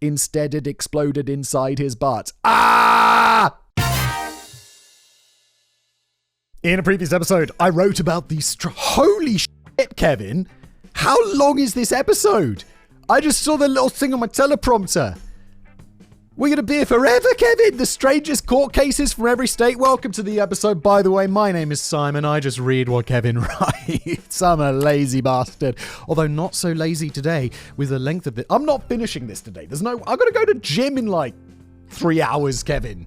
Instead, it exploded inside his butt. Ah! In a previous episode, I wrote about the holy shit, Kevin. How long is this episode? I just saw the little thing on my teleprompter. We're going to be here forever, Kevin. The strangest court cases from every state. Welcome to the episode. By the way, my name is Simon. I just read what Kevin writes. I'm a lazy bastard. Although not so lazy today with the length of it. I'm not finishing this today. I've got to go to gym in like 3 hours, Kevin.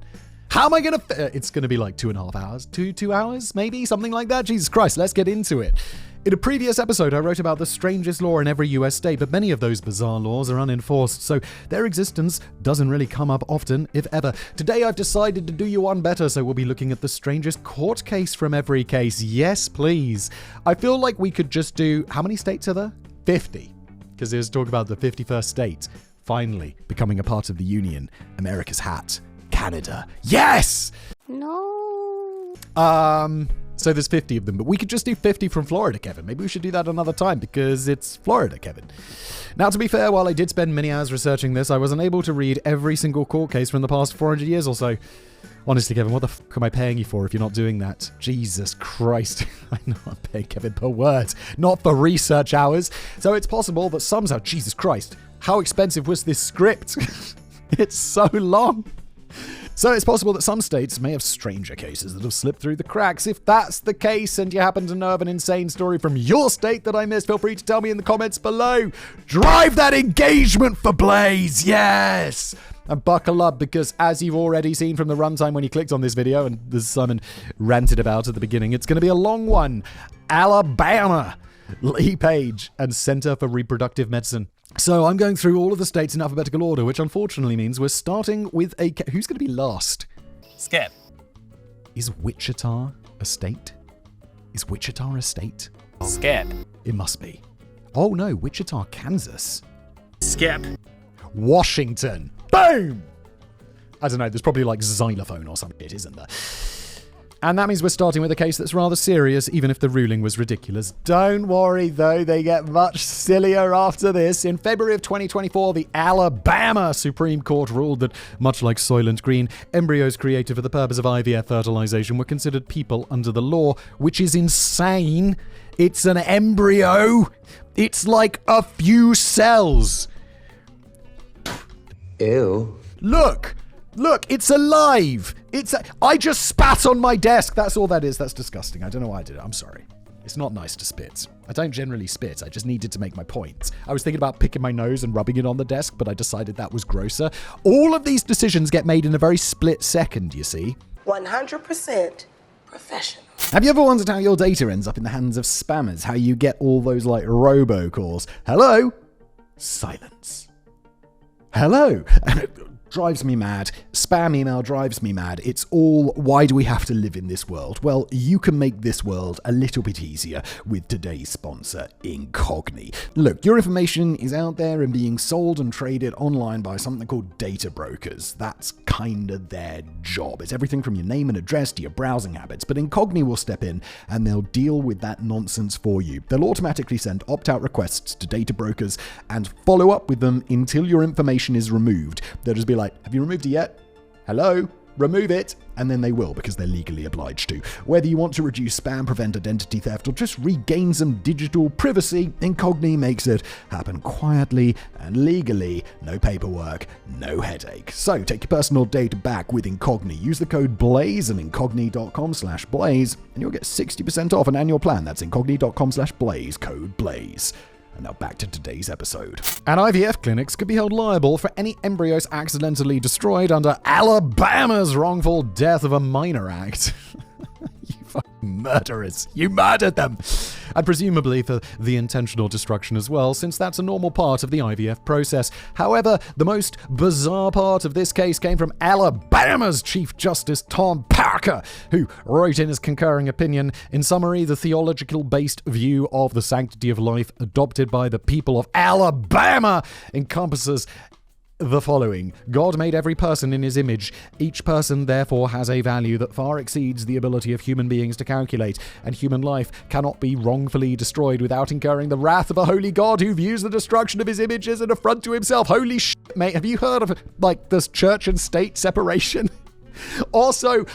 How am I going to... It's going to be like 2.5 hours. 2 hours, maybe? Something like that? Jesus Christ, let's get into it. In a previous episode, I wrote about the strangest law in every US state, but many of those bizarre laws are unenforced, so their existence doesn't really come up often, if ever. Today, I've decided to do you one better, so we'll be looking at the strangest court case from every case. Yes, please. I feel like we could just do... How many states are there? 50. Because there's talk about the 51st state finally becoming a part of the Union. America's hat. Canada. Yes! No. So there's 50 of them, but we could just do 50 from Florida, Kevin. Maybe we should do that another time because it's Florida, Kevin. Now, to be fair, while I did spend many hours researching this, I wasn't able to read every single court case from the past 400 years or so. Honestly, Kevin, what the fuck am I paying you for if you're not doing that? Jesus Christ. I know I'm paying Kevin per word, not for research hours. So it's possible that somehow, Jesus Christ, how expensive was this script? It's so long. So it's possible that some states may have stranger cases that have slipped through the cracks. If that's the case and you happen to know of an insane story from your state that I missed, feel free to tell me in the comments below. Drive that engagement for Blaze, yes! And buckle up because as you've already seen from the runtime when you clicked on this video, and as Simon ranted about at the beginning, it's going to be a long one. Alabama, Lee Page, and Center for Reproductive Medicine. So I'm going through all of the states in alphabetical order, which unfortunately means we're starting with a... Who's going to be last? Skip. Is Wichita a state? Is Wichita a state? Skip. It must be. Oh no, Wichita, Kansas. Skip. Washington. Boom! I don't know, there's probably like xylophone or something, isn't there? And that means we're starting with a case that's rather serious, even if the ruling was ridiculous. Don't worry, though, they get much sillier after this. In February of 2024, the Alabama Supreme Court ruled that, much like Soylent Green, embryos created for the purpose of IVF fertilization were considered people under the law, which is insane. It's an embryo. It's like a few cells. Ew. Look, it's alive. I just spat on my desk. That's all that is. That's disgusting. I don't know why I did it. I'm sorry. It's not nice to spit. I don't generally spit. I just needed to make my point. I was thinking about picking my nose and rubbing it on the desk, but I decided that was grosser. All of these decisions get made in a very split second, you see. 100% professional. Have you ever wondered how your data ends up in the hands of spammers? How you get all those like robocalls? Hello? Silence. Hello? Drives me mad. Spam email drives me mad. It's all, why do we have to live in this world? Well, you can make this world a little bit easier with today's sponsor, Incogni. Look, your information is out there and being sold and traded online by something called data brokers. That's kind of their job. It's everything from your name and address to your browsing habits. But Incogni will step in and they'll deal with that nonsense for you. They'll automatically send opt-out requests to data brokers and follow up with them until your information is removed. They'll just be like, have you removed it yet? Hello? Remove it. And then they will, because they're legally obliged to. Whether you want to reduce spam, prevent identity theft, or just regain some digital privacy, Incogni makes it happen quietly and legally. No paperwork, no headache. So take your personal data back with Incogni. Use the code BLAZE and incogni.com/blaze, and you'll get 60% off an annual plan. That's incogni.com/blaze, code BLAZE. And now back to today's episode. And IVF clinics could be held liable for any embryos accidentally destroyed under Alabama's Wrongful Death of a Minor Act. You fucking murderers. You murdered them. And presumably for the intentional destruction as well, since that's a normal part of the IVF process. However, the most bizarre part of this case came from Alabama's Chief Justice Tom Parker, who wrote in his concurring opinion, in summary, the theological-based view of the sanctity of life adopted by the people of Alabama encompasses the following. God made every person in his image. Each person, therefore, has a value that far exceeds the ability of human beings to calculate, and human life cannot be wrongfully destroyed without incurring the wrath of a holy God who views the destruction of his image as an affront to himself. Holy shit, mate. Have you heard of, this church and state separation? Also,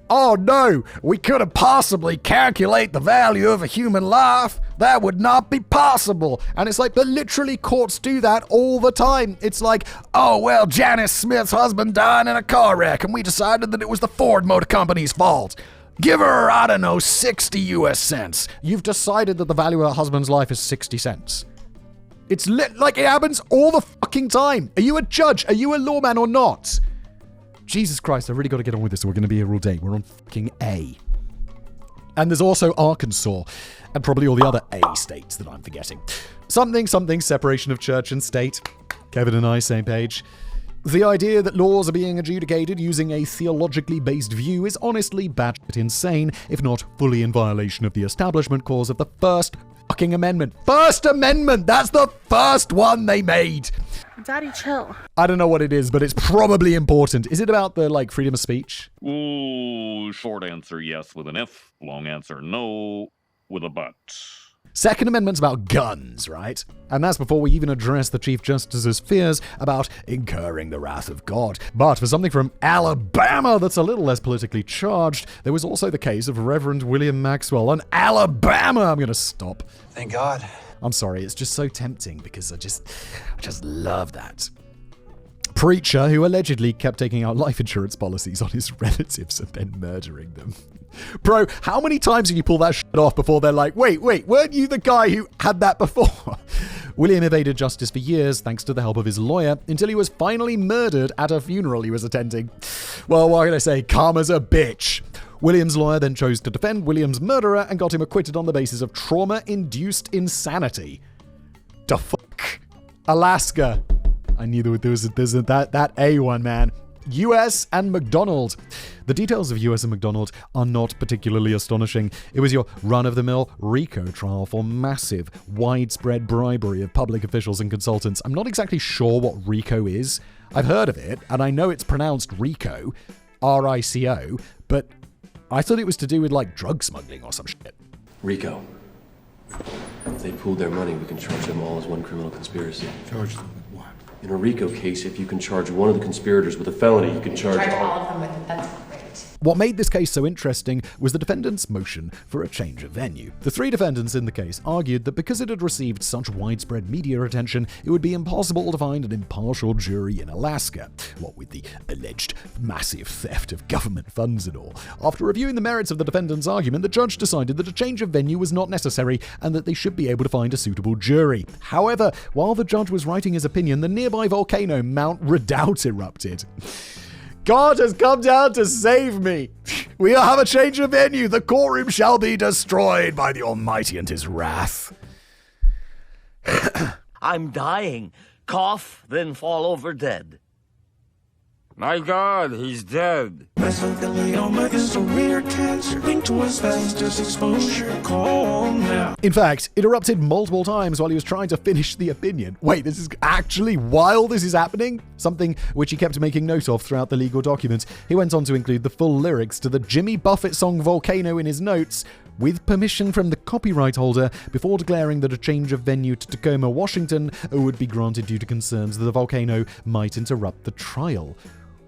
oh no, we couldn't possibly calculate the value of a human life. That would not be possible. And it's like, but literally courts do that all the time. It's like, oh, well, Janice Smith's husband died in a car wreck and we decided that it was the Ford Motor Company's fault. Give her, I don't know, 60 US cents. You've decided that the value of her husband's life is 60 cents. It's it happens all the fucking time. Are you a judge? Are you a lawman or not? Jesus Christ, I've really got to get on with this. We're going to be here all day. We're on fucking A. And there's also Arkansas, and probably all the other A states that I'm forgetting. Something, separation of church and state. Kevin and I, same page. The idea that laws are being adjudicated using a theologically based view is honestly batshit insane, if not fully in violation of the establishment clause of the First fucking Amendment. First Amendment! That's the first one they made! Daddy, chill. I don't know what it is, but it's probably important. Is it about the, freedom of speech? Ooh, short answer yes with an if, long answer no with a but. Second Amendment's about guns, right? And that's before we even address the Chief Justice's fears about incurring the wrath of God. But for something from Alabama that's a little less politically charged, there was also the case of Reverend William Maxwell in Alabama. I'm going to stop. Thank God. I'm sorry, it's just so tempting because I just love that. Preacher who allegedly kept taking out life insurance policies on his relatives and then murdering them. Bro, how many times can you pull that shit off before they're like, wait, weren't you the guy who had that before? William evaded justice for years thanks to the help of his lawyer until he was finally murdered at a funeral he was attending. Well, what can I say? Karma's a bitch. William's lawyer then chose to defend William's murderer and got him acquitted on the basis of trauma-induced insanity. The fuck? Alaska. I knew there was that A one, man. US and McDonald. The details of US and McDonald are not particularly astonishing. It was your run-of-the-mill RICO trial for massive, widespread bribery of public officials and consultants. I'm not exactly sure what RICO is. I've heard of it, and I know it's pronounced RICO, R-I-C-O, but I thought it was to do with, drug smuggling or some shit. RICO. If they pooled their money, we can charge them all as one criminal conspiracy. Charge them with what? In a RICO case, if you can charge one of the conspirators with a felony, you can charge all of them with it. That's great. What made this case so interesting was the defendant's motion for a change of venue. The three defendants in the case argued that because it had received such widespread media attention, it would be impossible to find an impartial jury in Alaska, what with the alleged massive theft of government funds and all. After reviewing the merits of the defendant's argument, the judge decided that a change of venue was not necessary and that they should be able to find a suitable jury. However, while the judge was writing his opinion, the nearby volcano Mount Redoubt erupted. God has come down to save me. We have a change of venue. The courtroom shall be destroyed by the Almighty and his wrath. I'm dying. Cough, then fall over dead. My God, he's dead. Mesothelioma is a rare cancer linked to asbestos exposure. Call now. In fact, it erupted multiple times while he was trying to finish the opinion. Wait, this is actually while this is happening? Something which he kept making note of throughout the legal documents. He went on to include the full lyrics to the Jimmy Buffett song Volcano in his notes, with permission from the copyright holder, before declaring that a change of venue to Tacoma, Washington would be granted due to concerns that the volcano might interrupt the trial.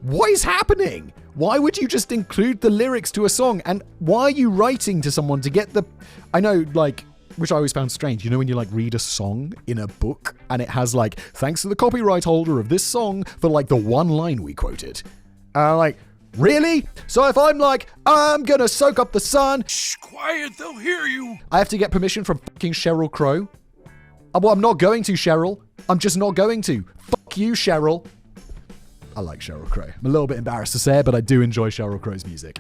What is happening? Why would you just include the lyrics to a song? And why are you writing to someone to get the... I know, which I always found strange. You know when you, read a song in a book and it has, thanks to the copyright holder of this song for, the one line we quoted. Really? So if I'm I'm gonna soak up the sun... Shh, quiet, they'll hear you. I have to get permission from fucking Sheryl Crow? Well, I'm not going to, Cheryl. I'm just not going to. Fuck you, Cheryl. I like Sheryl Crow. I'm a little bit embarrassed to say it, but I do enjoy Sheryl Crow's music.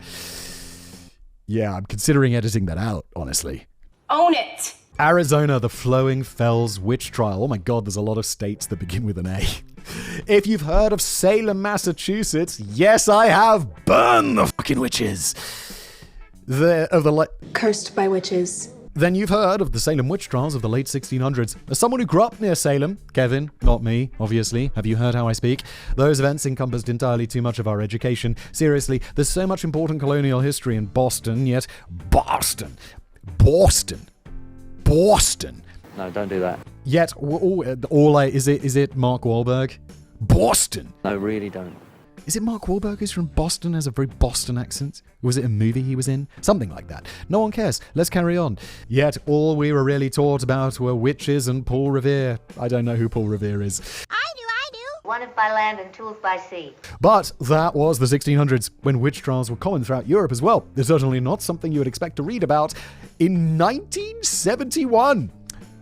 Yeah, I'm considering editing that out, honestly. Own it. Arizona, the Flowing Fells Witch Trial. Oh my God, there's a lot of states that begin with an A. If you've heard of Salem, Massachusetts, yes, I have. Burn the fucking witches. Cursed by witches. Then you've heard of the Salem witch trials of the late 1600s. As someone who grew up near Salem, Kevin, not me, obviously, have you heard how I speak? Those events encompassed entirely too much of our education. Seriously, there's so much important colonial history in Boston, yet Boston. No, don't do that. Yet, is it Mark Wahlberg? Boston. No, really don't. Is it Mark Wahlberg who's from Boston, has a very Boston accent? Or was it a movie he was in? Something like that. No one cares. Let's carry on. Yet all we were really taught about were witches and Paul Revere. I don't know who Paul Revere is. I do. One is by land and two is by sea. But that was the 1600s, when witch trials were common throughout Europe as well. It's certainly not something you would expect to read about in 1971.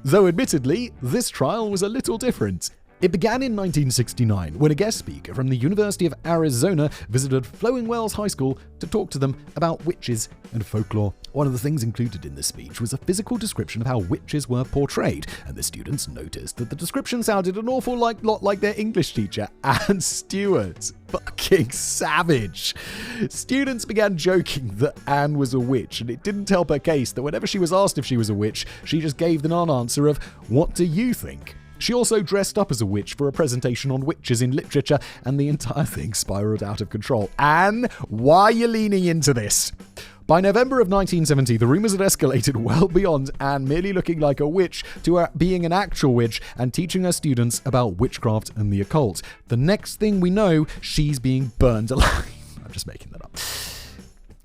Though admittedly, this trial was a little different. It began in 1969 when a guest speaker from the University of Arizona visited Flowing Wells High School to talk to them about witches and folklore. One of the things included in this speech was a physical description of how witches were portrayed, and the students noticed that the description sounded an awful lot like their English teacher, Anne Stewart. Fucking savage. Students began joking that Anne was a witch, and it didn't help her case that whenever she was asked if she was a witch, she just gave the non-answer of, "What do you think?" She also dressed up as a witch for a presentation on witches in literature, and the entire thing spiraled out of control. Anne, why are you leaning into this? By November of 1970, the rumors had escalated well beyond Anne merely looking like a witch to her being an actual witch and teaching her students about witchcraft and the occult. The next thing we know, she's being burned alive. I'm just making that up.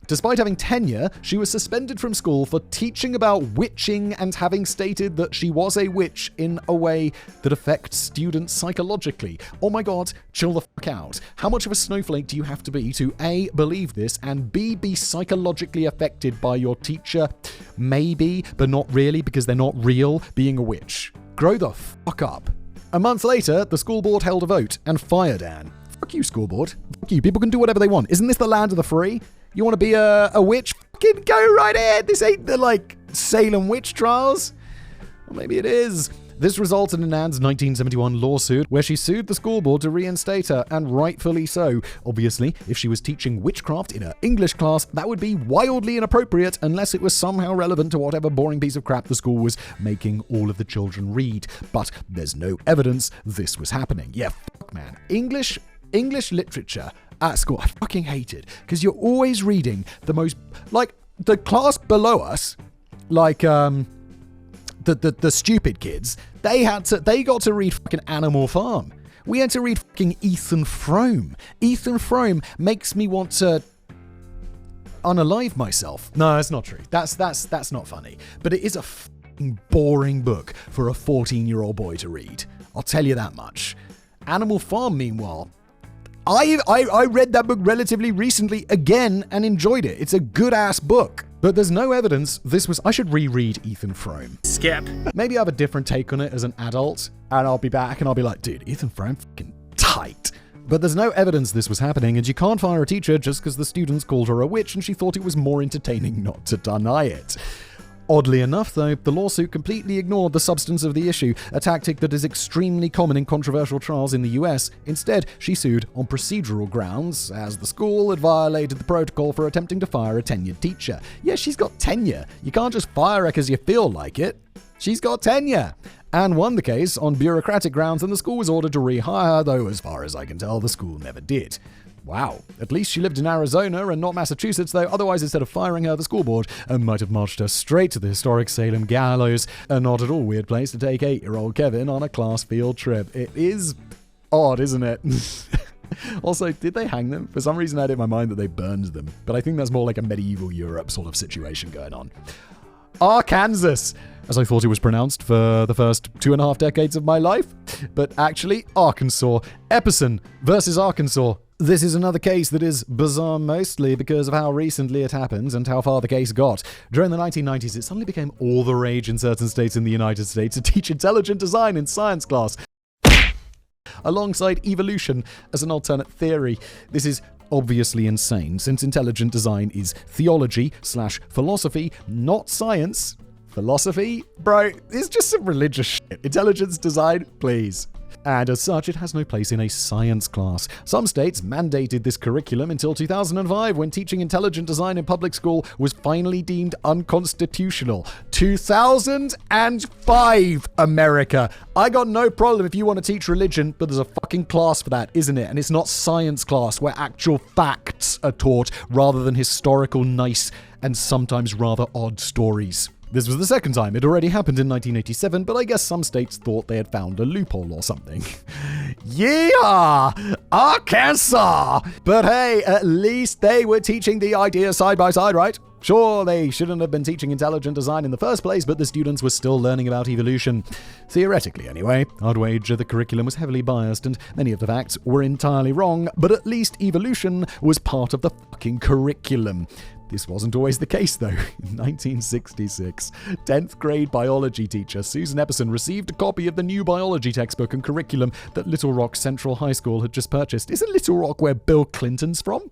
Despite having tenure, she was suspended from school for teaching about witching and having stated that she was a witch in a way that affects students psychologically. Oh my god, chill the fuck out. How much of a snowflake do you have to be to A, believe this, and B, be psychologically affected by your teacher, maybe, but not really because they're not real, being a witch? Grow the fuck up. A month later, the school board held a vote and fired Anne. Fuck you, school board. Fuck you. People can do whatever they want. Isn't this the land of the free? You want to be a witch? Fucking go right ahead. This ain't the, Salem witch trials. Or maybe it is. This resulted in Anne's 1971 lawsuit, where she sued the school board to reinstate her, and rightfully so. Obviously, if she was teaching witchcraft in her English class, that would be wildly inappropriate unless it was somehow relevant to whatever boring piece of crap the school was making all of the children read. But there's no evidence this was happening. Yeah, fuck, man. English literature at school, I fucking hate it, because you're always reading the most, the class below us, the stupid kids, they got to read fucking Animal Farm. We had to read fucking Ethan Frome. Ethan Frome makes me want to unalive myself. No, that's not true. That's not funny. But it is a fucking boring book for a 14-year-old boy to read. I'll tell you that much. Animal Farm, meanwhile, I read that book relatively recently again and enjoyed it. It's a good-ass book. But there's no evidence this was... I should reread Ethan Frome. Skip. Maybe I have a different take on it as an adult, and I'll be back and I'll be like, dude, Ethan Frome fucking tight. But there's no evidence this was happening, and you can't fire a teacher just because the students called her a witch and she thought it was more entertaining not to deny it. Oddly enough, though, the lawsuit completely ignored the substance of the issue, a tactic that is extremely common in controversial trials in the US. Instead, she sued on procedural grounds, as the school had violated the protocol for attempting to fire a tenured teacher. Yeah, she's got tenure. You can't just fire her because you feel like it. She's got tenure. Anne won the case on bureaucratic grounds, and the school was ordered to rehire her, though as far as I can tell, the school never did. Wow. At least she lived in Arizona and not Massachusetts, though. Otherwise, instead of firing her, the school board might have marched her straight to the historic Salem gallows. A not at all weird place to take 8-year-old Kevin on a class field trip. It is odd, isn't it? Also, did they hang them? For some reason, I had in my mind that they burned them. But I think that's more like a medieval Europe sort of situation going on. Arkansas, as I thought it was pronounced for the first 2.5 decades of my life. But actually, Arkansas. Epperson versus Arkansas. This is another case that is bizarre mostly because of how recently it happened and how far the case got. During the 1990s, it suddenly became all the rage in certain states in the United States to teach intelligent design in science class, alongside evolution as an alternate theory. This is obviously insane, since intelligent design is theology/philosophy, not science. Philosophy? Bro, it's just some religious shit. Intelligence design? Please. And as such, it has no place in a science class. Some states mandated this curriculum until 2005, when teaching intelligent design in public school was finally deemed unconstitutional. 2005, America. I got no problem if you want to teach religion, but there's a fucking class for that, isn't it? And it's not science class where actual facts are taught rather than historical, nice, and sometimes rather odd stories. This was the second time. It already happened in 1987, but I guess some states thought they had found a loophole or something. Yeah! Arkansas! But hey, at least they were teaching the ideas side by side, right? Sure, they shouldn't have been teaching intelligent design in the first place, but the students were still learning about evolution. Theoretically, anyway. I'd wager the curriculum was heavily biased, and many of the facts were entirely wrong, but at least evolution was part of the fucking curriculum. This wasn't always the case, though. In 1966, 10th grade biology teacher Susan Epperson received a copy of the new biology textbook and curriculum that Little Rock Central High School had just purchased. Isn't Little Rock where Bill Clinton's from?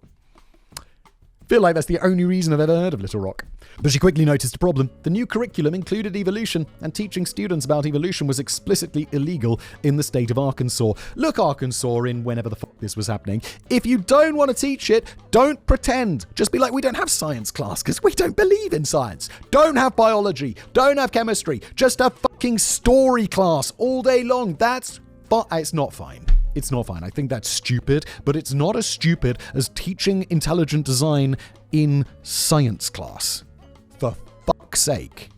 Feel like that's the only reason I've ever heard of Little Rock. But she quickly noticed a problem. The new curriculum included evolution, and teaching students about evolution was explicitly illegal in the state of Arkansas. Look, Arkansas, in whenever the fuck this was happening. If you don't want to teach it, don't pretend. Just be like, we don't have science class because we don't believe in science. Don't have biology. Don't have chemistry. Just have fucking story class all day long. That's fine. It's not fine. It's not fine. I think that's stupid, but it's not as stupid as teaching intelligent design in science class. For fuck's sake.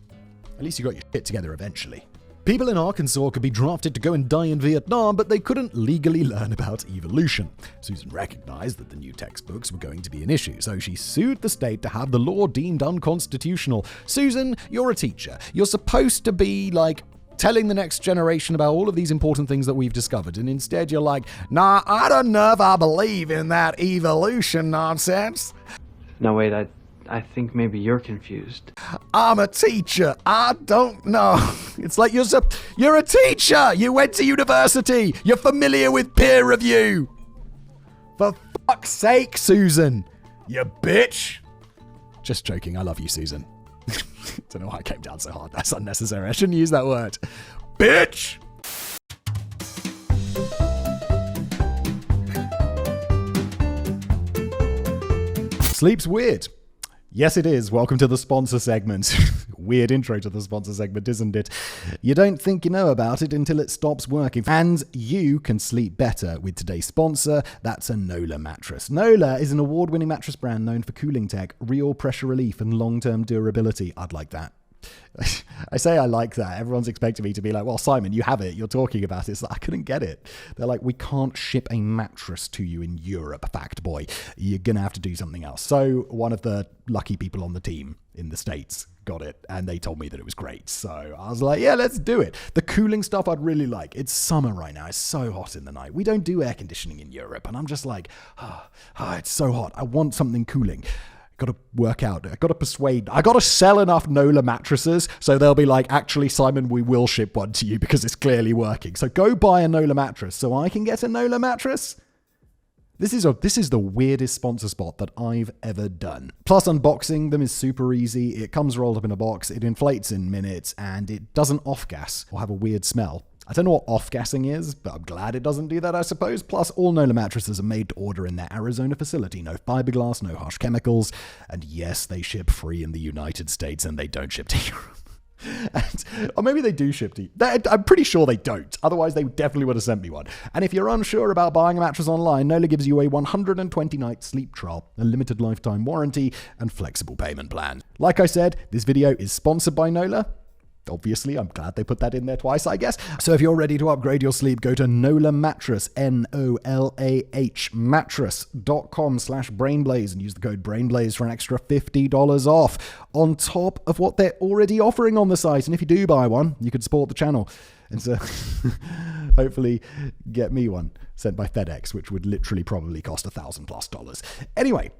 At least you got your shit together eventually. People in Arkansas could be drafted to go and die in Vietnam, but they couldn't legally learn about evolution. Susan recognized that the new textbooks were going to be an issue, so she sued the state to have the law deemed unconstitutional. Susan, you're a teacher. You're supposed to be, telling the next generation about all of these important things that we've discovered, and instead you're like, nah, I don't know if I believe in that evolution nonsense. No, wait, I think maybe you're confused. I'm a teacher. I don't know. It's like you're a teacher. You went to university. You're familiar with peer review. For fuck's sake, Susan. You bitch. Just joking. I love you, Susan. Don't know why I came down so hard. That's unnecessary. I shouldn't use that word. Bitch! Sleep's weird. Yes, it is. Welcome to the sponsor segment. Weird intro to the sponsor segment, isn't it? You don't think you know about it until it stops working. And you can sleep better with today's sponsor. That's a Nola mattress. Nola is an award-winning mattress brand known for cooling tech, real pressure relief, and long-term durability. I'd like that. I say I like that. Everyone's expecting me to be like, well, Simon, you have it. You're talking about it. It's like, I couldn't get it. They're like, we can't ship a mattress to you in Europe, fact boy. You're going to have to do something else. So one of the lucky people on the team in the States got it, and they told me that it was great. So I was like, yeah, let's do it. The cooling stuff I'd really like. It's summer right now. It's so hot in the night. We don't do air conditioning in Europe. And I'm just like, it's so hot. I want something cooling. Got to work out. I got to sell enough Nola mattresses so they'll be like, actually, Simon, we will ship one to you because it's clearly working. So go buy a Nola mattress so I can get a Nola mattress. This is the weirdest sponsor spot that I've ever done. Plus, unboxing them is super easy. It comes rolled up in a box. It inflates in minutes and it doesn't off-gas or have a weird smell. I don't know what off-gassing is, but I'm glad it doesn't do that, I suppose. Plus, all Nola mattresses are made to order in their Arizona facility. No fiberglass, no harsh chemicals. And yes, they ship free in the United States and they don't ship to Europe. Or maybe they do ship to you. I'm pretty sure they don't. Otherwise, they definitely would have sent me one. And if you're unsure about buying a mattress online, Nola gives you a 120-night sleep trial, a limited lifetime warranty, and flexible payment plan. Like I said, this video is sponsored by Nola. Obviously, I'm glad they put that in there twice, I guess. So if you're ready to upgrade your sleep, go to Nola Mattress, NOLAH mattress.com/brainblaze and use the code brainblaze for an extra $50 off on top of what they're already offering on the site. And if you do buy one, you could support the channel and so hopefully get me one sent by FedEx, which would literally probably cost $1,000+. Anyway,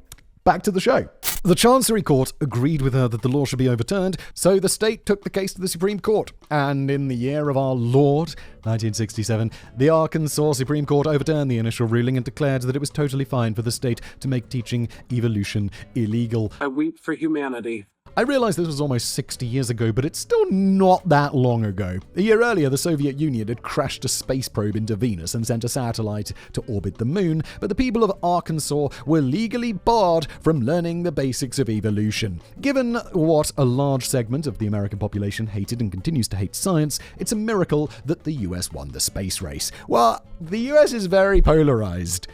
back to the show. The Chancery Court agreed with her that the law should be overturned, so the state took the case to the Supreme Court. And in the year of our Lord, 1967, the Arkansas Supreme Court overturned the initial ruling and declared that it was totally fine for the state to make teaching evolution illegal. I weep for humanity. I realize this was almost 60 years ago, but it's still not that long ago. A year earlier, the Soviet Union had crashed a space probe into Venus and sent a satellite to orbit the moon, but the people of Arkansas were legally barred from learning the basics of evolution. Given what a large segment of the American population hated and continues to hate science, it's a miracle that the US won the space race. Well, the US is very polarized.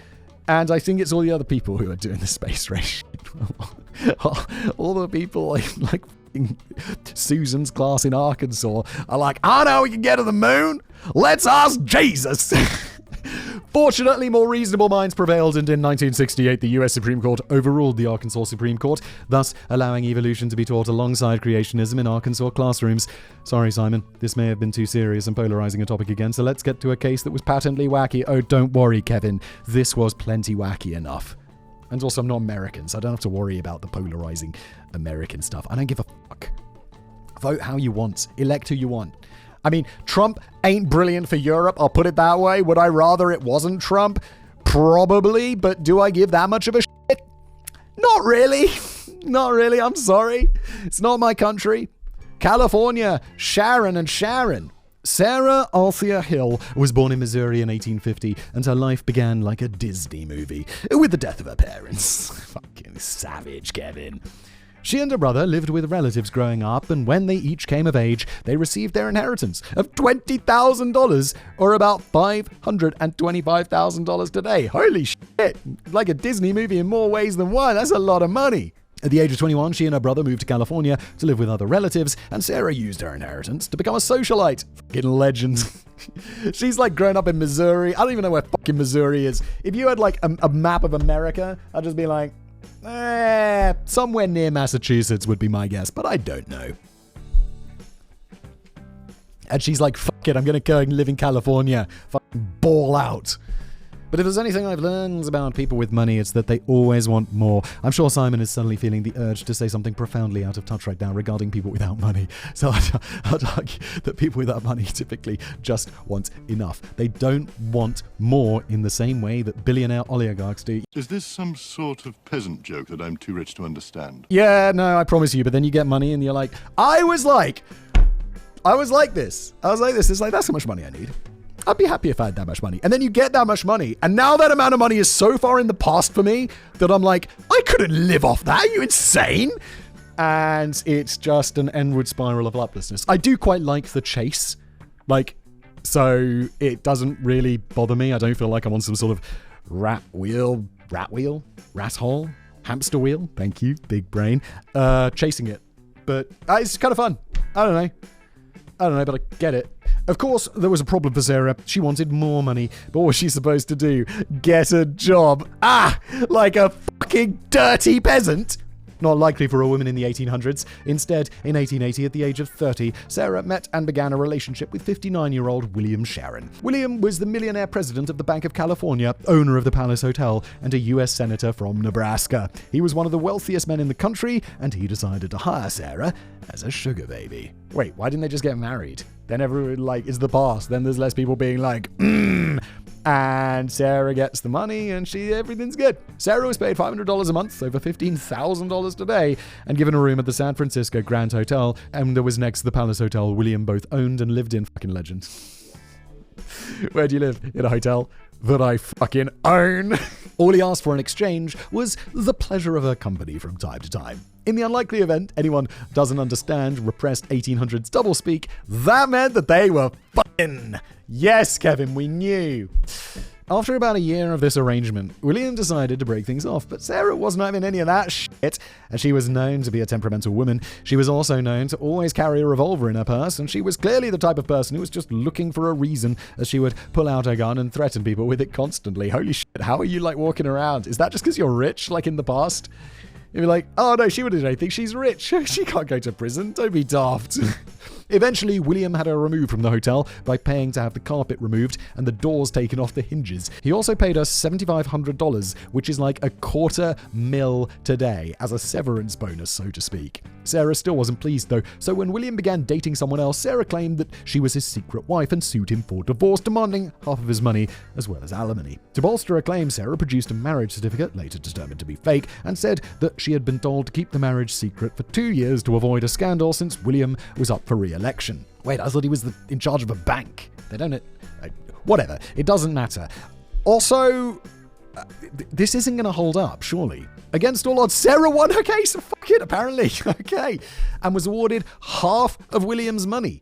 And I think it's all the other people who are doing the space race. All the people like Susan's class in Arkansas are like, I know we can get to the moon. Let's ask Jesus. Fortunately, more reasonable minds prevailed, and in 1968, the U.S. Supreme Court overruled the Arkansas Supreme Court, thus allowing evolution to be taught alongside creationism in Arkansas classrooms. Sorry, Simon, this may have been too serious and polarizing a topic again, so let's get to a case that was patently wacky. Oh, don't worry, Kevin. This was plenty wacky enough. And also, I'm not American, so I don't have to worry about the polarizing American stuff. I don't give a fuck. Vote how you want. Elect who you want. I mean, Trump ain't brilliant for Europe, I'll put it that way. Would I rather it wasn't Trump? Probably, but do I give that much of a shit? Not really. Not really, I'm sorry. It's not my country. California, Sharon and Sharon. Sarah Althea Hill was born in Missouri in 1850, and her life began like a Disney movie, with the death of her parents. Fucking savage, Kevin. She and her brother lived with relatives growing up, and when they each came of age, they received their inheritance of $20,000, or about $525,000 today. Holy shit! Like a Disney movie in more ways than one. That's a lot of money. At the age of 21, she and her brother moved to California to live with other relatives, and Sarah used her inheritance to become a socialite. Fucking legend. She's like grown up in Missouri. I don't even know where fucking Missouri is. If you had like a map of America, I'd just be like, somewhere near Massachusetts would be my guess, but I don't know. And she's like, fuck it, I'm gonna go and live in California. Fucking ball out. But if there's anything I've learned about people with money, it's that they always want more. I'm sure Simon is suddenly feeling the urge to say something profoundly out of touch right now regarding people without money. So I'd argue that people without money typically just want enough. They don't want more in the same way that billionaire oligarchs do. Is this some sort of peasant joke that I'm too rich to understand? Yeah, no, I promise you. But then you get money and you're like, I was like this. It's like, that's how much money I need. I'd be happy if I had that much money. And then you get that much money. And now that amount of money is so far in the past for me that I'm like, I couldn't live off that. Are you insane? And it's just an endward spiral of helplessness. I do quite like the chase. So it doesn't really bother me. I don't feel like I'm on some sort of rat hole, hamster wheel. Thank you, big brain. Chasing it. But it's kind of fun. I don't know, but I get it. Of course, there was a problem for Sarah. She wanted more money. But what was she supposed to do? Get a job. Like a fucking dirty peasant. Not likely for a woman in the 1800s. Instead, in 1880, at the age of 30, Sarah met and began a relationship with 59-year-old William Sharon. William was the millionaire president of the Bank of California, owner of the Palace Hotel, and a U.S. senator from Nebraska. He was one of the wealthiest men in the country, and he decided to hire Sarah as a sugar baby. Wait, why didn't they just get married? Then everyone, is the past. Then there's less people being like, and Sarah gets the money and everything's good. Sarah was paid $500 a month, over $15,000 today, and given a room at the San Francisco Grand Hotel, and there was next to the Palace Hotel William both owned and lived in. Fucking legend. Where do you live? In a hotel that I fucking own. All he asked for in exchange was the pleasure of her company from time to time. In the unlikely event anyone doesn't understand repressed 1800s doublespeak, that meant that they were fucking. Yes, Kevin, we knew. After about a year of this arrangement, William decided to break things off, but Sarah wasn't having any of that shit, and she was known to be a temperamental woman. She was also known to always carry a revolver in her purse, and she was clearly the type of person who was just looking for a reason, as she would pull out her gun and threaten people with it constantly. Holy shit, how are you walking around? Is that just because you're rich, in the past? You'd be like, oh no, she wouldn't do anything, she's rich, she can't go to prison, don't be daft. Eventually, William had her removed from the hotel by paying to have the carpet removed and the doors taken off the hinges. He also paid her $7,500, which is like $250,000 today, as a severance bonus, so to speak. Sarah still wasn't pleased though, so when William began dating someone else, Sarah claimed that she was his secret wife and sued him for divorce, demanding half of his money as well as alimony. To bolster her claim, Sarah produced a marriage certificate, later determined to be fake, and said that she had been told to keep the marriage secret for 2 years to avoid a scandal since William was up for re-election. Wait, I thought he was in charge of a bank. They don't... whatever. It doesn't matter. Also, this isn't going to hold up, surely. Against all odds, Sarah won her case. Fuck it, apparently. Okay. And was awarded half of William's money.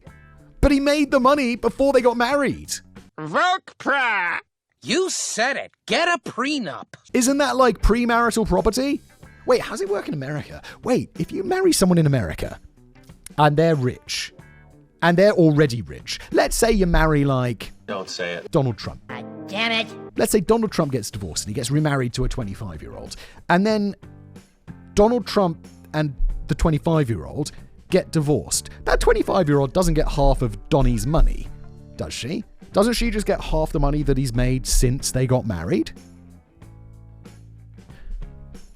But he made the money before they got married. Volcra! You said it. Get a prenup. Isn't that like premarital property? Wait, how's it work in America? Wait, if you marry someone in America and they're rich, and they're already rich, let's say you marry like... Don't say it. Donald Trump. Damn it. Let's say Donald Trump gets divorced and he gets remarried to a 25-year-old. And then Donald Trump and the 25-year-old get divorced. That 25-year-old doesn't get half of Donnie's money, does she? Doesn't she just get half the money that he's made since they got married?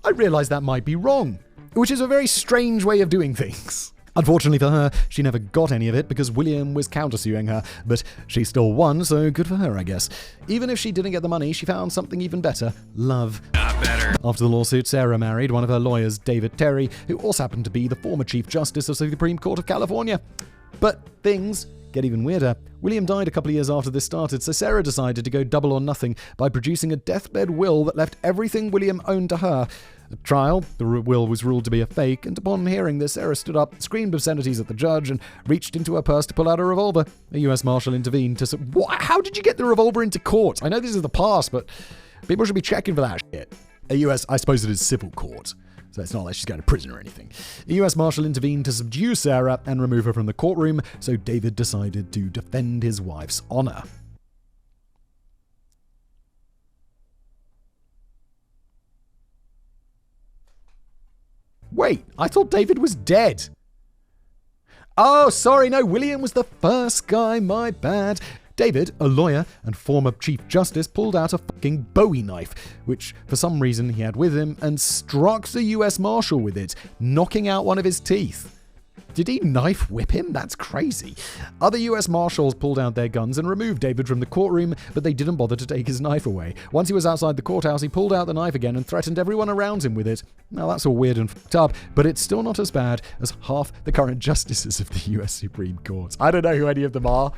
I realize that might be wrong, which is a very strange way of doing things. Unfortunately for her, she never got any of it because William was countersuing her, but she still won, so good for her, I guess. Even if she didn't get the money, she found something even better: love. Not better. After the lawsuit, Sarah married one of her lawyers, David Terry, who also happened to be the former Chief Justice of the Supreme Court of California. But things get even weirder. William died a couple of years after this started, so Sarah decided to go double or nothing by producing a deathbed will that left everything William owned to her. At trial, the will was ruled to be a fake, and upon hearing this, Sarah stood up, screamed obscenities at the judge, and reached into her purse to pull out a revolver. A U.S. Marshal intervened to say, "What? How did you get the revolver into court? I know this is the past, but people should be checking for that shit." A U.S., I suppose it is civil court, so it's not like she's going to prison or anything. A U.S. Marshal intervened to subdue Sarah and remove her from the courtroom, so David decided to defend his wife's honor. Wait, I thought David was dead. Oh, sorry, no, William was the first guy, my bad. David, a lawyer and former Chief Justice, pulled out a fucking Bowie knife, which for some reason he had with him, and struck the US Marshal with it, knocking out one of his teeth. Did he knife whip him? That's crazy. Other US Marshals pulled out their guns and removed David from the courtroom, but they didn't bother to take his knife away. Once he was outside the courthouse, he pulled out the knife again and threatened everyone around him with it. Now that's all weird and fucked up, but it's still not as bad as half the current justices of the US Supreme Court. I don't know who any of them are,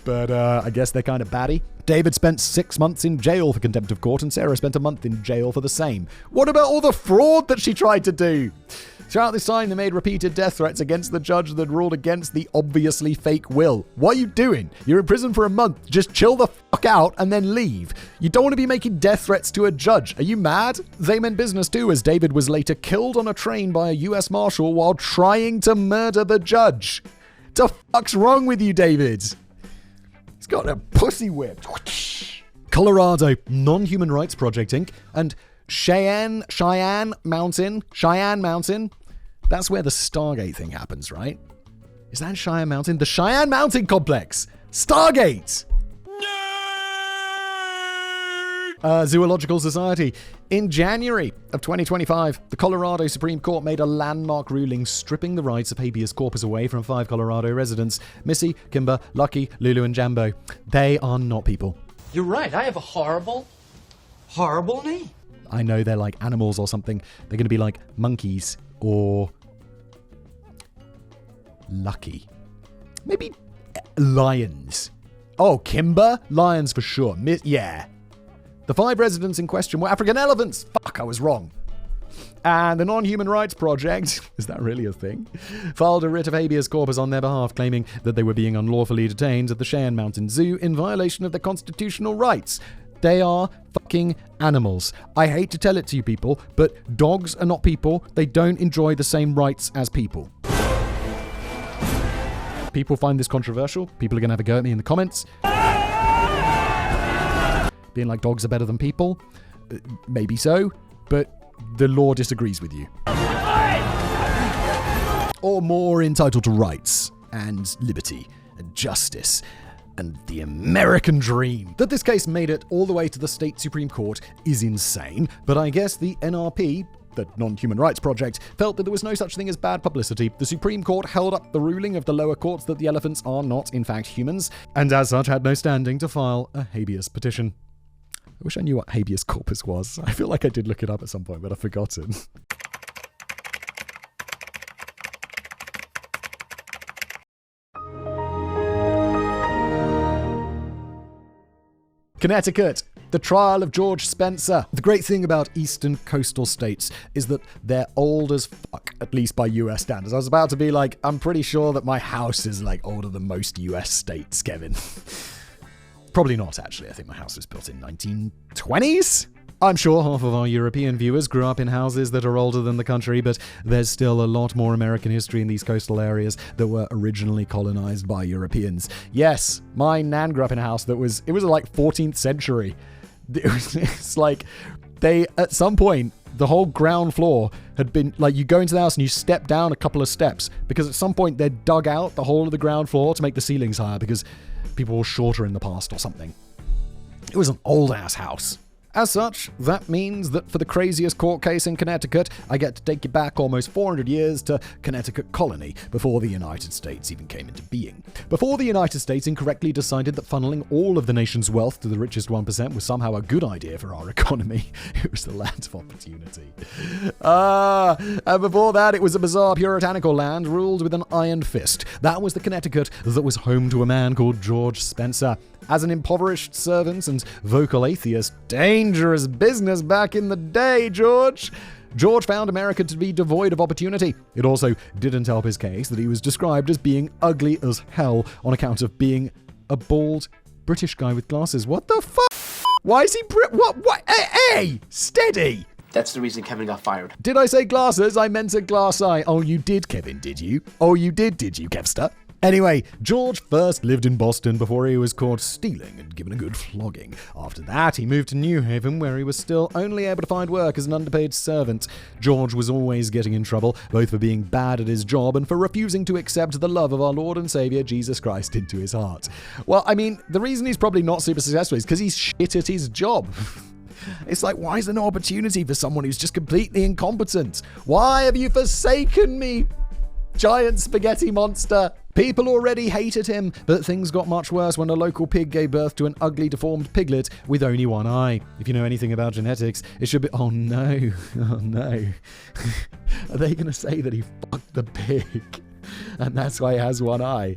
but I guess they're kind of batty. David spent 6 months in jail for contempt of court, and Sarah spent a month in jail for the same. What about all the fraud that she tried to do? Throughout this time, they made repeated death threats against the judge that ruled against the obviously fake will. What are you doing? You're in prison for a month. Just chill the fuck out and then leave. You don't want to be making death threats to a judge. Are you mad? They meant business too, as David was later killed on a train by a US Marshal while trying to murder the judge. The fuck's wrong with you, David? He's got a pussy whip. Colorado Non-Human Rights Project Inc. and Cheyenne Mountain. That's where the Stargate thing happens, right? Is that Cheyenne Mountain? The Cheyenne Mountain Complex. Stargate. Zoological Society. In January of 2025, the Colorado Supreme Court made a landmark ruling stripping the rights of habeas corpus away from 5 Colorado residents: Missy, Kimber, Lucky, Lulu, and Jambo. They are not people. You're right. I have a horrible name. I know they're like animals or something. They're going to be like monkeys or Lucky. Maybe lions. Oh, Kimber? Lions for sure. Yeah. The 5 residents in question were African elephants. Fuck, I was wrong. And the Non-Human Rights Project, is that really a thing? Filed a writ of habeas corpus on their behalf, claiming that they were being unlawfully detained at the Cheyenne Mountain Zoo in violation of their constitutional rights. They are fucking animals. I hate to tell it to you people, but dogs are not people. They don't enjoy the same rights as people. People find this controversial. People are going to have a go at me in the comments. Being like dogs are better than people. Maybe so, but the law disagrees with you. Or more entitled to rights and liberty and justice and the American dream. That this case made it all the way to the state Supreme Court is insane, but I guess the NRP, the Non-Human Rights Project, felt that there was no such thing as bad publicity. The Supreme Court held up the ruling of the lower courts that the elephants are not, in fact, humans, and as such had no standing to file a habeas petition. I wish I knew what habeas corpus was. I feel like I did look it up at some point, but I've forgotten. Connecticut. The trial of George Spencer. The great thing about eastern coastal states is that they're old as fuck, at least by US standards. I was about to be like, I'm pretty sure that my house is like older than most US states, Kevin. Probably not, actually. I think my house was built in 1920s. I'm sure half of our European viewers grew up in houses that are older than the country, but there's still a lot more American history in these coastal areas that were originally colonized by Europeans. Yes, my nan grew up in a house that was like 14th century. It's like they, at some point, the whole ground floor had been, like, you go into the house and you step down a couple of steps because at some point they dug out the whole of the ground floor to make the ceilings higher because people were shorter in the past or something. It was an old-ass house. As such, that means that for the craziest court case in Connecticut, I get to take you back almost 400 years to Connecticut colony, before the United States even came into being. Before the United States incorrectly decided that funneling all of the nation's wealth to the richest 1% was somehow a good idea for our economy. It was the land of opportunity. And before that, it was a bizarre puritanical land ruled with an iron fist. That was the Connecticut that was home to a man called George Spencer. As an impoverished servant and vocal atheist, dangerous business back in the day, George. George found America to be devoid of opportunity. It also didn't help his case that he was described as being ugly as hell on account of being a bald British guy with glasses. What the fuck? Why is he What? Hey, steady! That's the reason Kevin got fired. Did I say glasses? I meant a glass eye. Oh, you did, Kevin, did you? Oh, you did you, Kevster? Anyway, George first lived in Boston before he was caught stealing and given a good flogging. After that, he moved to New Haven, where he was still only able to find work as an underpaid servant. George was always getting in trouble, both for being bad at his job and for refusing to accept the love of our Lord and Savior Jesus Christ into his heart. Well, I mean, the reason he's probably not super successful is because he's shit at his job. It's like, why is there no opportunity for someone who's just completely incompetent? Why have you forsaken me, giant spaghetti monster? People already hated him, but things got much worse when a local pig gave birth to an ugly, deformed piglet with only one eye. If you know anything about genetics, it should be... Oh no. Oh no. Are they going to say that he fucked the pig? And that's why he has one eye.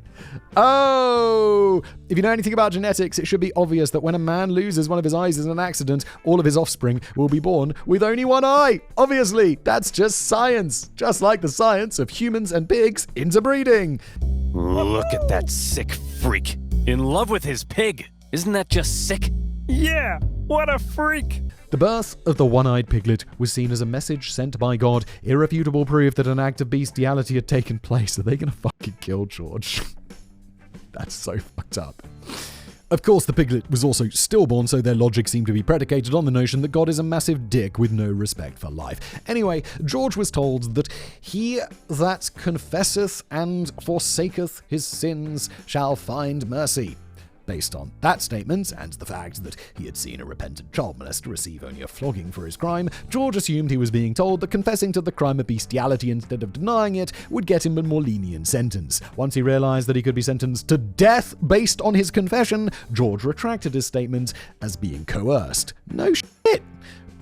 Oh! If you know anything about genetics, it should be obvious that when a man loses one of his eyes in an accident, all of his offspring will be born with only one eye. Obviously, that's just science. Just like the science of humans and pigs interbreeding. Look at that sick freak. In love with his pig. Isn't that just sick? Yeah, what a freak. The birth of the one-eyed piglet was seen as a message sent by God, irrefutable proof that an act of bestiality had taken place. Are they gonna fucking kill George? That's so fucked up. Of course, the piglet was also stillborn, so their logic seemed to be predicated on the notion that God is a massive dick with no respect for life. Anyway, George was told that he that confesseth and forsaketh his sins shall find mercy. Based on that statement, and the fact that he had seen a repentant child molester receive only a flogging for his crime, George assumed he was being told that confessing to the crime of bestiality instead of denying it would get him a more lenient sentence. Once he realized that he could be sentenced to death based on his confession, George retracted his statement as being coerced. No shit!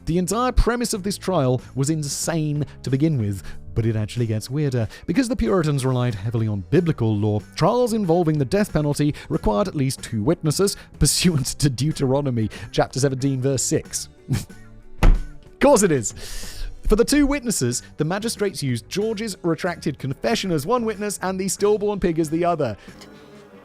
The entire premise of this trial was insane to begin with, but it actually gets weirder. Because the Puritans relied heavily on biblical law, trials involving the death penalty required at least 2 witnesses, pursuant to Deuteronomy chapter 17, verse 6. Of course it is. For the 2 witnesses, the magistrates used George's retracted confession as one witness and the stillborn pig as the other.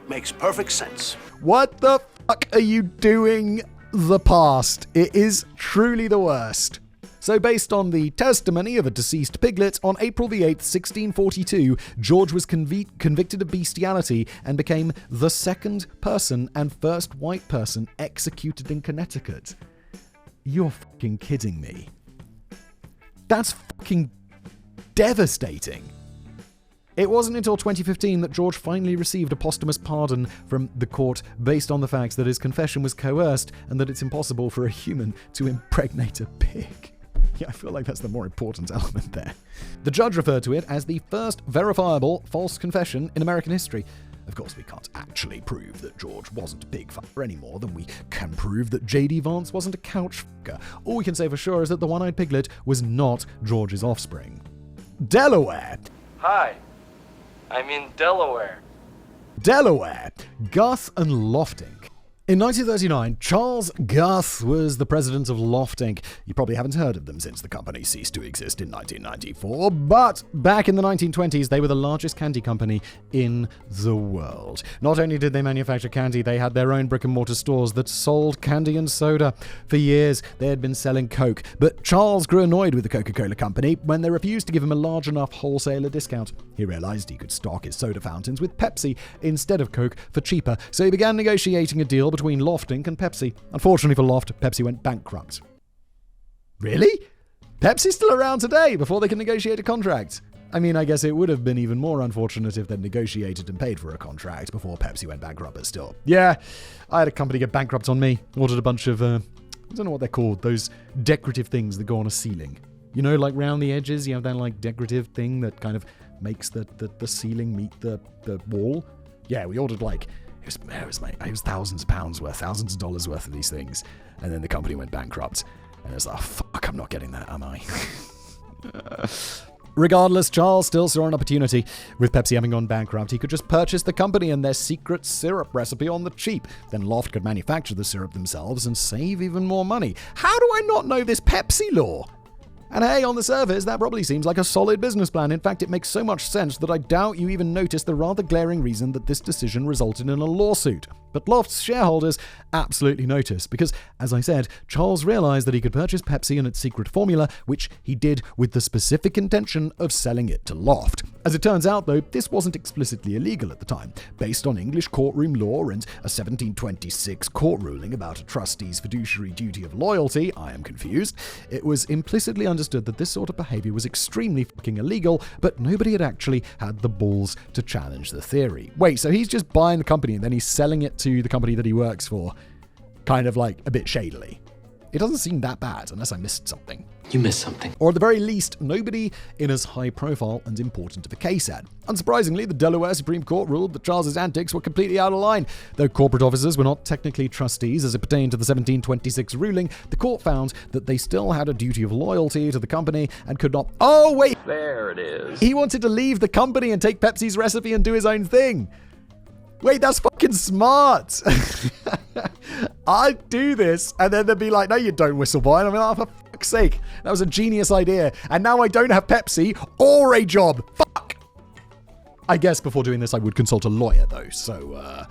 Makes perfect sense. What the fuck are you doing? The past. It is truly the worst. So based on the testimony of a deceased piglet, on April the 8th, 1642, George was convicted of bestiality and became the second person and first white person executed in Connecticut. You're fucking kidding me. That's fucking devastating. It wasn't until 2015 that George finally received a posthumous pardon from the court based on the fact that his confession was coerced and that it's impossible for a human to impregnate a pig. Yeah, I feel like that's the more important element there. The judge referred to it as the first verifiable false confession in American history. Of course, we can't actually prove that George wasn't a pig fucker any more than we can prove that J.D. Vance wasn't a couch fucker. All we can say for sure is that the one-eyed piglet was not George's offspring. Delaware. Hi, I'm in Delaware. Delaware. Guth and Lofting. In 1939, Charles Guth was the president of Loft Inc. You probably haven't heard of them since the company ceased to exist in 1994, but back in the 1920s, they were the largest candy company in the world. Not only did they manufacture candy, they had their own brick-and-mortar stores that sold candy and soda. For years, they had been selling Coke, but Charles grew annoyed with the Coca-Cola company when they refused to give him a large enough wholesaler discount. He realized he could stock his soda fountains with Pepsi instead of Coke for cheaper, so he began negotiating a deal between Loft Inc. and Pepsi. Unfortunately for Loft, Pepsi went bankrupt. Really? Pepsi's still around today before they can negotiate a contract. I mean, I guess it would have been even more unfortunate if they'd negotiated and paid for a contract before Pepsi went bankrupt, but still. Yeah, I had a company get bankrupt on me. Ordered a bunch of, I don't know what they're called, those decorative things that go on a ceiling. You know, like round the edges, you have that like decorative thing that kind of makes the ceiling meet the wall. Yeah, we ordered like, it was thousands of pounds worth, thousands of dollars worth of these things. And then the company went bankrupt. And it was like, oh, fuck, I'm not getting that, am I? Regardless, Charles still saw an opportunity. With Pepsi having gone bankrupt, he could just purchase the company and their secret syrup recipe on the cheap. Then Loft could manufacture the syrup themselves and save even more money. How do I not know this Pepsi law? And hey, on the surface, that probably seems like a solid business plan. In fact, it makes so much sense that I doubt you even noticed the rather glaring reason that this decision resulted in a lawsuit. But Loft's shareholders absolutely noticed, because, as I said, Charles realized that he could purchase Pepsi and its secret formula, which he did with the specific intention of selling it to Loft. As it turns out, though, this wasn't explicitly illegal at the time. Based on English courtroom law and a 1726 court ruling about a trustee's fiduciary duty of loyalty, I am confused, it was implicitly understood that this sort of behavior was extremely fucking illegal, but nobody had actually had the balls to challenge the theory. Wait, so he's just buying the company and then he's selling it to the company that he works for, kind of like a bit shadily. It doesn't seem that bad, unless I missed something. You missed something. Or at the very least, nobody in as high profile and important of a case had. Unsurprisingly, the Delaware Supreme Court ruled that Charles's antics were completely out of line. Though corporate officers were not technically trustees as it pertained to the 1726 ruling, the court found that they still had a duty of loyalty to the company and could not... Oh, wait! There it is. He wanted to leave the company and take Pepsi's recipe and do his own thing. Wait, that's fucking smart. I'd do this, and then they'd be like, no, you don't, whistleblower. And I'm like, oh, for fuck's sake. That was a genius idea. And now I don't have Pepsi or a job. Fuck. I guess before doing this, I would consult a lawyer, though. So,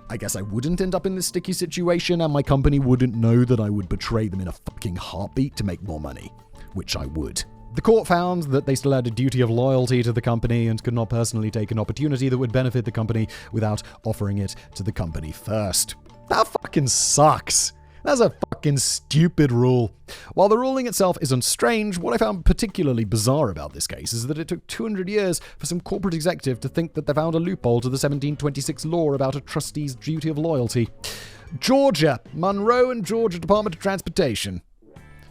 I guess I wouldn't end up in this sticky situation, and my company wouldn't know that I would betray them in a fucking heartbeat to make more money. Which I would. The court found that they still had a duty of loyalty to the company and could not personally take an opportunity that would benefit the company without offering it to the company first. That fucking sucks. That's a fucking stupid rule. While the ruling itself isn't strange, what I found particularly bizarre about this case is that it took 200 years for some corporate executive to think that they found a loophole to the 1726 law about a trustee's duty of loyalty. Georgia, Monroe and Georgia Department of Transportation.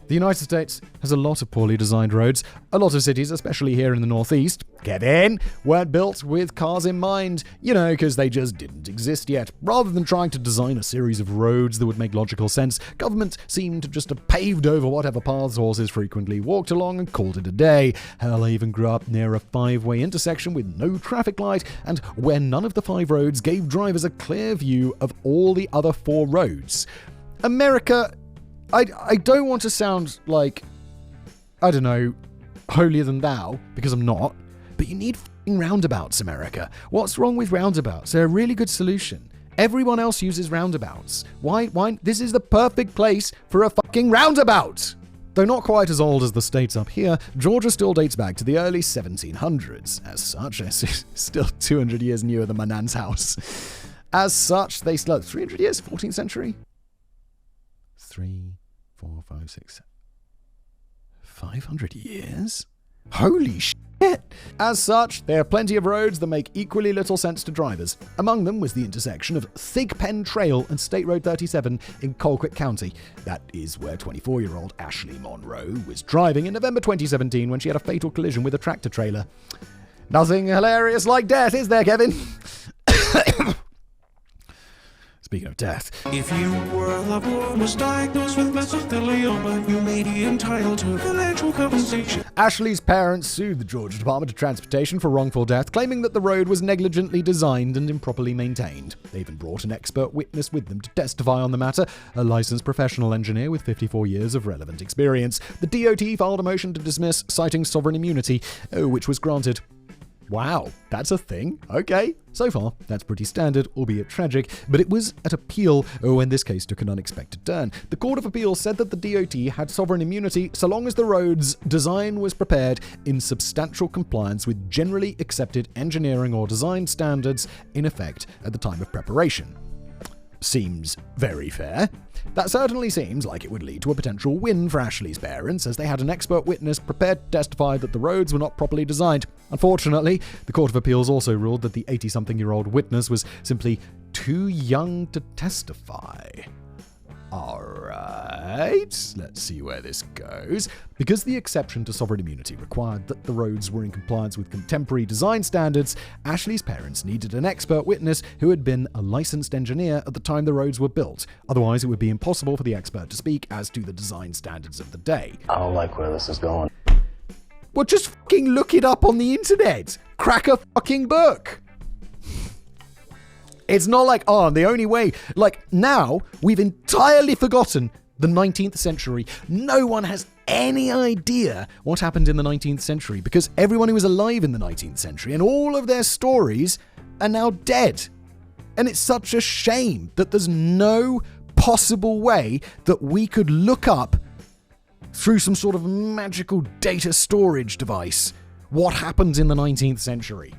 The United States has a lot of poorly designed roads. A lot of cities, especially here in the Northeast, Kevin, weren't built with cars in mind, because they just didn't exist yet. Rather than trying to design a series of roads that would make logical sense, government seemed to just have paved over whatever paths horses frequently walked along and called it a day. Hell, I even grew up near a 5-way intersection with no traffic light, and where none of the 5 roads gave drivers a clear view of all the other 4 roads. America... I don't want to sound like, I don't know, holier than thou, because I'm not, but you need f***ing roundabouts, America. What's wrong with roundabouts? They're a really good solution. Everyone else uses roundabouts. Why? This is the perfect place for a fucking roundabout! Though not quite as old as the states up here, Georgia still dates back to the early 1700s. As such, it's still 200 years newer than my nan's house. As such, they still... 300 years? 14th century? 3, 4, 5, 6, 500 years? Holy shit! As such, there are plenty of roads that make equally little sense to drivers. Among them was the intersection of Thigpen Trail and State Road 37 in Colquitt County. That is where 24-year-old Ashley Monroe was driving in November 2017 when she had a fatal collision with a tractor trailer. Nothing hilarious like death, is there, Kevin? Speaking of death. If you were a loved one was diagnosed with mesothelioma, you may be entitled to financial compensation. Ashley's parents sued the Georgia Department of Transportation for wrongful death, claiming that the road was negligently designed and improperly maintained. They even brought an expert witness with them to testify on the matter, a licensed professional engineer with 54 years of relevant experience. The DOT filed a motion to dismiss, citing sovereign immunity, which was granted. Wow, that's a thing? Okay. So far, that's pretty standard, albeit tragic, but it was at appeal when this case took an unexpected turn. The Court of Appeal said that the DOT had sovereign immunity so long as the road's design was prepared in substantial compliance with generally accepted engineering or design standards in effect at the time of preparation. Seems very fair. That certainly seems like it would lead to a potential win for Ashley's parents, as they had an expert witness prepared to testify that the roads were not properly designed. Unfortunately, the Court of Appeals also ruled that the 80-something-year-old witness was simply too young to testify. Alright, let's see where this goes. Because the exception to sovereign immunity required that the roads were in compliance with contemporary design standards, Ashley's parents needed an expert witness who had been a licensed engineer at the time the roads were built. Otherwise, it would be impossible for the expert to speak as to the design standards of the day. I don't like where this is going. Well, just fucking look it up on the internet. Crack a fucking book. It's not like, the only way. Like, now, we've entirely forgotten the 19th century. No one has any idea what happened in the 19th century because everyone who was alive in the 19th century and all of their stories are now dead. And it's such a shame that there's no possible way that we could look up through some sort of magical data storage device what happened in the 19th century.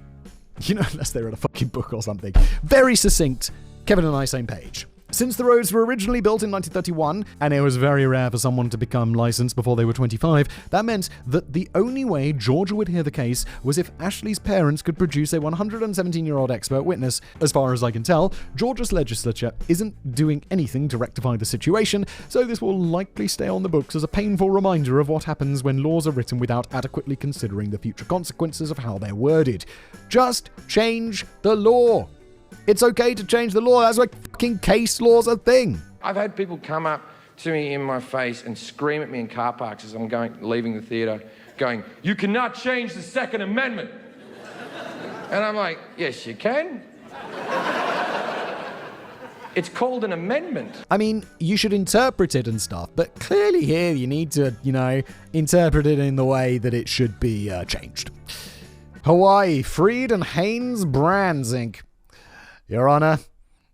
You know, unless they read a fucking book or something. Very succinct. Kevin and I, same page. Since the roads were originally built in 1931, and it was very rare for someone to become licensed before they were 25, that meant that the only way Georgia would hear the case was if Ashley's parents could produce a 117-year-old expert witness. As far as I can tell, Georgia's legislature isn't doing anything to rectify the situation, so this will likely stay on the books as a painful reminder of what happens when laws are written without adequately considering the future consequences of how they're worded. Just change the law. It's okay to change the law. That's why fucking case law's a thing. I've had people come up to me in my face and scream at me in car parks as I'm leaving the theatre, going, "You cannot change the Second Amendment." And I'm like, yes, you can. It's called an amendment. I mean, you should interpret it and stuff, but clearly here you need to, interpret it in the way that it should be changed. Hawaii, Freed and Haynes Brands, Inc. Your Honor,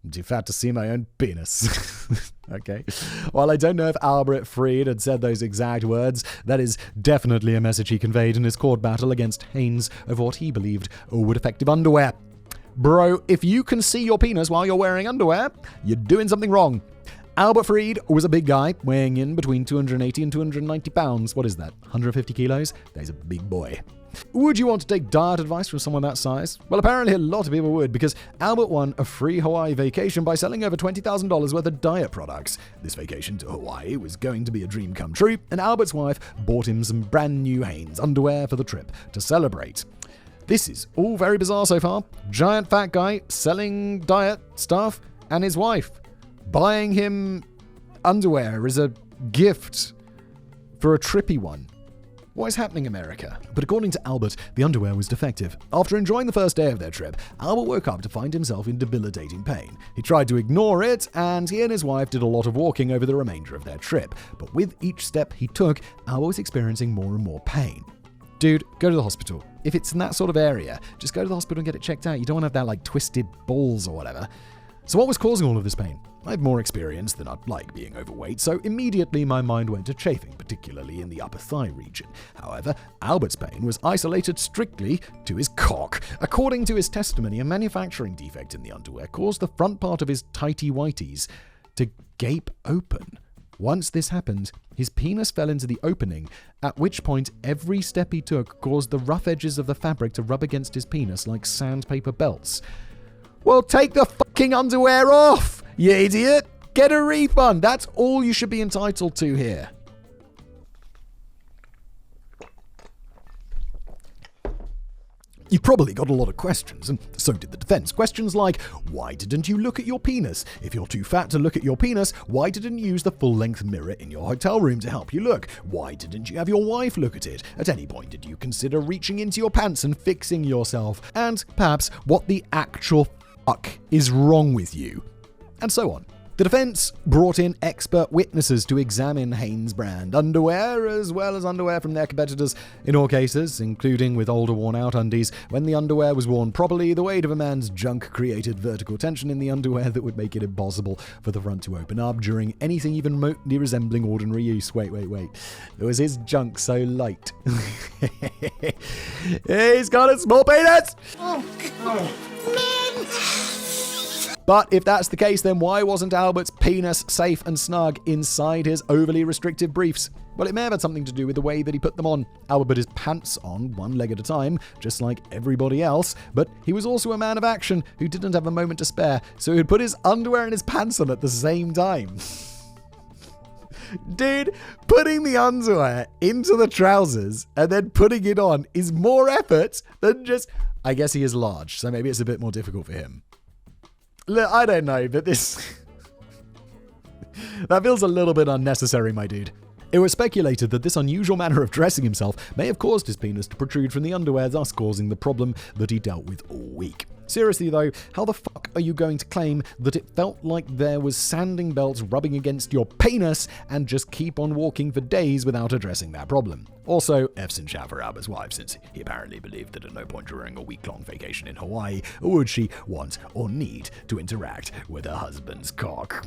I'm too fat to see my own penis. Okay. While I don't know if Albert Freed had said those exact words, that is definitely a message he conveyed in his court battle against Haynes of what he believed were defective underwear. Bro, if you can see your penis while you're wearing underwear, you're doing something wrong. Albert Freed was a big guy, weighing in between 280 and 290 pounds. What is that, 150 kilos? That's a big boy. Would you want to take diet advice from someone that size? Well, apparently a lot of people would, because Albert won a free Hawaii vacation by selling over $20,000 worth of diet products. This vacation to Hawaii was going to be a dream come true, and Albert's wife bought him some brand new Hanes underwear for the trip to celebrate. This is all very bizarre so far. Giant fat guy selling diet stuff, and his wife buying him underwear as a gift for a trippy one. What is happening, America? But according to Albert, the underwear was defective. After enjoying the first day of their trip, Albert woke up to find himself in debilitating pain. He tried to ignore it, and he and his wife did a lot of walking over the remainder of their trip. But with each step he took, Albert was experiencing more and more pain. Dude, go to the hospital. If it's in that sort of area, just go to the hospital and get it checked out. You don't want to have that, twisted balls or whatever. So what was causing all of this pain? I have more experience than I'd like being overweight, so immediately my mind went to chafing, particularly in the upper thigh region. However, Albert's pain was isolated strictly to his cock. According to his testimony, a manufacturing defect in the underwear caused the front part of his tighty-whities to gape open. Once this happened, his penis fell into the opening, at which point every step he took caused the rough edges of the fabric to rub against his penis like sandpaper belts. Well, take the fucking underwear off, you idiot! Get a refund! That's all you should be entitled to here. You've probably got a lot of questions, and so did the defense. Questions like, why didn't you look at your penis? If you're too fat to look at your penis, why didn't you use the full-length mirror in your hotel room to help you look? Why didn't you have your wife look at it? At any point, did you consider reaching into your pants and fixing yourself? And perhaps what the actual fuck is wrong with you? And so on. The defense brought in expert witnesses to examine Hanes brand underwear, as well as underwear from their competitors in all cases, including with older worn-out undies. When the underwear was worn properly, the weight of a man's junk created vertical tension in the underwear that would make it impossible for the front to open up during anything even remotely resembling ordinary use. Wait. Was his junk so light? He's got a small penis! But if that's the case, then why wasn't Albert's penis safe and snug inside his overly restrictive briefs? Well, it may have had something to do with the way that he put them on. Albert put his pants on one leg at a time, just like everybody else, but he was also a man of action who didn't have a moment to spare, so he'd put his underwear and his pants on at the same time. Dude, putting the underwear into the trousers and then putting it on is more effort than just... I guess he is large, so maybe it's a bit more difficult for him. Look, I don't know, but this... that feels a little bit unnecessary, my dude. It was speculated that this unusual manner of dressing himself may have caused his penis to protrude from the underwear, thus causing the problem that he dealt with all week. Seriously though, how the fuck are you going to claim that it felt like there was sanding belts rubbing against your penis and just keep on walking for days without addressing that problem? Also, F's and shout for Albert's wife, since he apparently believed that at no point during a week-long vacation in Hawaii would she want or need to interact with her husband's cock.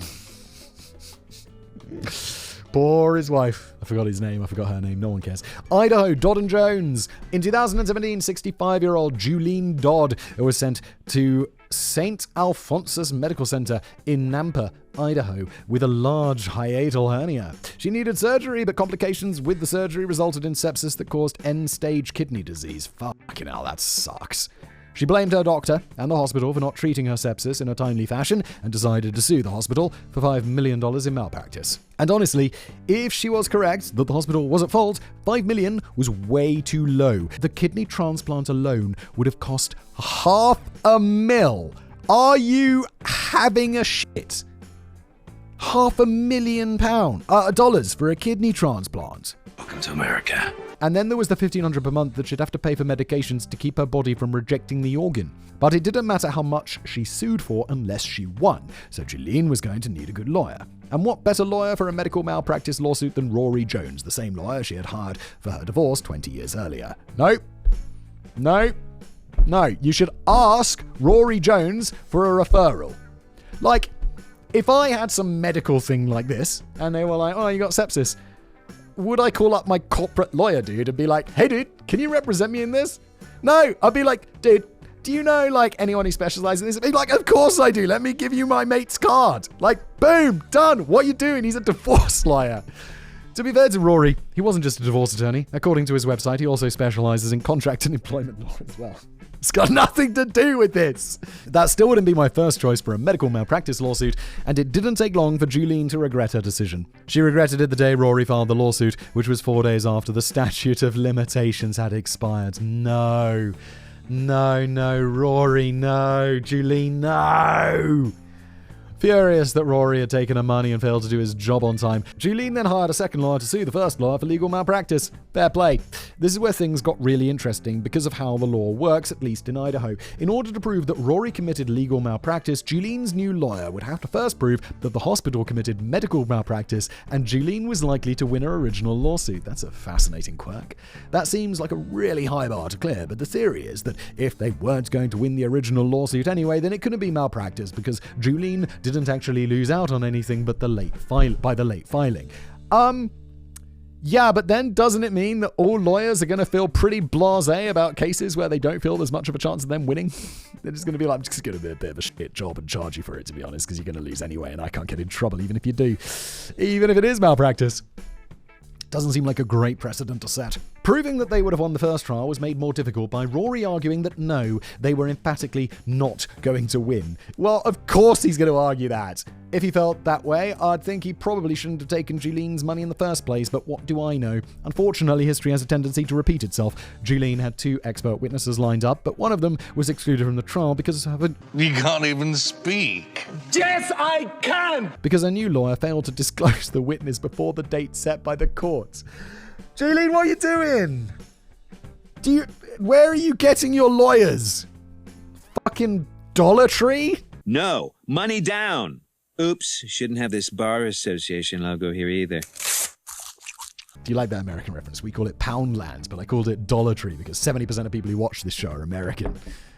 Poor his wife. I forgot his name. I forgot her name. No one cares. Idaho, Dodd and Jones. In 2017, 65-year-old Julene Dodd was sent to St. Alphonsus Medical Center in Nampa, Idaho, with a large hiatal hernia. She needed surgery, but complications with the surgery resulted in sepsis that caused end-stage kidney disease. Fucking hell, that sucks. She blamed her doctor and the hospital for not treating her sepsis in a timely fashion and decided to sue the hospital for $5 million in malpractice. And honestly, if she was correct that the hospital was at fault, $5 million was way too low. The kidney transplant alone would have cost $500,000. Are you having a shit? $500,000 dollars for a kidney transplant. Welcome to America. And then there was the $1,500 per month that she'd have to pay for medications to keep her body from rejecting the organ. But it didn't matter how much she sued for unless she won, so Julene was going to need a good lawyer. And what better lawyer for a medical malpractice lawsuit than Rory Jones, the same lawyer she had hired for her divorce 20 years earlier? No, you should ask Rory Jones for a referral. Like, if I had some medical thing like this, and they were like, oh, you got sepsis, would I call up my corporate lawyer, dude, and be like, hey, dude, can you represent me in this? No, I'd be like, dude, do you know, like, anyone who specializes in this? I'd be like, of course I do. Let me give you my mate's card. Like, boom, done. What are you doing? He's a divorce lawyer. To be fair to Rory, he wasn't just a divorce attorney. According to his website, he also specializes in contract and employment law as well. It's got nothing to do with this. That still wouldn't be my first choice for a medical malpractice lawsuit, and it didn't take long for Julene to regret her decision. She regretted it the day Rory filed the lawsuit, which was 4 days after the statute of limitations had expired. No, Rory, no. Julene, no. Furious that Rory had taken her money and failed to do his job on time, Julene then hired a second lawyer to sue the first lawyer for legal malpractice. Fair play. This is where things got really interesting because of how the law works, at least in Idaho. In order to prove that Rory committed legal malpractice, Julene's new lawyer would have to first prove that the hospital committed medical malpractice, and Julene was likely to win her original lawsuit. That's a fascinating quirk. That seems like a really high bar to clear, but the theory is that if they weren't going to win the original lawsuit anyway, then it couldn't be malpractice because Julene didn't actually lose out on anything but the late filing. Yeah, but then doesn't it mean that all lawyers are going to feel pretty blasé about cases where they don't feel there's much of a chance of them winning? They're just going to be like, I'm just going to be a bit of a shit job and charge you for it, to be honest, because you're going to lose anyway, and I can't get in trouble even if you do, even if it is malpractice. Doesn't seem like a great precedent to set. Proving that they would have won the first trial was made more difficult by Rory arguing that no, they were emphatically not going to win. Well, of course he's going to argue that. If he felt that way, I'd think he probably shouldn't have taken Julien's money in the first place, but what do I know? Unfortunately, history has a tendency to repeat itself. Julien had 2 expert witnesses lined up, but one of them was excluded from the trial because of a... You can't even speak. Yes, I can! Because a new lawyer failed to disclose the witness before the date set by the court. Julien, what are you doing? Where are you getting your lawyers? Fucking Dollar Tree? No, money down. Oops, shouldn't have this bar association logo here either. Do you like that American reference? We call it Poundland, but I called it Dollar Tree because 70% of people who watch this show are American.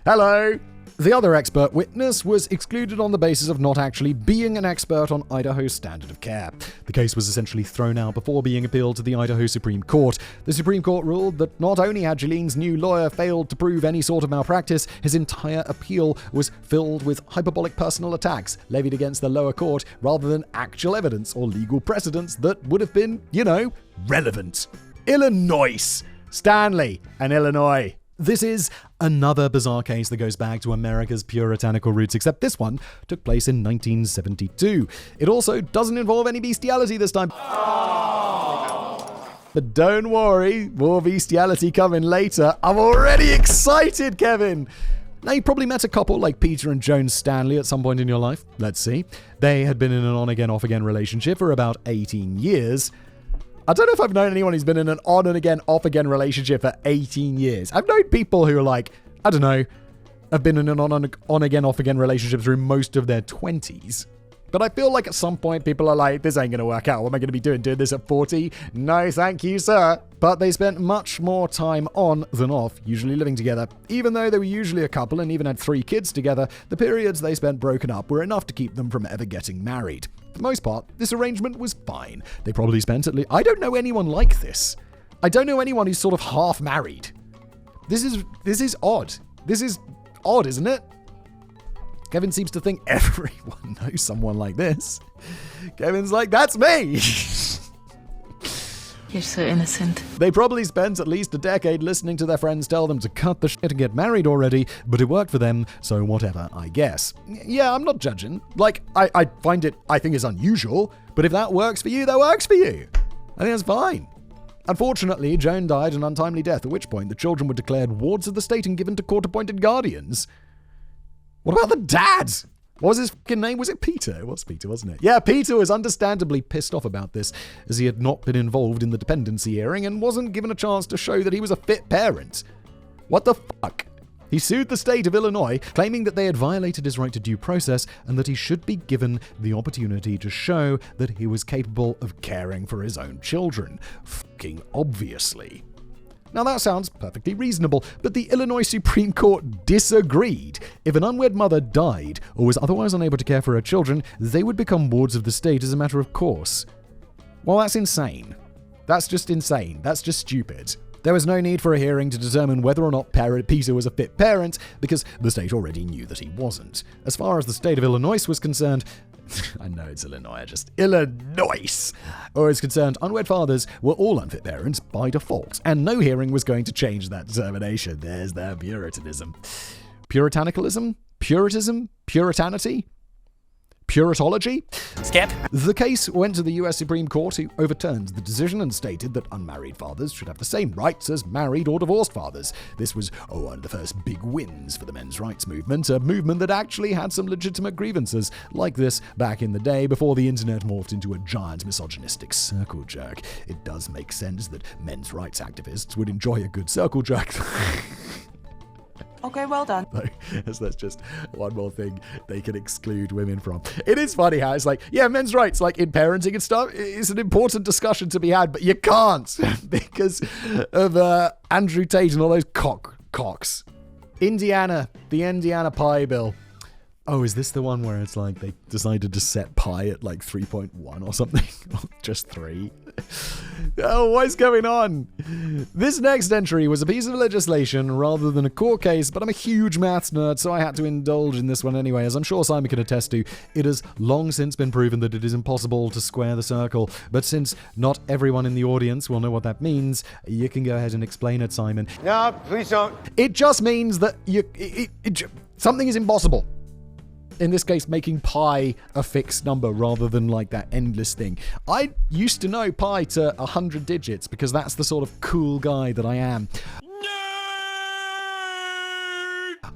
Hello! The other expert witness was excluded on the basis of not actually being an expert on Idaho's standard of care. The case was essentially thrown out before being appealed to the Idaho Supreme Court. The Supreme Court ruled that not only had Julien's new lawyer failed to prove any sort of malpractice, his entire appeal was filled with hyperbolic personal attacks levied against the lower court rather than actual evidence or legal precedents that would have been, relevant. Illinois. Stanley and Illinois. This is another bizarre case that goes back to America's puritanical roots, except this one took place in 1972. It also doesn't involve any bestiality this time. But don't worry, more bestiality coming later. I'm already excited, Kevin! Now, you probably met a couple like Peter and Joan Stanley at some point in your life. Let's see. They had been in an on-again, off-again relationship for about 18 years. I don't know if I've known anyone who's been in an on-and-again, off-again relationship for 18 years. I've known people who are have been in an on-again, off-again relationship through most of their 20s. But I feel like at some point people are like, this ain't going to work out. What am I going to be doing this at 40? No, thank you, sir. But they spent much more time on than off, usually living together. Even though they were usually a couple and even had 3 kids together, the periods they spent broken up were enough to keep them from ever getting married. For the most part, this arrangement was fine. They probably spent at least... I don't know anyone like this. I don't know anyone who's sort of half married. This is odd. This is odd, isn't it? Kevin seems to think everyone knows someone like this. Kevin's like, that's me! You're so innocent. They probably spent at least a decade listening to their friends tell them to cut the shit and get married already, but it worked for them, so whatever, I guess. Yeah, I'm not judging. I think it's unusual, but if that works for you, that works for you. I think that's fine. Unfortunately, Joan died an untimely death, at which point the children were declared wards of the state and given to court-appointed guardians. What about the dad? What was his fucking name? Was it Peter? It was Peter, wasn't it? Yeah, Peter was understandably pissed off about this, as he had not been involved in the dependency hearing and wasn't given a chance to show that he was a fit parent. What the fuck? He sued the state of Illinois, claiming that they had violated his right to due process and that he should be given the opportunity to show that he was capable of caring for his own children. Fucking obviously. Now that sounds perfectly reasonable, but the Illinois Supreme Court disagreed. If an unwed mother died or was otherwise unable to care for her children, they would become wards of the state as a matter of course. Well, that's insane. That's just insane. That's just stupid. There was no need for a hearing to determine whether or not Peter was a fit parent, because the state already knew that he wasn't. As far as the state of Illinois was concerned, I know it's Illinois, Illinois is concerned, unwed fathers were all unfit parents by default, and no hearing was going to change that determination. There's their puritanism. Puritanicalism? Puritism? Puritanity? Puritology? Skip. The case went to the US Supreme Court, who overturned the decision and stated that unmarried fathers should have the same rights as married or divorced fathers. This was one of the first big wins for the men's rights movement, a movement that actually had some legitimate grievances like this back in the day before the internet morphed into a giant misogynistic circle jerk. It does make sense that men's rights activists would enjoy a good circle jerk. Okay, well done. That's just one more thing they can exclude women from. It is funny how it's like, yeah, men's rights, like in parenting and stuff, is an important discussion to be had, but you can't because of Andrew Tate and all those cocks. Indiana, the Indiana Pie Bill. Oh, is this the one where it's like they decided to set pi at like 3.1 or something? Just 3? Oh, what is going on? This next entry was a piece of legislation rather than a court case, but I'm a huge maths nerd, so I had to indulge in this one anyway. As I'm sure Simon can attest to, it has long since been proven that it is impossible to square the circle. But since not everyone in the audience will know what that means, you can go ahead and explain it, Simon. No, please don't. It just means that something is impossible. In this case, making pi a fixed number rather than like that endless thing. I used to know pi to 100 digits because that's the sort of cool guy that I am.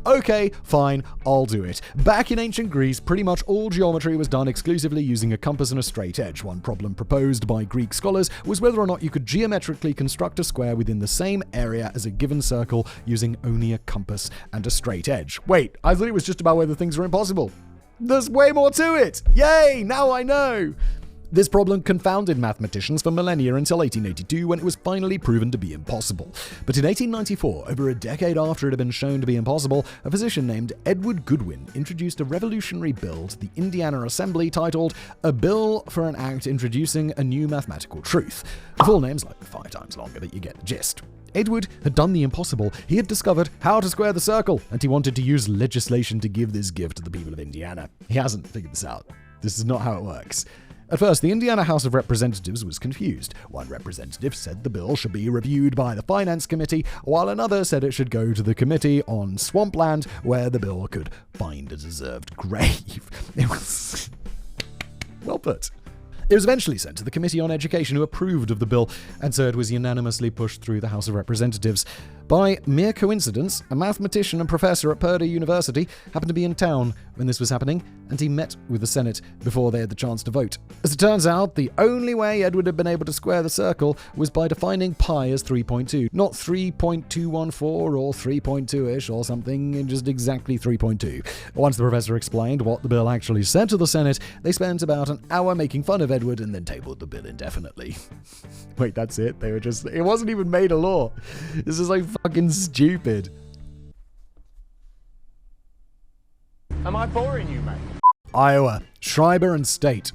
Okay, fine, I'll do it. Back in ancient Greece, pretty much all geometry was done exclusively using a compass and a straight edge. One problem proposed by Greek scholars was whether or not you could geometrically construct a square within the same area as a given circle using only a compass and a straight edge. Wait, I thought it was just about whether things were impossible. There's way more to it! Yay, now I know! This problem confounded mathematicians for millennia until 1882, when it was finally proven to be impossible. But in 1894, over a decade after it had been shown to be impossible, a physician named Edward Goodwin introduced a revolutionary bill to the Indiana Assembly titled A Bill for an Act Introducing a New Mathematical Truth. The full name's like 5 times longer, but you get the gist. Edward had done the impossible. He had discovered how to square the circle, and he wanted to use legislation to give this gift to the people of Indiana. He hasn't figured this out. This is not how it works. At first, the Indiana House of Representatives was confused. One representative said the bill should be reviewed by the Finance Committee, while another said it should go to the Committee on Swampland, where the bill could find a deserved grave. It was well put. It was eventually sent to the Committee on Education, who approved of the bill, and so it was unanimously pushed through the House of Representatives. By mere coincidence, a mathematician and professor at Parody University happened to be in town when this was happening, and he met with the Senate before they had the chance to vote. As it turns out, the only way Edward had been able to square the circle was by defining pi as 3.2, not 3.214 or 3.2-ish or something, just exactly 3.2. Once the professor explained what the bill actually said to the Senate, they spent about an hour making fun of Edward and then tabled the bill indefinitely. Wait, that's it? It wasn't even made a law. This is like fucking stupid. Am I boring you, mate? Iowa, Schreiber and State.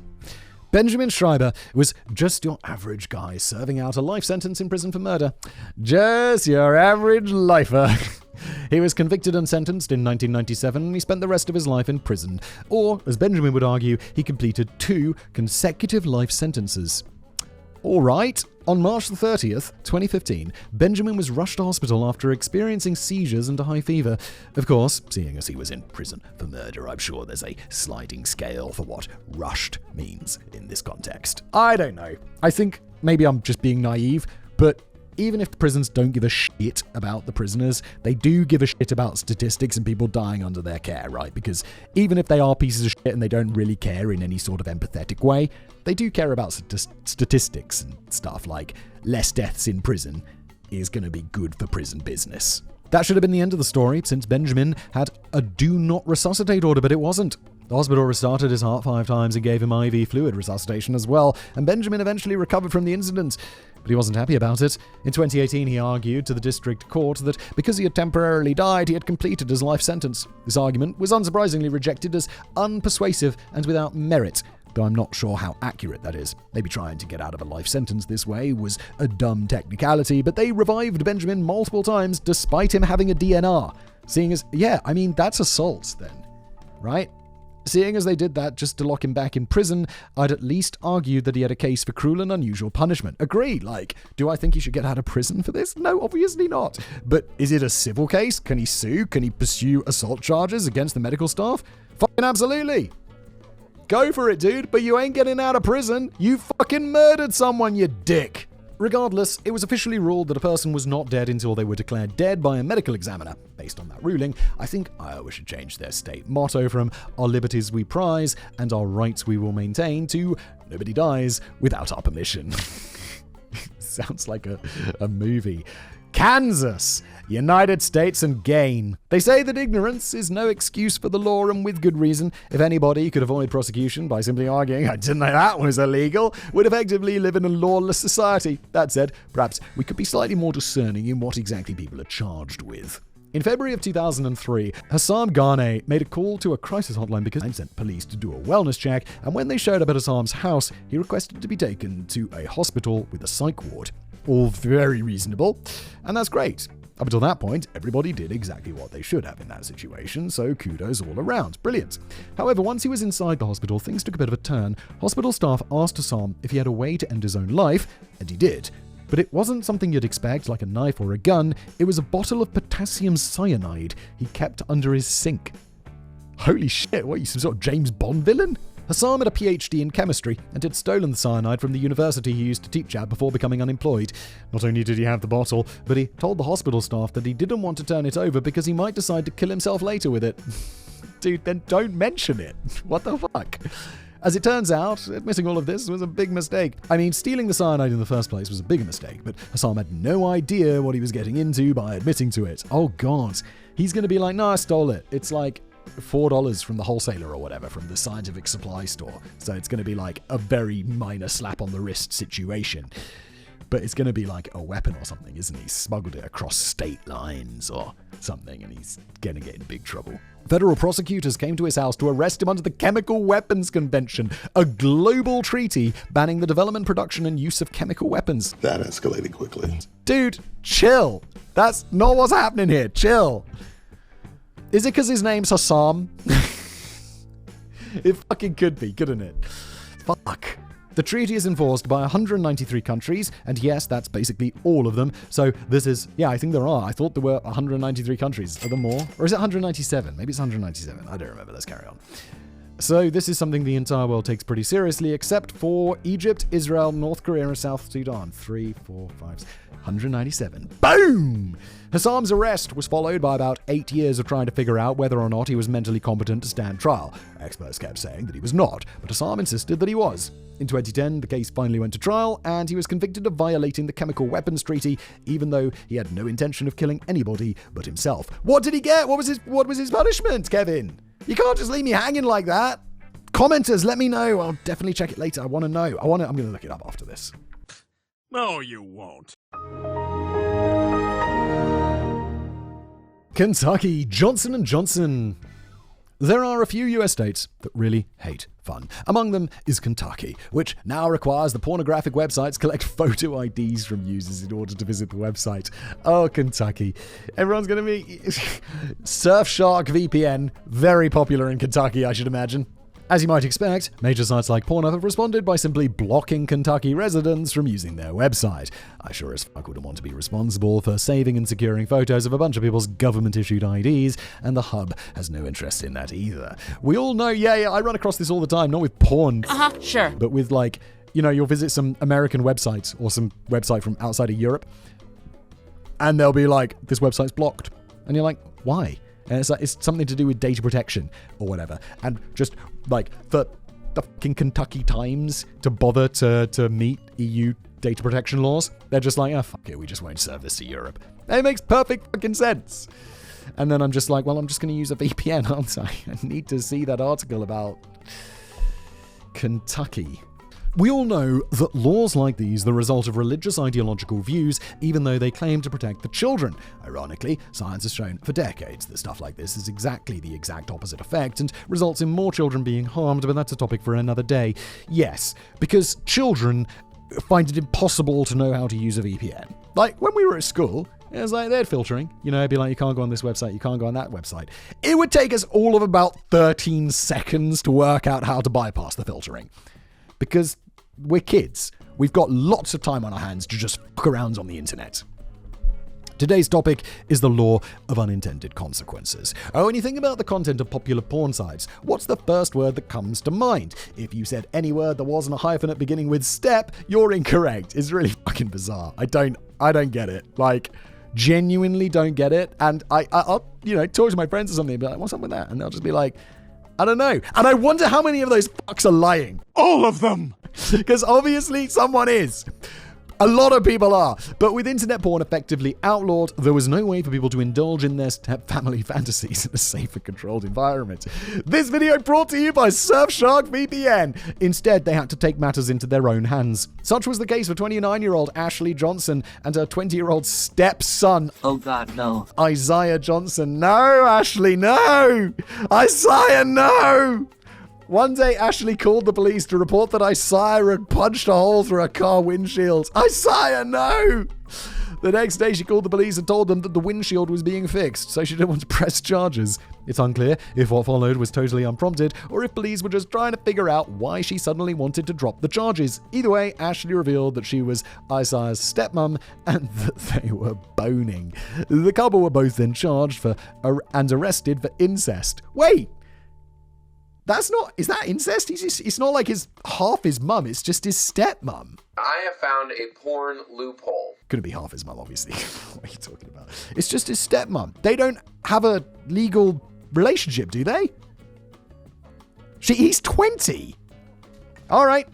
Benjamin Schreiber was just your average guy serving out a life sentence in prison for murder. Just your average lifer. He was convicted and sentenced in 1997, and he spent the rest of his life in prison. Or, as Benjamin would argue, he completed 2 consecutive life sentences. All right. On March the 30th, 2015, Benjamin was rushed to hospital after experiencing seizures and a high fever. Of course, seeing as he was in prison for murder, I'm sure there's a sliding scale for what rushed means in this context. I don't know. I think maybe I'm just being naive, but even if the prisons don't give a shit about the prisoners, they do give a shit about statistics and people dying under their care, right? Because even if they are pieces of shit and they don't really care in any sort of empathetic way, they do care about statistics and stuff like less deaths in prison is going to be good for prison business. That should have been the end of the story, since Benjamin had a do not resuscitate order, but it wasn't. The hospital restarted his heart 5 times and gave him IV fluid resuscitation as well, and Benjamin eventually recovered from the incident. But he wasn't happy about it. In 2018, he argued to the district court that because he had temporarily died, he had completed his life sentence. This argument was unsurprisingly rejected as unpersuasive and without merit, though I'm not sure how accurate that is. Maybe trying to get out of a life sentence this way was a dumb technicality, but they revived Benjamin multiple times despite him having a DNR. Seeing as, that's assault then, right? Seeing as they did that just to lock him back in prison, I'd at least argued that he had a case for cruel and unusual punishment. Agree, do I think he should get out of prison for this? No, obviously not. But is it a civil case? Can he sue? Can he pursue assault charges against the medical staff? Fucking absolutely. Go for it, dude, but you ain't getting out of prison. You fucking murdered someone, you dick. Regardless, it was officially ruled that a person was not dead until they were declared dead by a medical examiner. Based on that ruling, I think Iowa should change their state motto from "Our liberties we prize and our rights we will maintain" to "Nobody dies without our permission." Sounds like a movie. Kansas, United States and gain. They say that ignorance is no excuse for the law, and with good reason. If anybody could avoid prosecution by simply arguing, "I didn't know that was illegal," would effectively live in a lawless society. That said, perhaps we could be slightly more discerning in what exactly people are charged with. In February of 2003, Hassam Ghane made a call to a crisis hotline because he sent police to do a wellness check, and when they showed up at Hassam's house, he requested to be taken to a hospital with a psych ward. All very reasonable, and that's great. Up until that point, everybody did exactly what they should have in that situation, so kudos all around. Brilliant. However, once he was inside the hospital, things took a bit of a turn. Hospital staff asked Hassam if he had a way to end his own life, and he did. But it wasn't something you'd expect, like a knife or a gun. It was a bottle of potassium cyanide he kept under his sink. Holy shit, what are you, some sort of James Bond villain? Hassam had a PhD in chemistry and had stolen the cyanide from the university he used to teach at before becoming unemployed. Not only did he have the bottle, but he told the hospital staff that he didn't want to turn it over because he might decide to kill himself later with it. Dude, then don't mention it. What the fuck? As it turns out, admitting all of this was a big mistake. I mean, stealing the cyanide in the first place was a bigger mistake, but Hassam had no idea what he was getting into by admitting to it. Oh god. He's going to be like, no, I stole it. It's like $4 from the wholesaler or whatever, from the scientific supply store. So it's going to be like a very minor slap on the wrist situation. But it's going to be like a weapon or something, isn't he? Smuggled it across state lines or something, and he's going to get in big trouble. Federal prosecutors came to his house to arrest him under the Chemical Weapons Convention, a global treaty banning the development, production, and use of chemical weapons. That escalated quickly. Dude, chill. That's not what's happening here. Chill. Is it because his name's Hassam? It fucking could be, couldn't it? Fuck. The treaty is enforced by 193 countries, and yes, that's basically all of them. So this is, yeah, I think there are. I thought there were 193 countries. Are there more? Or is it 197? Maybe it's 197. I don't remember. Let's carry on. So this is something the entire world takes pretty seriously, except for Egypt, Israel, North Korea, and South Sudan. 3, 4, 5, 197. Boom! Hassam's arrest was followed by about 8 years of trying to figure out whether or not he was mentally competent to stand trial. Experts kept saying that he was not, but Hassam insisted that he was. In 2010, the case finally went to trial, and he was convicted of violating the Chemical Weapons Treaty, even though he had no intention of killing anybody but himself. What did he get? What was his punishment, Kevin? You can't just leave me hanging like that. Commenters, let me know. I'll definitely check it later. I want to know. I'm going to look it up after this. No, you won't. Kentucky, Johnson & Johnson. There are a few US states that really hate fun. Among them is Kentucky, which now requires the pornographic websites collect photo IDs from users in order to visit the website. Oh, Kentucky. Everyone's going to be... Surfshark VPN, very popular in Kentucky, I should imagine. As you might expect, major sites like Pornhub have responded by simply blocking Kentucky residents from using their website. I sure as fuck wouldn't want to be responsible for saving and securing photos of a bunch of people's government-issued IDs, and the hub has no interest in that either. We all know, yeah, I run across this all the time, not with porn. Sure. But with like, you'll visit some American website or some website from outside of Europe, and they'll be like, this website's blocked. And you're like, why? And it's like, it's something to do with data protection or whatever. And just like for the fucking Kentucky Times to bother to meet EU data protection laws, they're just like, oh, fuck it, we just won't serve this to Europe. And it makes perfect fucking sense. And then I'm just like, well, I'm just going to use a VPN, aren't I? I need to see that article about Kentucky. We all know that laws like these are the result of religious ideological views, even though they claim to protect the children. Ironically, science has shown for decades that stuff like this has exactly the exact opposite effect and results in more children being harmed, but that's a topic for another day. Yes, because children find it impossible to know how to use a VPN. Like, when we were at school, it was like, they had filtering. It'd be like, you can't go on this website, you can't go on that website. It would take us all of about 13 seconds to work out how to bypass the filtering. Because we're kids. We've got lots of time on our hands to just fuck around on the internet. Today's topic is the law of unintended consequences. When you think about the content of popular porn sites, what's the first word that comes to mind? If you said any word that wasn't a hyphenate beginning with step, you're incorrect. It's really fucking bizarre. I don't get it. Like, genuinely don't get it. And I'll talk to my friends or something and be like, what's up with that? And they'll just be like, I don't know. And I wonder how many of those fucks are lying. All of them! Because obviously someone is. A lot of people are. But with internet porn effectively outlawed, there was no way for people to indulge in their step-family fantasies in a safe and controlled environment. This video brought to you by Surfshark VPN. Instead, they had to take matters into their own hands. Such was the case for 29-year-old Ashley Johnson and her 20-year-old stepson. Oh God, no. Isaiah Johnson. No, Ashley, no! Isaiah, no! One day, Ashley called the police to report that Isaiah had punched a hole through her car windshield. Isaiah, no! The next day, she called the police and told them that the windshield was being fixed, so she didn't want to press charges. It's unclear if what followed was totally unprompted, or if police were just trying to figure out why she suddenly wanted to drop the charges. Either way, Ashley revealed that she was Isaiah's stepmom and that they were boning. The couple were both then charged and arrested for incest. Wait! Is that incest? It's not like half his mum, it's just his stepmom. I have found a porn loophole. Couldn't be half his mum, obviously. What are you talking about? It's just his stepmom. They don't have a legal relationship, do they? He's 20. All right.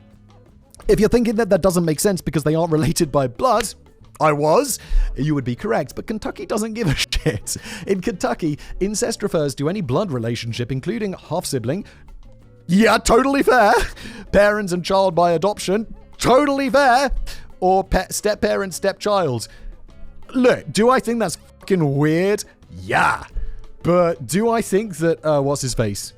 If you're thinking that doesn't make sense because they aren't related by blood, you would be correct, but Kentucky doesn't give a shit. In Kentucky, incest refers to any blood relationship, including half-sibling. Yeah, totally fair. Parents and child by adoption. Totally fair. Or step-parent, step-child. Look, do I think that's fucking weird? Yeah. But do I think that, what's his face?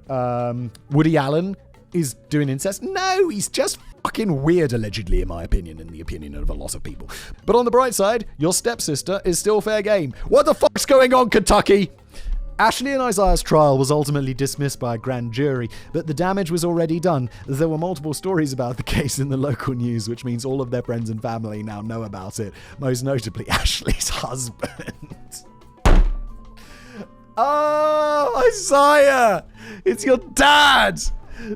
Woody Allen is doing incest? No, he's just fucking weird, allegedly, in my opinion, in the opinion of a lot of people. But on the bright side, your stepsister is still fair game. What the fuck's going on, Kentucky? Ashley and Isaiah's trial was ultimately dismissed by a grand jury, but the damage was already done. There were multiple stories about the case in the local news, which means all of their friends and family now know about it, most notably Ashley's husband. Oh, Isaiah! It's your dad!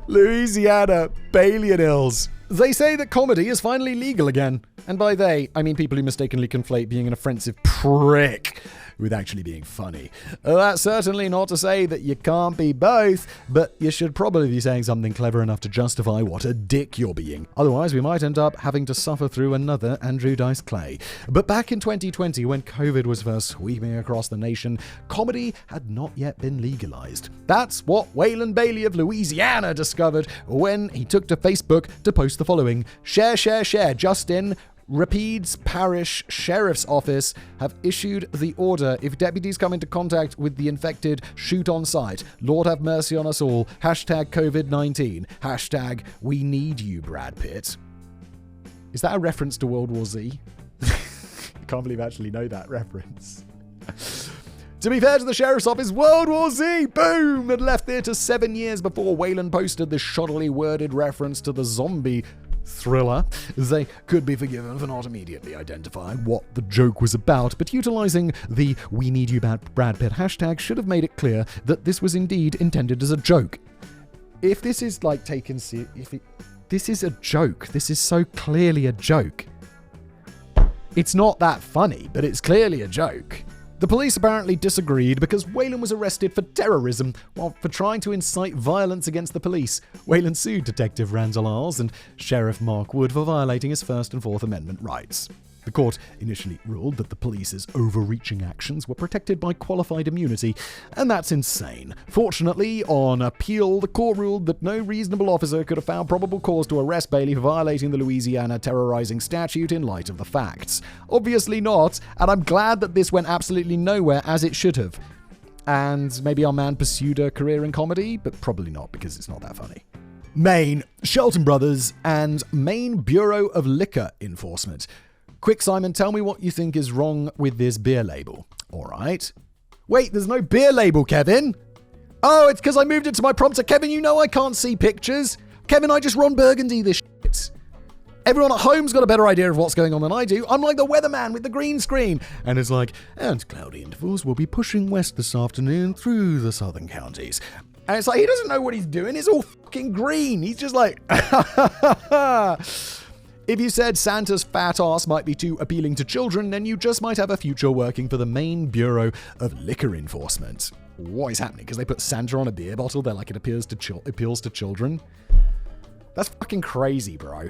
Louisiana, Bailey Hills. They say that comedy is finally legal again. And by they, I mean people who mistakenly conflate being an offensive prick with actually being funny. That's certainly not to say that you can't be both, but you should probably be saying something clever enough to justify what a dick you're being. Otherwise, we might end up having to suffer through another Andrew Dice Clay. But back in 2020, when COVID was first sweeping across the nation, comedy had not yet been legalized. That's what Waylon Bailey of Louisiana discovered when he took to Facebook to post the following. Share, share, share. Justin, Rapides Parish Sheriff's Office have issued the order. If deputies come into contact with the infected, shoot on sight. Lord have mercy on us all. Hashtag COVID-19. Hashtag we need you, Brad Pitt. Is that a reference to World War Z? I can't believe I actually know that reference. To be fair to the Sheriff's Office, World War Z, boom, had left theatre 7 years before Waylon posted this shoddily worded reference to the zombie thriller. They could be forgiven for not immediately identifying what the joke was about, but utilizing the "We Need You Brad Pitt" hashtag should have made it clear that this was indeed intended as a joke. If this is like taken seriously, this is a joke. This is so clearly a joke. It's not that funny, but it's clearly a joke. The police apparently disagreed because Waylon was arrested for terrorism while for trying to incite violence against the police. Waylon sued Detective Randall Arles and Sheriff Mark Wood for violating his First and Fourth Amendment rights. The court initially ruled that the police's overreaching actions were protected by qualified immunity, and that's insane. Fortunately, on appeal, the court ruled that no reasonable officer could have found probable cause to arrest Bailey for violating the Louisiana terrorizing statute in light of the facts. Obviously not, and I'm glad that this went absolutely nowhere as it should have. And maybe our man pursued a career in comedy, but probably not because it's not that funny. Maine, Shelton Brothers, and Maine Bureau of Liquor Enforcement. Quick, Simon, tell me what you think is wrong with this beer label. All right. Wait, there's no beer label, Kevin. Oh, it's because I moved it to my prompter. Kevin, you know I can't see pictures. Kevin, I just Ron Burgundy this shit. Everyone at home's got a better idea of what's going on than I do. I'm like the weatherman with the green screen. And it's like, and cloudy intervals will be pushing west this afternoon through the southern counties. And it's like, he doesn't know what he's doing. It's all fucking green. He's just like, If you said Santa's fat ass might be too appealing to children, then you just might have a future working for the Maine Bureau of Liquor Enforcement. What is happening? Because they put Santa on a beer bottle, they're like, it appeals to children? That's fucking crazy, bro.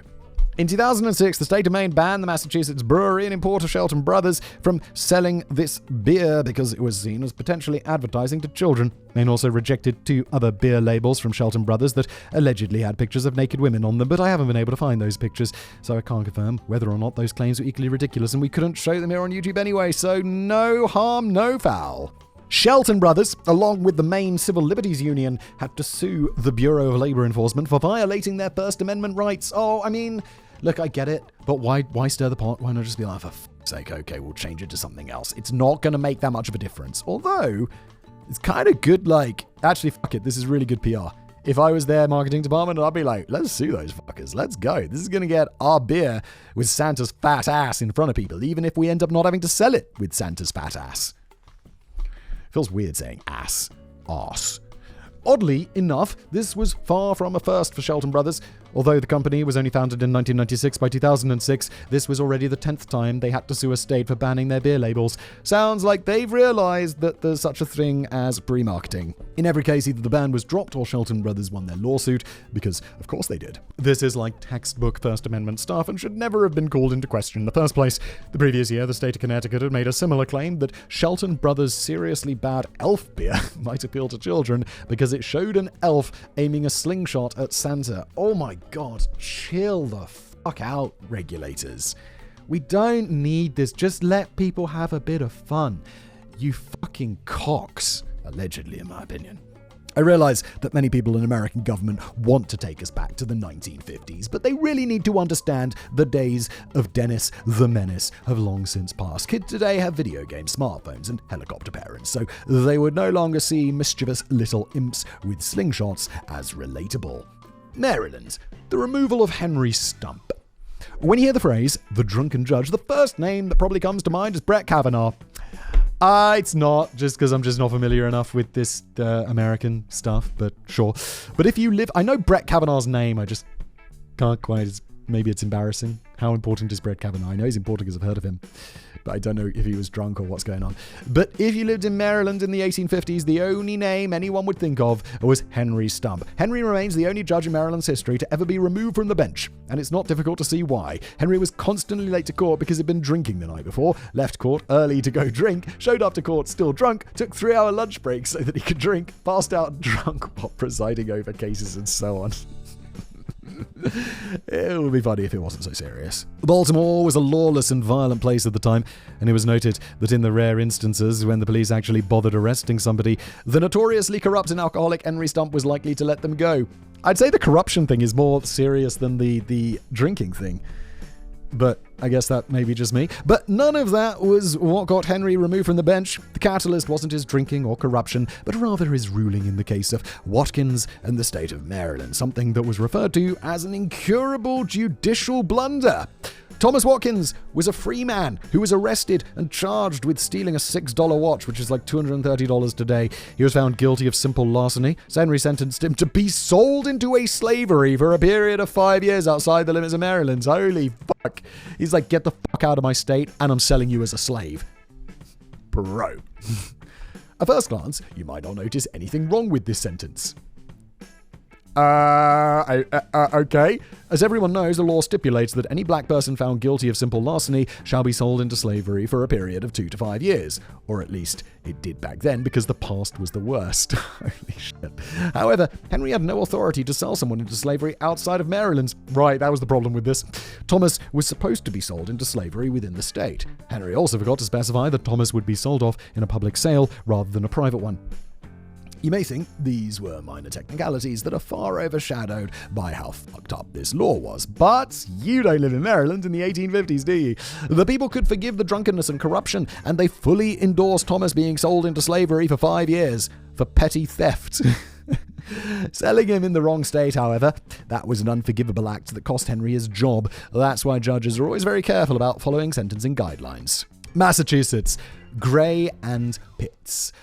In 2006, the state of Maine banned the Massachusetts brewery and importer Shelton Brothers from selling this beer because it was seen as potentially advertising to children. Maine also rejected 2 other beer labels from Shelton Brothers that allegedly had pictures of naked women on them, but I haven't been able to find those pictures, so I can't confirm whether or not those claims were equally ridiculous, and we couldn't show them here on YouTube anyway, so no harm, no foul. Shelton Brothers, along with the Maine Civil Liberties Union, had to sue the Bureau of Labor Enforcement for violating their First Amendment rights. Oh, I mean, look, I get it, but why stir the pot? Why not just be like, for f***'s sake, okay, we'll change it to something else. It's not going to make that much of a difference. Although, it's kind of good, actually, fuck it, this is really good PR. If I was their marketing department, I'd be like, let's sue those fuckers. Let's go. This is going to get our beer with Santa's fat ass in front of people, even if we end up not having to sell it with Santa's fat ass. Feels weird saying ass. Arse. Oddly enough, this was far from a first for Shelton Brothers. Although the company was only founded in 1996, by 2006, this was already the 10th time they had to sue a state for banning their beer labels. Sounds like they've realized that there's such a thing as pre-marketing. In every case, either the ban was dropped or Shelton Brothers won their lawsuit, because of course they did. This is like textbook First Amendment stuff and should never have been called into question in the first place. The previous year, the state of Connecticut had made a similar claim that Shelton Brothers' seriously bad elf beer might appeal to children because it showed an elf aiming a slingshot at Santa. Oh my God, chill the fuck out, regulators. We don't need this. Just let people have a bit of fun. You fucking cocks. Allegedly, in my opinion. I realize that many people in American government want to take us back to the 1950s, but they really need to understand the days of Dennis the Menace have long since passed. Kids today have video games, smartphones, and helicopter parents, so they would no longer see mischievous little imps with slingshots as relatable. Maryland, the removal of Henry Stump. When you hear the phrase, the drunken judge, the first name that probably comes to mind is Brett Kavanaugh. It's not, just because I'm just not familiar enough with this American stuff, but sure. But if you live, I know Brett Kavanaugh's name, I just can't quite, maybe it's embarrassing. How important is Brett Kavanaugh? I know he's important because I've heard of him, but I don't know if he was drunk or what's going on. But if you lived in Maryland in the 1850s, the only name anyone would think of was Henry Stump. Henry remains the only judge in Maryland's history to ever be removed from the bench, and it's not difficult to see why. Henry was constantly late to court because he'd been drinking the night before, left court early to go drink, showed up to court still drunk, took 3-hour lunch breaks so that he could drink, passed out drunk while presiding over cases and so on. It would be funny if it wasn't so serious. Baltimore was a lawless and violent place at the time, and it was noted that in the rare instances when the police actually bothered arresting somebody, the notoriously corrupt and alcoholic Henry Stump was likely to let them go. I'd say the corruption thing is more serious than the drinking thing. But I guess that may be just me. But none of that was what got Henry removed from the bench. The catalyst wasn't his drinking or corruption, but rather his ruling in the case of Watkins and the state of Maryland, something that was referred to as an incurable judicial blunder. Thomas Watkins was a free man who was arrested and charged with stealing a $6 watch, which is like $230 today. He was found guilty of simple larceny, so Henry sentenced him to be sold into a slavery for a period of 5 years outside the limits of Maryland. Holy fuck. He's like, get the fuck out of my state and I'm selling you as a slave. Bro. At first glance, you might not notice anything wrong with this sentence. Okay. As everyone knows, the law stipulates that any black person found guilty of simple larceny shall be sold into slavery for a period of 2 to 5 years. Or at least it did back then, because the past was the worst. Holy shit. However, Henry had no authority to sell someone into slavery outside of Maryland. Right, that was the problem with this. Thomas was supposed to be sold into slavery within the state. Henry also forgot to specify that Thomas would be sold off in a public sale rather than a private one. You may think these were minor technicalities that are far overshadowed by how fucked up this law was. But you don't live in Maryland in the 1850s, do you? The people could forgive the drunkenness and corruption, and they fully endorsed Thomas being sold into slavery for 5 years for petty theft. Selling him in the wrong state, however, that was an unforgivable act that cost Henry his job. That's why judges are always very careful about following sentencing guidelines. Massachusetts, Gray and Pitts.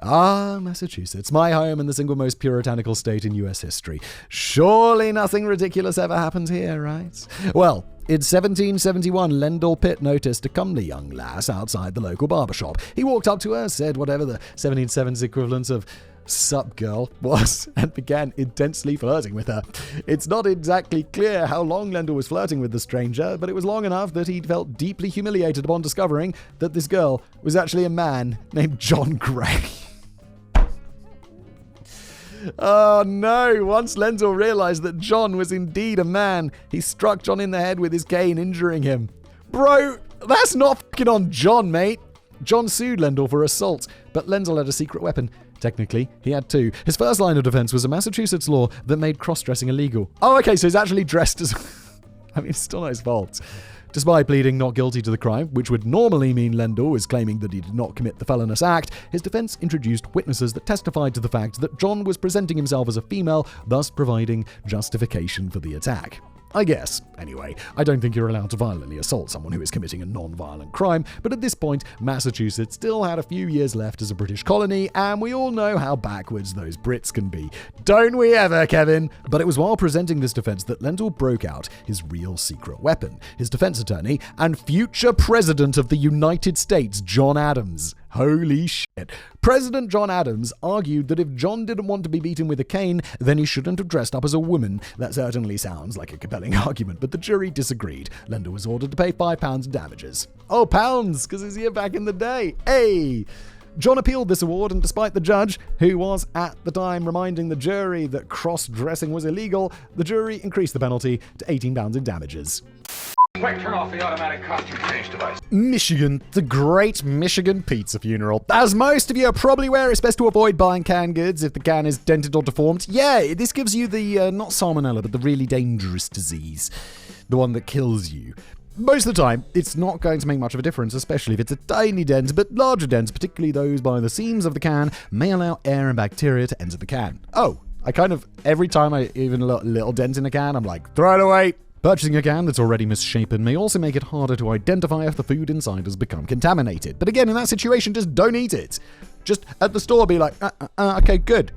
Massachusetts, my home and the single most puritanical state in US history. Surely nothing ridiculous ever happened here, right? Well, in 1771, Lendell Pitt noticed a comely young lass outside the local barbershop. He walked up to her, said whatever the 1770s equivalent of sup girl, was and began intensely flirting with her. It's not exactly clear how long Lendl was flirting with the stranger, but it was long enough that he felt deeply humiliated upon discovering that this girl was actually a man named John Gray. Oh no, once Lendl realized that John was indeed a man, he struck John in the head with his cane, injuring him. Bro, that's not fucking on John, mate. John sued Lendl for assault, but Lendl had a secret weapon. Technically, he had two. His first line of defense was a Massachusetts law that made cross-dressing illegal. Oh, okay, so he's actually dressed as... I mean, it's still not his fault. Despite pleading not guilty to the crime, which would normally mean Lendl is claiming that he did not commit the felonious act, his defense introduced witnesses that testified to the fact that John was presenting himself as a female, thus providing justification for the attack. I guess. Anyway, I don't think you're allowed to violently assault someone who is committing a non-violent crime, but at this point, Massachusetts still had a few years left as a British colony, and we all know how backwards those Brits can be. Don't we ever, Kevin? But it was while presenting this defense that Lendl broke out his real secret weapon, his defense attorney and future president of the United States, John Adams. Holy shit. President John Adams argued that if John didn't want to be beaten with a cane, then he shouldn't have dressed up as a woman. That certainly sounds like a compelling argument, but the jury disagreed. Lendl was ordered to pay £5 in damages. Oh, pounds, because he's here back in the day. Hey! John appealed this award, and despite the judge, who was at the time reminding the jury that cross-dressing was illegal, the jury increased the penalty to £18 in damages. Quick, turn off the automatic costume change device. Michigan, the great Michigan pizza funeral. As most of you are probably aware, it's best to avoid buying canned goods if the can is dented or deformed. Yeah, this gives you the, not salmonella, but the really dangerous disease. The one that kills you. Most of the time, it's not going to make much of a difference, especially if it's a tiny dent, but larger dents, particularly those by the seams of the can, may allow air and bacteria to enter the can. Oh, every time I even a little dent in a can, I'm like, throw it away. Purchasing a can that's already misshapen may also make it harder to identify if the food inside has become contaminated. But again, in that situation, just don't eat it. Just at the store, be like, okay, good.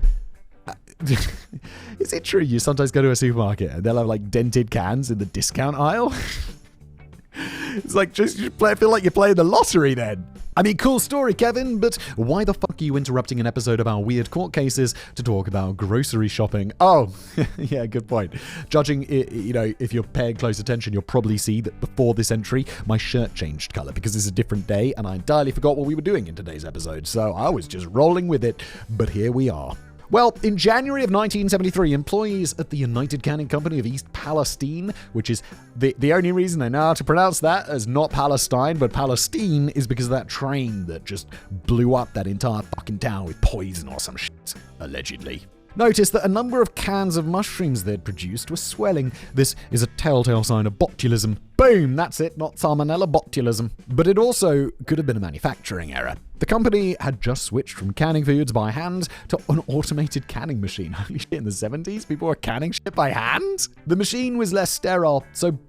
Is it true you sometimes go to a supermarket and they'll have like dented cans in the discount aisle? It's like, just feel like you're playing the lottery then. I mean, cool story, Kevin, but why the fuck are you interrupting an episode about weird court cases to talk about grocery shopping? Oh, yeah, good point. Judging, if you're paying close attention, you'll probably see that before this entry, my shirt changed color because it's a different day, and I entirely forgot what we were doing in today's episode, so I was just rolling with it, but here we are. Well, in January of 1973, employees at the United Canning Company of East Palestine, which is the only reason I know how to pronounce that as not Palestine, but Palestine, is because of that train that just blew up that entire fucking town with poison or some shit, allegedly. Noticed that a number of cans of mushrooms they'd produced were swelling. This is a telltale sign of botulism. Boom, that's it, not salmonella, botulism. But it also could have been a manufacturing error. The company had just switched from canning foods by hand to an automated canning machine. Holy shit, in the 70s, people were canning shit by hand? The machine was less sterile than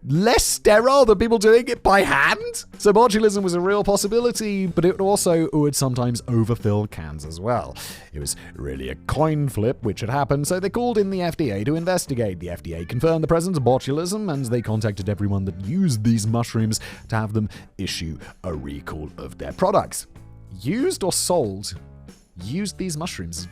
people doing it by hand? So botulism was a real possibility, but it also would sometimes overfill cans as well. It was really a coin flip which had happened, so they called in the FDA to investigate. The FDA confirmed the presence of botulism, and they contacted everyone that used these mushrooms to have them issue a recall of their products. Used or sold? Used these mushrooms.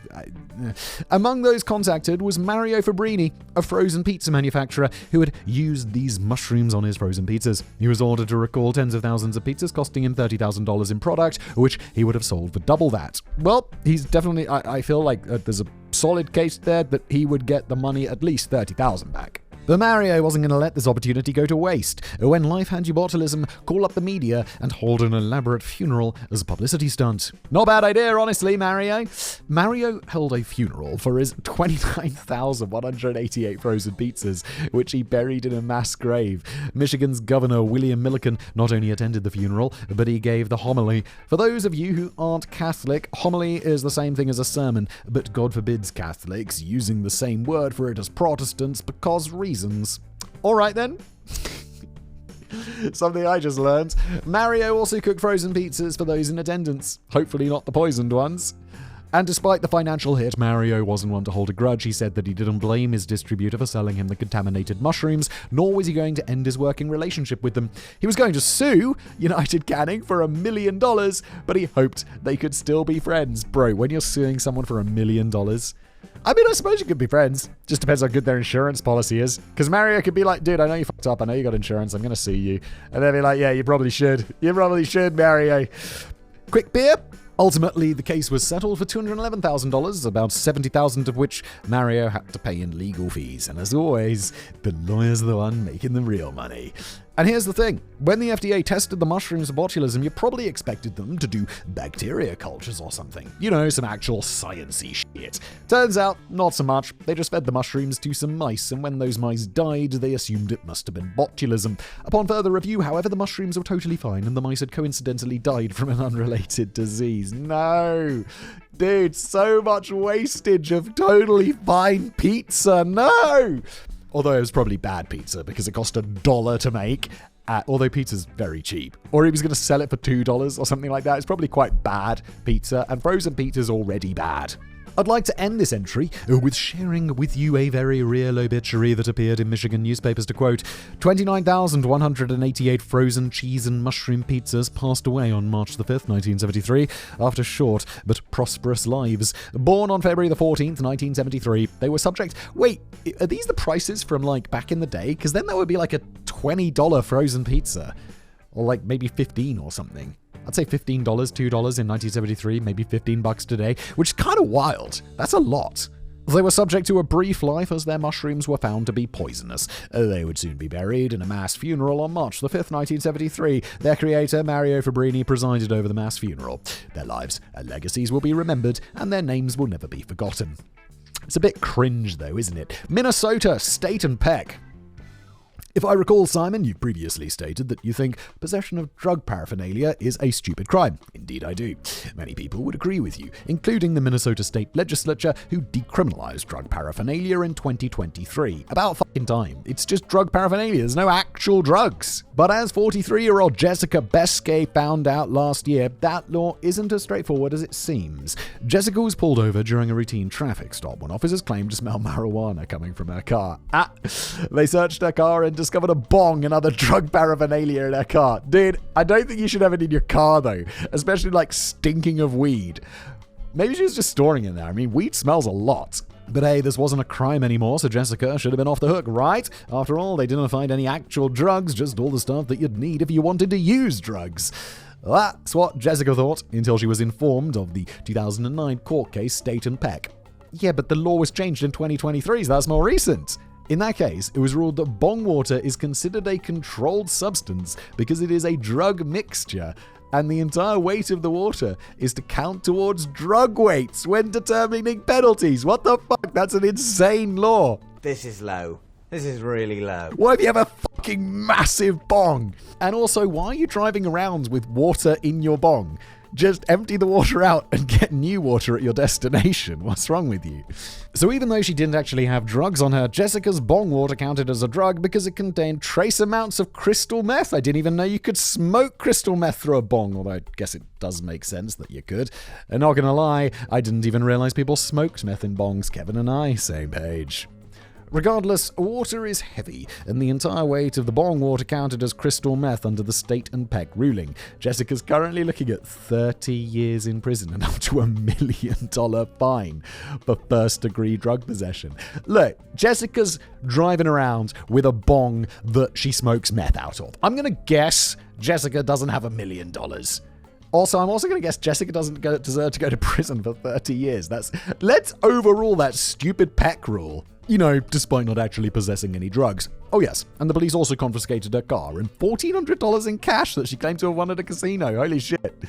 Among those contacted was Mario Fabrini, a frozen pizza manufacturer who had used these mushrooms on his frozen pizzas. He was ordered to recall tens of thousands of pizzas, costing him $30,000 in product, which he would have sold for double that. Well, he's definitely, I feel like there's a solid case there that he would get the money, at least $30,000 back. But Mario wasn't going to let this opportunity go to waste. When life hands you botulism, call up the media and hold an elaborate funeral as a publicity stunt. Not a bad idea, honestly, Mario. Mario held a funeral for his 29,188 frozen pizzas, which he buried in a mass grave. Michigan's Governor William Milliken not only attended the funeral, but he gave the homily. For those of you who aren't Catholic, homily is the same thing as a sermon, but God forbids Catholics using the same word for it as Protestants because reasons. Alright then. Something I just learned. Mario also cooked frozen pizzas for those in attendance. Hopefully not the poisoned ones. And despite the financial hit, Mario wasn't one to hold a grudge. He said that he didn't blame his distributor for selling him the contaminated mushrooms, nor was he going to end his working relationship with them. He was going to sue United Canning for $1 million, but he hoped they could still be friends. Bro, when you're suing someone for $1 million, I mean, I suppose you could be friends. Just depends how good their insurance policy is. Because Mario could be like, dude, I know you fucked up. I know you got insurance. I'm going to sue you. And they'll be like, yeah, you probably should. You probably should, Mario. Quick beer. Ultimately, the case was settled for $211,000, about $70,000 of which Mario had to pay in legal fees. And as always, the lawyer's the one making the real money. And here's the thing. When the FDA tested the mushrooms for botulism, you probably expected them to do bacteria cultures or something. Some actual science-y shit. Turns out, not so much. They just fed the mushrooms to some mice, and when those mice died, they assumed it must have been botulism. Upon further review, however, the mushrooms were totally fine, and the mice had coincidentally died from an unrelated disease. No! Dude, so much wastage of totally fine pizza. No! Although it was probably bad pizza because it cost $1 to make, although pizza's very cheap. Or he was going to sell it for $2 or something like that. It's probably quite bad pizza, and frozen pizza's already bad. I'd like to end this entry with sharing with you a very real obituary that appeared in Michigan newspapers to quote, 29,188 frozen cheese and mushroom pizzas passed away on March the 5th, 1973, after short but prosperous lives. Born on February the 14th, 1973, they were subject... Wait, are these the prices from, back in the day? Because then that would be like a $20 frozen pizza. Or maybe $15 or something. I'd say $15, $2 in 1973, maybe $15 today, which is kind of wild. That's a lot. They were subject to a brief life as their mushrooms were found to be poisonous. They would soon be buried in a mass funeral on March the 5th, 1973. Their creator, Mario Fabrini, presided over the mass funeral. Their lives and legacies will be remembered, and their names will never be forgotten. It's a bit cringe, though, isn't it? Minnesota, State and Peck. If I recall, Simon, you've previously stated that you think possession of drug paraphernalia is a stupid crime. Indeed, I do. Many people would agree with you, including the Minnesota State Legislature, who decriminalized drug paraphernalia in 2023. About fucking time. It's just drug paraphernalia. There's no actual drugs. But as 43-year-old Jessica Beskay found out last year, that law isn't as straightforward as it seems. Jessica was pulled over during a routine traffic stop when officers claimed to smell marijuana coming from her car. They searched her car and discovered a bong and other drug paraphernalia in her car. Dude, I don't think you should have it in your car, though. Especially, stinking of weed. Maybe she was just storing it there. I mean, weed smells a lot. But hey, this wasn't a crime anymore, so Jessica should have been off the hook, right? After all, they didn't find any actual drugs, just all the stuff that you'd need if you wanted to use drugs. That's what Jessica thought, until she was informed of the 2009 court case, State and Peck. Yeah, but the law was changed in 2023, so that's more recent. In that case, it was ruled that bong water is considered a controlled substance because it is a drug mixture, and the entire weight of the water is to count towards drug weights when determining penalties. What the fuck? That's an insane law. This is low. This is really low. Why do you have a fucking massive bong? And also, why are you driving around with water in your bong? Just empty the water out and get new water at your destination. What's wrong with you? So even though she didn't actually have drugs on her, Jessica's bong water counted as a drug because it contained trace amounts of crystal meth. I didn't even know you could smoke crystal meth through a bong, although I guess it does make sense that you could. And not gonna lie, I didn't even realize people smoked meth in bongs. Kevin and I, same page. Regardless, water is heavy, and the entire weight of the bong water counted as crystal meth under the State and Peck ruling. Jessica's currently looking at 30 years in prison and up to $1 million fine for first-degree drug possession. Look, Jessica's driving around with a bong that she smokes meth out of. I'm going to guess Jessica doesn't have $1 million. Also, I'm also going to guess Jessica doesn't deserve to go to prison for 30 years. Let's overrule that stupid Peck rule. Despite not actually possessing any drugs. Oh yes, and the police also confiscated her car and $1,400 in cash that she claimed to have won at a casino. Holy shit.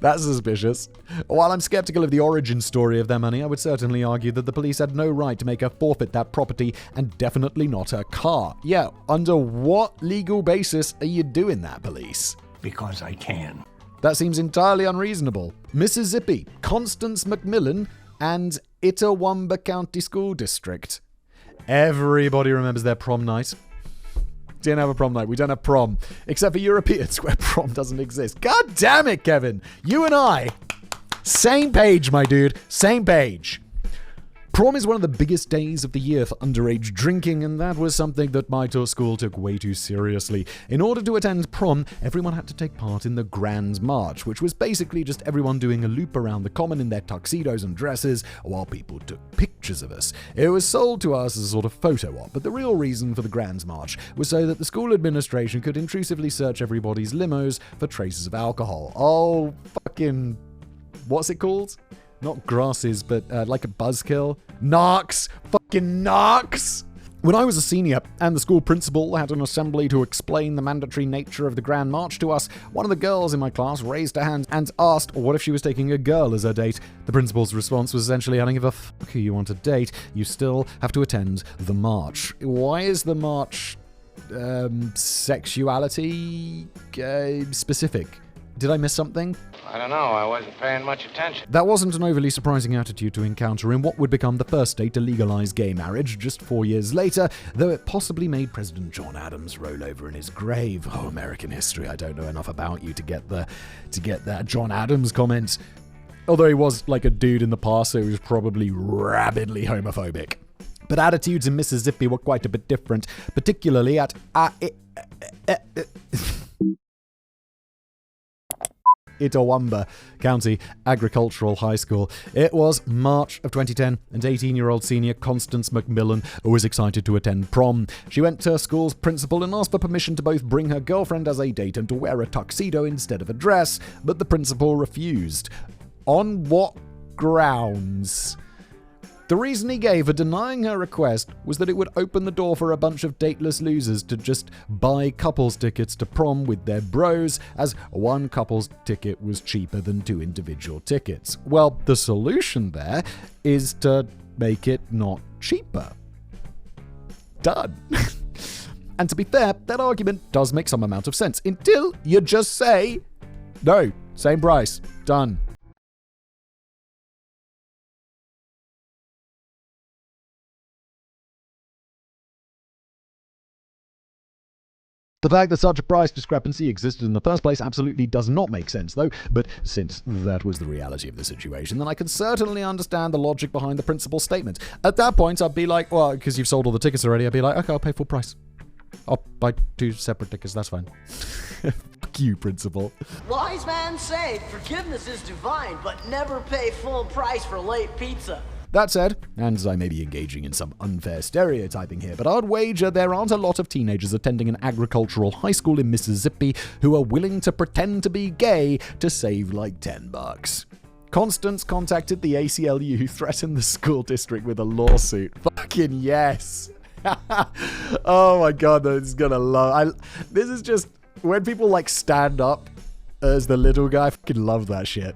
That's suspicious. While I'm skeptical of the origin story of their money, I would certainly argue that the police had no right to make her forfeit that property, and definitely not her car. Yeah, under what legal basis are you doing that, police? Because I can. That seems entirely unreasonable. Mississippi, Constance McMillan and Itawamba County School District. Everybody remembers their prom night. Didn't have a prom night. We don't have prom. Except for Europeans where prom doesn't exist. God damn it, Kevin. You and I. Same page, my dude. Same page. Prom is one of the biggest days of the year for underage drinking, and that was something that my school took way too seriously. In order to attend prom, everyone had to take part in the Grand March, which was basically just everyone doing a loop around the common in their tuxedos and dresses while people took pictures of us. It was sold to us as a sort of photo op, but the real reason for the Grand March was so that the school administration could intrusively search everybody's limos for traces of alcohol. Oh, fucking... what's it called? Not grasses, but like a buzzkill. Knox! Fucking Knox! When I was a senior and the school principal had an assembly to explain the mandatory nature of the Grand March to us, one of the girls in my class raised her hand and asked what if she was taking a girl as her date. The principal's response was essentially, I don't give a fuck who you want to date, you still have to attend the march. Why is the march sexuality specific? Did I miss something? I don't know. I wasn't paying much attention. That wasn't an overly surprising attitude to encounter in what would become the first state to legalize gay marriage just 4 years later, though it possibly made President John Adams roll over in his grave. Oh, American history, I don't know enough about you to get that John Adams comment. Although he was like a dude in the past, so he was probably rabidly homophobic. But attitudes in Mississippi were quite a bit different, particularly at Itawamba County Agricultural High School. It was March of 2010, and 18-year-old senior Constance McMillan was excited to attend prom. She went to her school's principal and asked for permission to both bring her girlfriend as a date and to wear a tuxedo instead of a dress, but the principal refused. On what grounds? The reason he gave for denying her request was that it would open the door for a bunch of dateless losers to just buy couples tickets to prom with their bros, as one couple's ticket was cheaper than 2 individual tickets. Well, the solution there is to make it not cheaper. Done. And to be fair, that argument does make some amount of sense, until you just say, no, same price, done. The fact that such a price discrepancy existed in the first place absolutely does not make sense, though, but since that was the reality of the situation, then I can certainly understand the logic behind the principal's statement. At that point, I'd be like, well, because you've sold all the tickets already, I'd be like, okay, I'll pay full price. I'll buy 2 separate tickets, that's fine. Fuck you, principal. Wise man say, forgiveness is divine, but never pay full price for late pizza. That said, and I may be engaging in some unfair stereotyping here, but I'd wager there aren't a lot of teenagers attending an agricultural high school in Mississippi who are willing to pretend to be gay to save like $10. Constance contacted the ACLU, threatened the school district with a lawsuit. Fucking yes. Oh my god, this is gonna love. This is just when people like stand up as the little guy. I fucking love that shit.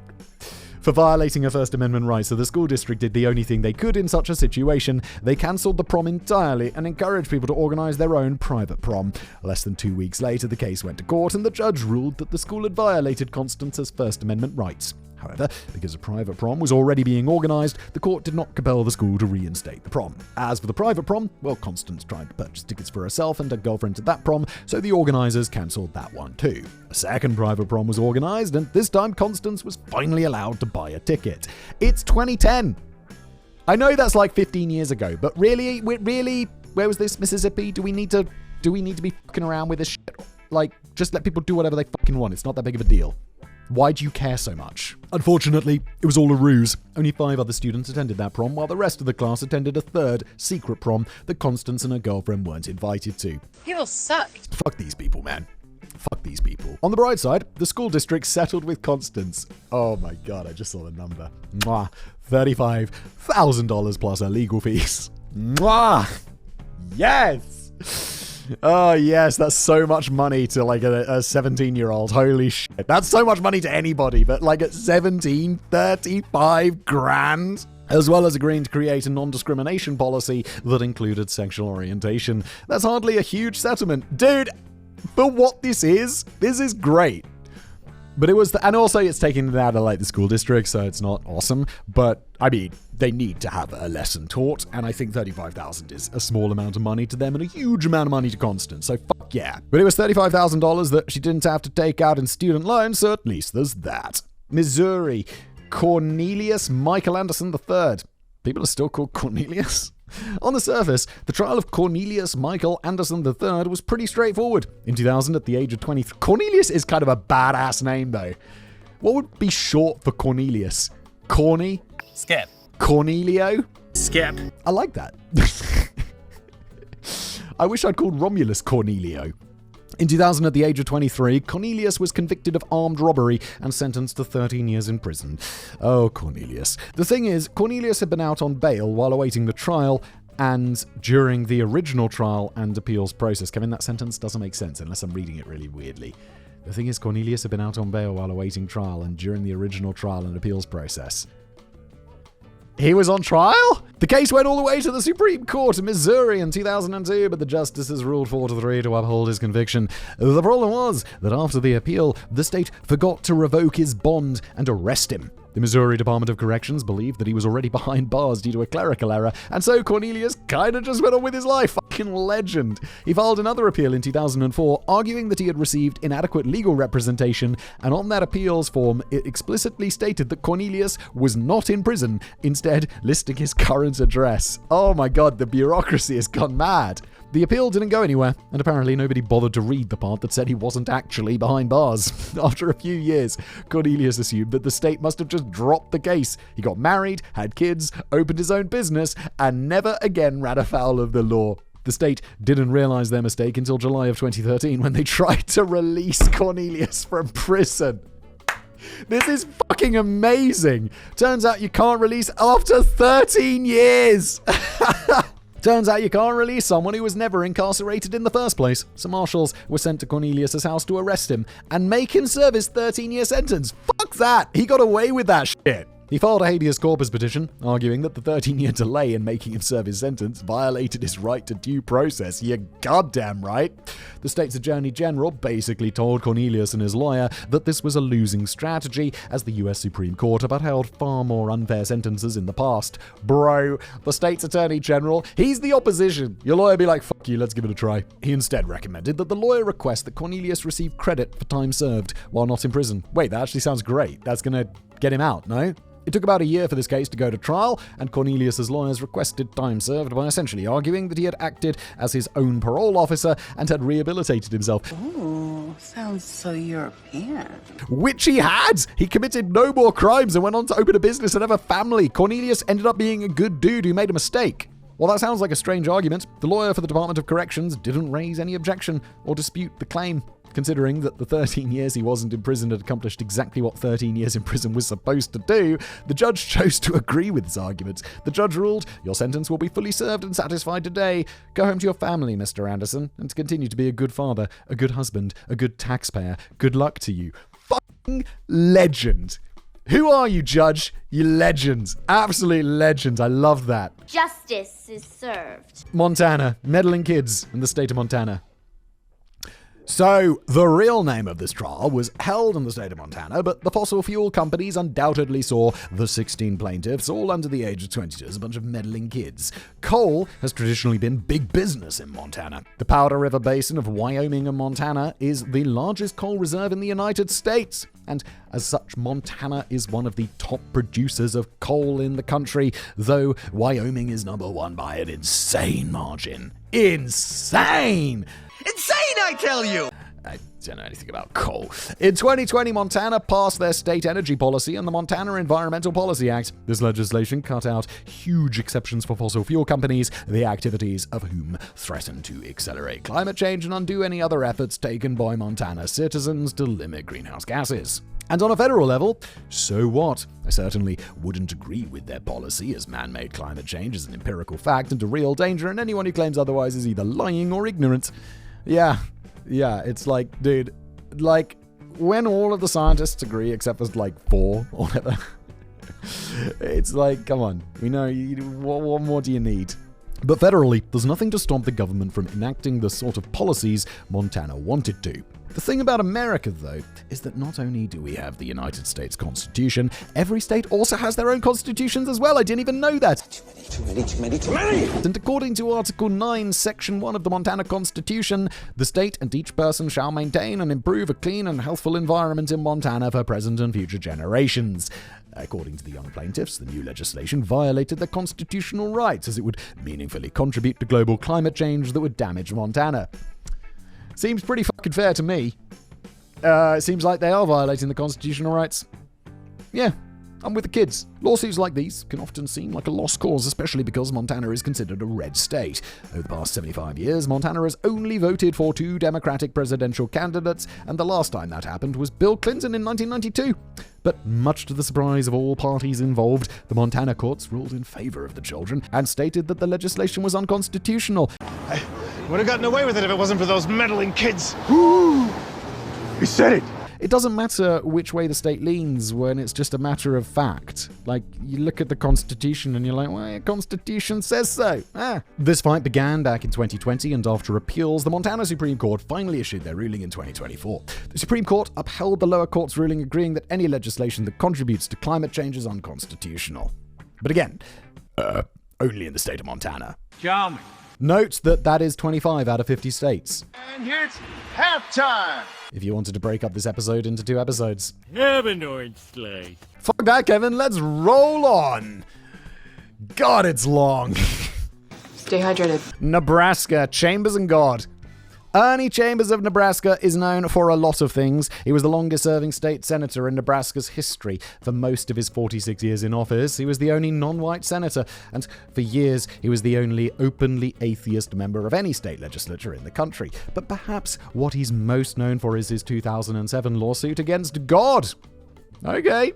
For violating her First Amendment rights, so the school district did the only thing they could in such a situation. They cancelled the prom entirely and encouraged people to organise their own private prom. Less than 2 weeks later, the case went to court and the judge ruled that the school had violated Constance's First Amendment rights. However, because a private prom was already being organised, the court did not compel the school to reinstate the prom. As for the private prom, well, Constance tried to purchase tickets for herself and her girlfriend to that prom, so the organisers cancelled that one too. A second private prom was organised, and this time Constance was finally allowed to buy a ticket. It's 2010! I know that's like 15 years ago, but really, where was this, Mississippi? Do we need to be fucking around with this shit? Like, just let people do whatever they fucking want. It's not that big of a deal. Why do you care so much? Unfortunately, it was all a ruse. Only 5 other students attended that prom, while the rest of the class attended a third, secret prom that Constance and her girlfriend weren't invited to. People suck. Fuck these people, man. Fuck these people. On the bright side, the school district settled with Constance. Oh my god, I just saw the number. Mwah. $35,000 plus her legal fees. Mwah! Yes! Oh, yes, that's so much money to, like, a 17-year-old. Holy shit. That's so much money to anybody, but, like, at 17, 35 grand? As well as agreeing to create a non-discrimination policy that included sexual orientation. That's hardly a huge settlement. Dude, for what this is great. But it was, and also it's taking it out of, like, the school district, so it's not awesome. But, I mean, they need to have a lesson taught, and I think $35,000 is a small amount of money to them and a huge amount of money to Constance, so fuck yeah. But it was $35,000 that she didn't have to take out in student loans, so at least there's that. Missouri. Cornelius Michael Anderson III. People are still called Cornelius? On the surface, the trial of Cornelius Michael Anderson III was pretty straightforward. In 2000, at the age of 23... Cornelius is kind of a badass name, though. What would be short for Cornelius? Corny? Skip. Cornelio? Skip. I like that. I wish I'd called Romulus Cornelio. In 2000, at the age of 23, Cornelius was convicted of armed robbery and sentenced to 13 years in prison. Oh, Cornelius. The thing is, Cornelius had been out on bail while awaiting the trial and during the original trial and appeals process. Kevin, that sentence doesn't make sense unless I'm reading it really weirdly. The thing is, Cornelius had been out on bail while awaiting trial and during the original trial and appeals process. He was on trial? The case went all the way to the Supreme Court in Missouri in 2002, but the justices ruled 4-3 to uphold his conviction. The problem was that after the appeal, the state forgot to revoke his bond and arrest him. The Missouri Department of Corrections believed that he was already behind bars due to a clerical error, and so Cornelius kinda just went on with his life. Fucking legend. He filed another appeal in 2004, arguing that he had received inadequate legal representation, and on that appeals form, it explicitly stated that Cornelius was not in prison, instead listing his current address. Oh my god, the bureaucracy has gone mad. The appeal didn't go anywhere, and apparently nobody bothered to read the part that said he wasn't actually behind bars. After a few years, Cornelius assumed that the state must have just dropped the case. He got married, had kids, opened his own business, and never again ran afoul of the law. The state didn't realize their mistake until July of 2013 when they tried to release Cornelius from prison. This is fucking amazing. Turns out you can't release after 13 years. Turns out you can't release someone who was never incarcerated in the first place. So marshals were sent to Cornelius' house to arrest him and make him serve his 13-year sentence. Fuck that! He got away with that shit. He filed a habeas corpus petition, arguing that the 13-year delay in making him serve his sentence violated his right to due process. You're goddamn right. The state's attorney general basically told Cornelius and his lawyer that this was a losing strategy, as the US Supreme Court have upheld far more unfair sentences in the past. Bro, the state's attorney general, he's the opposition. Your lawyer be like, fuck you, let's give it a try. He instead recommended that the lawyer request that Cornelius receive credit for time served while not in prison. Wait, that actually sounds great. That's gonna get him out, no? It took about a year for this case to go to trial, and Cornelius' lawyers requested time served by essentially arguing that he had acted as his own parole officer and had rehabilitated himself. Ooh, sounds so European. Which he had! He committed no more crimes and went on to open a business and have a family. Cornelius ended up being a good dude who made a mistake. While that sounds like a strange argument, the lawyer for the Department of Corrections didn't raise any objection or dispute the claim. Considering that the 13 years he wasn't in prison had accomplished exactly what 13 years in prison was supposed to do, the judge chose to agree with his arguments. The judge ruled, your sentence will be fully served and satisfied today. Go home to your family, Mr. Anderson, and continue to be a good father, a good husband, a good taxpayer. Good luck to you. Fucking legend. Who are you, Judge? You legend. Absolute legend. I love that. Justice is served. Montana. Meddling kids in the state of Montana. So, the real name of this trial was held in the state of Montana, but the fossil fuel companies undoubtedly saw the 16 plaintiffs, all under the age of 22, as a bunch of meddling kids. Coal has traditionally been big business in Montana. The Powder River Basin of Wyoming and Montana is the largest coal reserve in the United States. And as such, Montana is one of the top producers of coal in the country, though Wyoming is number one by an insane margin. Insane! Insane, I tell you! I don't know anything about coal. In 2020, Montana passed their state energy policy and the Montana Environmental Policy Act. This legislation cut out huge exceptions for fossil fuel companies, the activities of whom threaten to accelerate climate change and undo any other efforts taken by Montana citizens to limit greenhouse gases. And on a federal level, so what? I certainly wouldn't agree with their policy, as man-made climate change is an empirical fact and a real danger, and anyone who claims otherwise is either lying or ignorant. Yeah, it's like, dude, like, when all of the scientists agree, except for, like, 4 or whatever, it's like, come on, we know, what more do you need? But federally, there's nothing to stop the government from enacting the sort of policies Montana wanted to. The thing about America, though, is that not only do we have the United States Constitution, every state also has their own constitutions as well. I didn't even know that. Too many! And according to Article 9, Section 1 of the Montana Constitution, the state and each person shall maintain and improve a clean and healthful environment in Montana for present and future generations. According to the young plaintiffs, the new legislation violated their constitutional rights as it would meaningfully contribute to global climate change that would damage Montana. Seems pretty fucking fair to me. It seems like they are violating the constitutional rights. Yeah, I'm with the kids. Lawsuits like these can often seem like a lost cause, especially because Montana is considered a red state. Over the past 75 years, Montana has only voted for 2 Democratic presidential candidates, and the last time that happened was Bill Clinton in 1992. But much to the surprise of all parties involved, the Montana courts ruled in favor of the children and stated that the legislation was unconstitutional. I would have gotten away with it if it wasn't for those meddling kids. Woo! He said it! It doesn't matter which way the state leans when it's just a matter of fact. Like, you look at the Constitution and you're like, well, the Constitution says so. This fight began back in 2020, and after appeals, the Montana Supreme Court finally issued their ruling in 2024. The Supreme Court upheld the lower court's ruling, agreeing that any legislation that contributes to climate change is unconstitutional. But again, only in the state of Montana. Charming. Note that is 25 out of 50 states. And here's halftime. If you wanted to break up this episode into 2 episodes. Have an orange slice. Fuck that, Kevin. Let's roll on. God, it's long. Stay hydrated. Nebraska, Chambers and God. Ernie Chambers of Nebraska is known for a lot of things. He was the longest-serving state senator in Nebraska's history. For most of his 46 years in office, he was the only non-white senator, and for years, he was the only openly atheist member of any state legislature in the country. But perhaps what he's most known for is his 2007 lawsuit against God. Okay.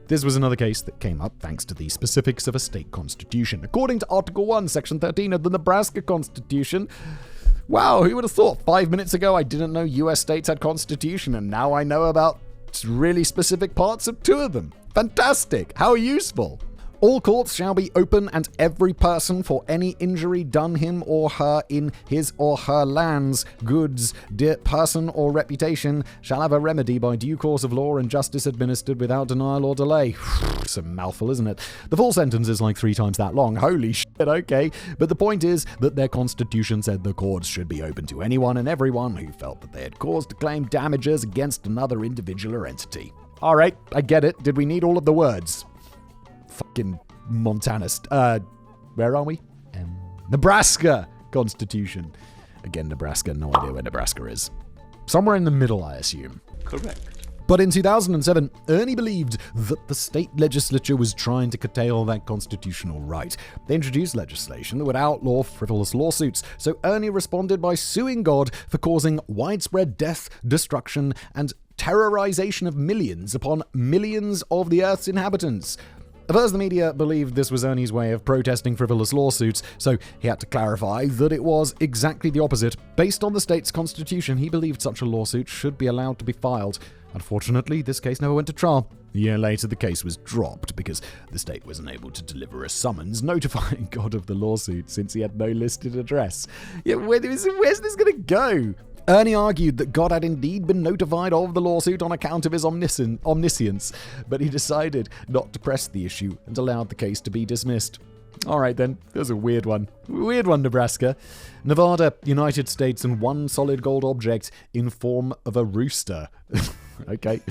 This was another case that came up thanks to the specifics of a state constitution. According to Article 1, Section 13 of the Nebraska Constitution, wow, who would have thought 5 minutes ago I didn't know US states had constitution, and now I know about really specific parts of 2 of them. Fantastic! How useful! All courts shall be open, and every person for any injury done him or her in his or her lands, goods, person or reputation shall have a remedy by due course of law and justice administered without denial or delay. It's a mouthful, isn't it? The full sentence is like 3 times that long. Holy shit, okay. But the point is that their constitution said the courts should be open to anyone and everyone who felt that they had cause to claim damages against another individual or entity. All right, I get it. Did we need all of the words? Fucking Montana. Where are we? Nebraska Constitution. Again, Nebraska. No idea where Nebraska is. Somewhere in the middle, I assume. Correct. But in 2007, Ernie believed that the state legislature was trying to curtail that constitutional right. They introduced legislation that would outlaw frivolous lawsuits, so Ernie responded by suing God for causing widespread death, destruction, and terrorization of millions upon millions of the Earth's inhabitants. At first, the media believed this was Ernie's way of protesting frivolous lawsuits, so he had to clarify that it was exactly the opposite. Based on the state's constitution, he believed such a lawsuit should be allowed to be filed. Unfortunately, this case never went to trial. A year later, the case was dropped because the state was unable to deliver a summons notifying God of the lawsuit since he had no listed address. Yeah, where's this going to go? Ernie argued that God had indeed been notified of the lawsuit on account of his omniscience, but he decided not to press the issue and allowed the case to be dismissed. All right then, there's a weird one. Weird one, Nebraska. Nevada, United States, and 1 solid gold object in form of a rooster. Okay.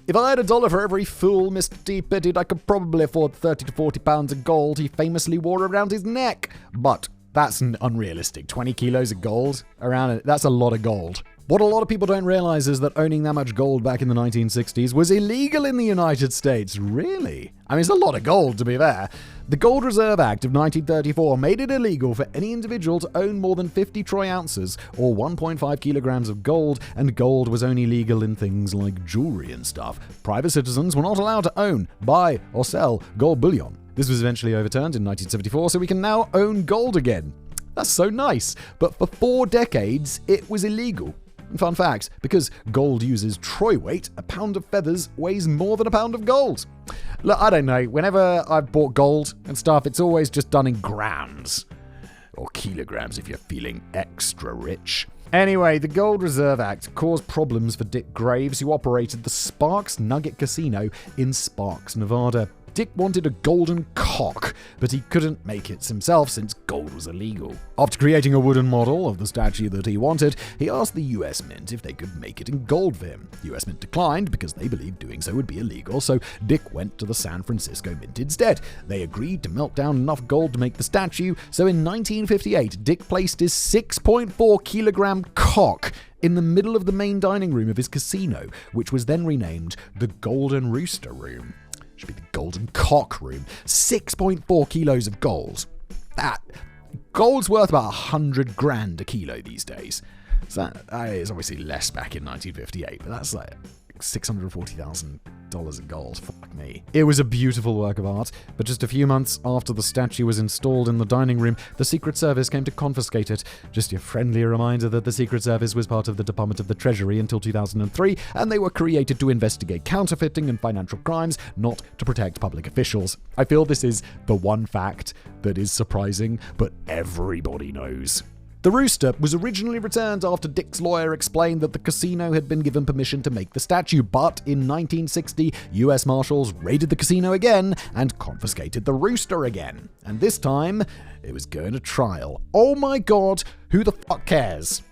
If I had $1 for every fool Mr. T pitied, I could probably afford 30 to 40 pounds of gold he famously wore around his neck. But that's unrealistic. 20 kilos of gold around it. That's a lot of gold. What a lot of people don't realize is that owning that much gold back in the 1960s was illegal in the United States. Really? I mean, it's a lot of gold, to be fair. The Gold Reserve Act of 1934 made it illegal for any individual to own more than 50 troy ounces, or 1.5 kilograms of gold, and gold was only legal in things like jewelry and stuff. Private citizens were not allowed to own, buy, or sell gold bullion. This was eventually overturned in 1974, so we can now own gold again. That's so nice. But for 4 decades, it was illegal. And fun fact, because gold uses troy weight, a pound of feathers weighs more than a pound of gold. Look, I don't know, whenever I've bought gold and stuff, it's always just done in grams. Or kilograms if you're feeling extra rich. Anyway, the Gold Reserve Act caused problems for Dick Graves, who operated the Sparks Nugget Casino in Sparks, Nevada. Dick wanted a golden cock, but he couldn't make it himself since gold was illegal. After creating a wooden model of the statue that he wanted, he asked the US Mint if they could make it in gold for him. The US Mint declined because they believed doing so would be illegal, so Dick went to the San Francisco Mint instead. They agreed to melt down enough gold to make the statue, so in 1958, Dick placed his 6.4 kilogram cock in the middle of the main dining room of his casino, which was then renamed the Golden Rooster Room. Should be the Golden Cock Room. 6.4 kilos of gold. Gold's worth about 100 grand a kilo these days. So that is obviously less back in 1958, but that's like $640,000 in gold. Fuck me. It was a beautiful work of art, but just a few months after the statue was installed in the dining room, the Secret Service came to confiscate it. Just your friendly reminder that the Secret Service was part of the Department of the Treasury until 2003, and they were created to investigate counterfeiting and financial crimes, not to protect public officials. I feel this is the one fact that is surprising, but everybody knows. The rooster was originally returned after Dick's lawyer explained that the casino had been given permission to make the statue, but in 1960, US Marshals raided the casino again and confiscated the rooster again. And this time, it was going to trial. Oh my god, who the fuck cares?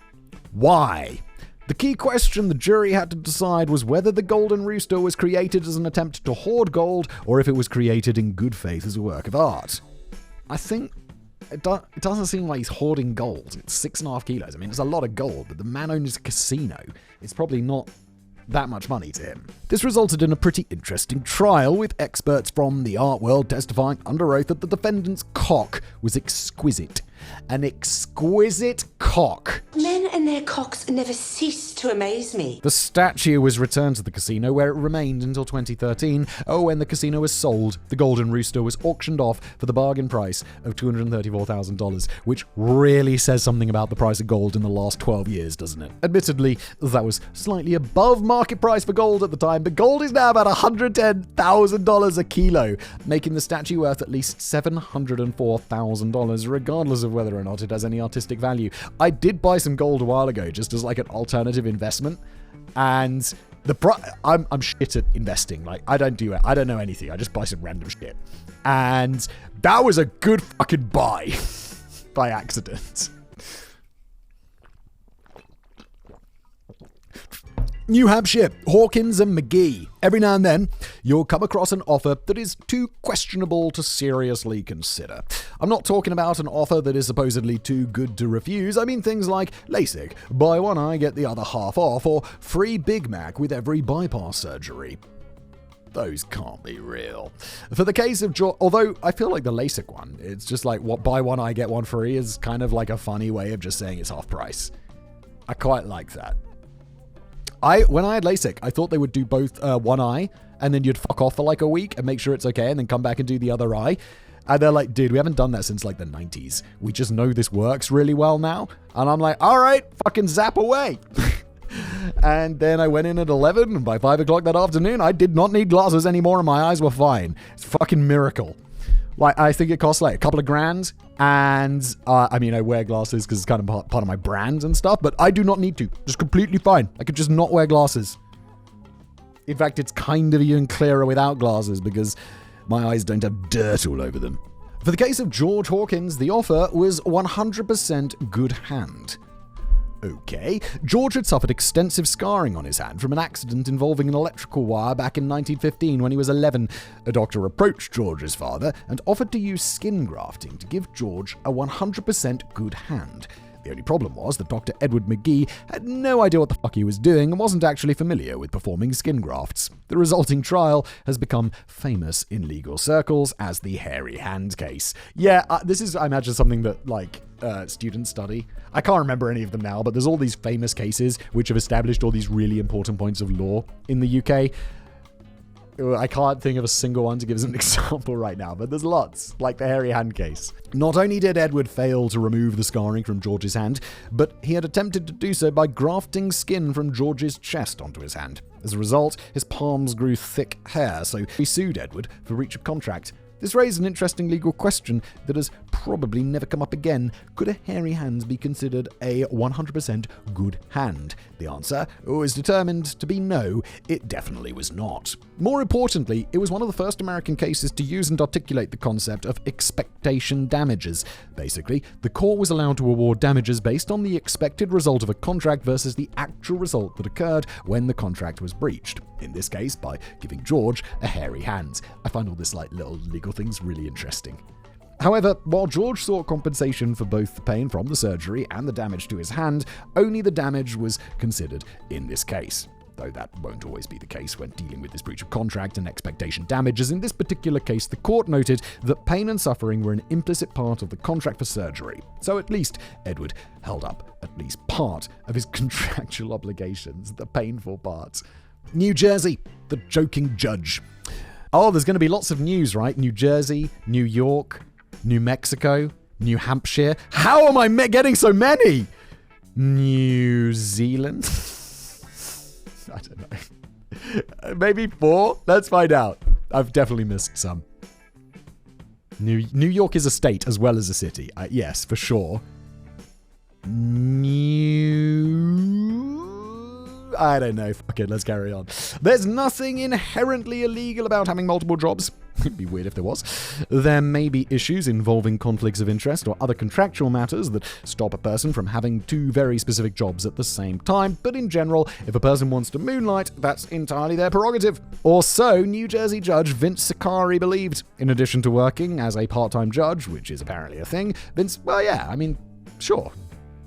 Why? The key question the jury had to decide was whether the golden rooster was created as an attempt to hoard gold or if it was created in good faith as a work of art. I think it doesn't seem like he's hoarding gold. It's 6.5 kilos. I mean, it's a lot of gold, but the man owns a casino. It's probably not that much money to him. This resulted in a pretty interesting trial, with experts from the art world testifying under oath that the defendant's cock was exquisite. An exquisite cock. Men and their cocks never cease to amaze me. The statue was returned to the casino, where it remained until 2013. When the casino was sold, the golden rooster was auctioned off for the bargain price of $234,000, which really says something about the price of gold in the last 12 years, doesn't it? Admittedly, that was slightly above market price for gold at the time, but gold is now about $110,000 a kilo, making the statue worth at least $704,000, regardless of whether or not it has any artistic value. I did buy some gold a while ago just as like an alternative investment, and I'm shit at investing. Like, I don't know anything. I just buy some random shit, and that was a good fucking buy by accident. New Hampshire, Hawkins and McGee. Every now and then, you'll come across an offer that is too questionable to seriously consider. I'm not talking about an offer that is supposedly too good to refuse. I mean things like LASIK, buy one eye, get the other half off, or free Big Mac with every bypass surgery. Those can't be real. For the case of although I feel like the LASIK one, it's just like what buy one eye, get one free is kind of like a funny way of just saying it's half price. I quite like that. When I had LASIK, I thought they would do both one eye, and then you'd fuck off for like a week and make sure it's okay, and then come back and do the other eye. And they're like, dude, we haven't done that since like the 90s. We just know this works really well now. And I'm like, all right, fucking zap away. And then I went in at 11, and by 5 o'clock that afternoon, I did not need glasses anymore, and my eyes were fine. It's a fucking miracle. Like, I think it costs like a couple of grand, and I mean, I wear glasses because it's kind of part of my brand and stuff, but I do not need to. Just completely fine. I could just not wear glasses. In fact, it's kind of even clearer without glasses because my eyes don't have dirt all over them. For the case of George Hawkins, the offer was 100% good hand. Okay, George had suffered extensive scarring on his hand from an accident involving an electrical wire back in 1915 when he was 11. A doctor approached George's father and offered to use skin grafting to give George a 100% good hand. The only problem was that Dr. Edward McGee had no idea what the fuck he was doing and wasn't actually familiar with performing skin grafts. The resulting trial has become famous in legal circles as the hairy hand case. Yeah, this is, I imagine, something that, like, students study. I can't remember any of them now, but there's all these famous cases which have established all these really important points of law in the UK. I can't think of a single one to give as an example right now, but there's lots, like the hairy hand case. Not only did Edward fail to remove the scarring from George's hand, but he had attempted to do so by grafting skin from George's chest onto his hand. As a result, his palms grew thick hair, so he sued Edward for breach of contract. This raised an interesting legal question that has probably never come up again. Could a hairy hand be considered a 100% good hand? The answer was determined to be no, it definitely was not. More importantly, it was one of the first American cases to use and articulate the concept of expectation damages. Basically, the court was allowed to award damages based on the expected result of a contract versus the actual result that occurred when the contract was breached. In this case, by giving George a hairy hand. I find all this little legal things really interesting. However, while George sought compensation for both the pain from the surgery and the damage to his hand, only the damage was considered in this case. Though that won't always be the case when dealing with this breach of contract and expectation damages. In this particular case, the court noted that pain and suffering were an implicit part of the contract for surgery. So at least Edward held up at least part of his contractual obligations, the painful part. New Jersey, the joking judge. Oh, there's going to be lots of news, right? New Jersey, New York, New Mexico, New Hampshire. How am I getting so many? New Zealand? I don't know. Maybe 4? Let's find out. I've definitely missed some. New York is a state as well as a city. Yes, for sure. I don't know. Okay, let's carry on. There's nothing inherently illegal about having multiple jobs. It'd be weird if there was. There may be issues involving conflicts of interest or other contractual matters that stop a person from having 2 very specific jobs at the same time, but in general, if a person wants to moonlight, that's entirely their prerogative. Or so New Jersey judge Vince Sicari believed. In addition to working as a part-time judge, which is apparently a thing, Vince, sure.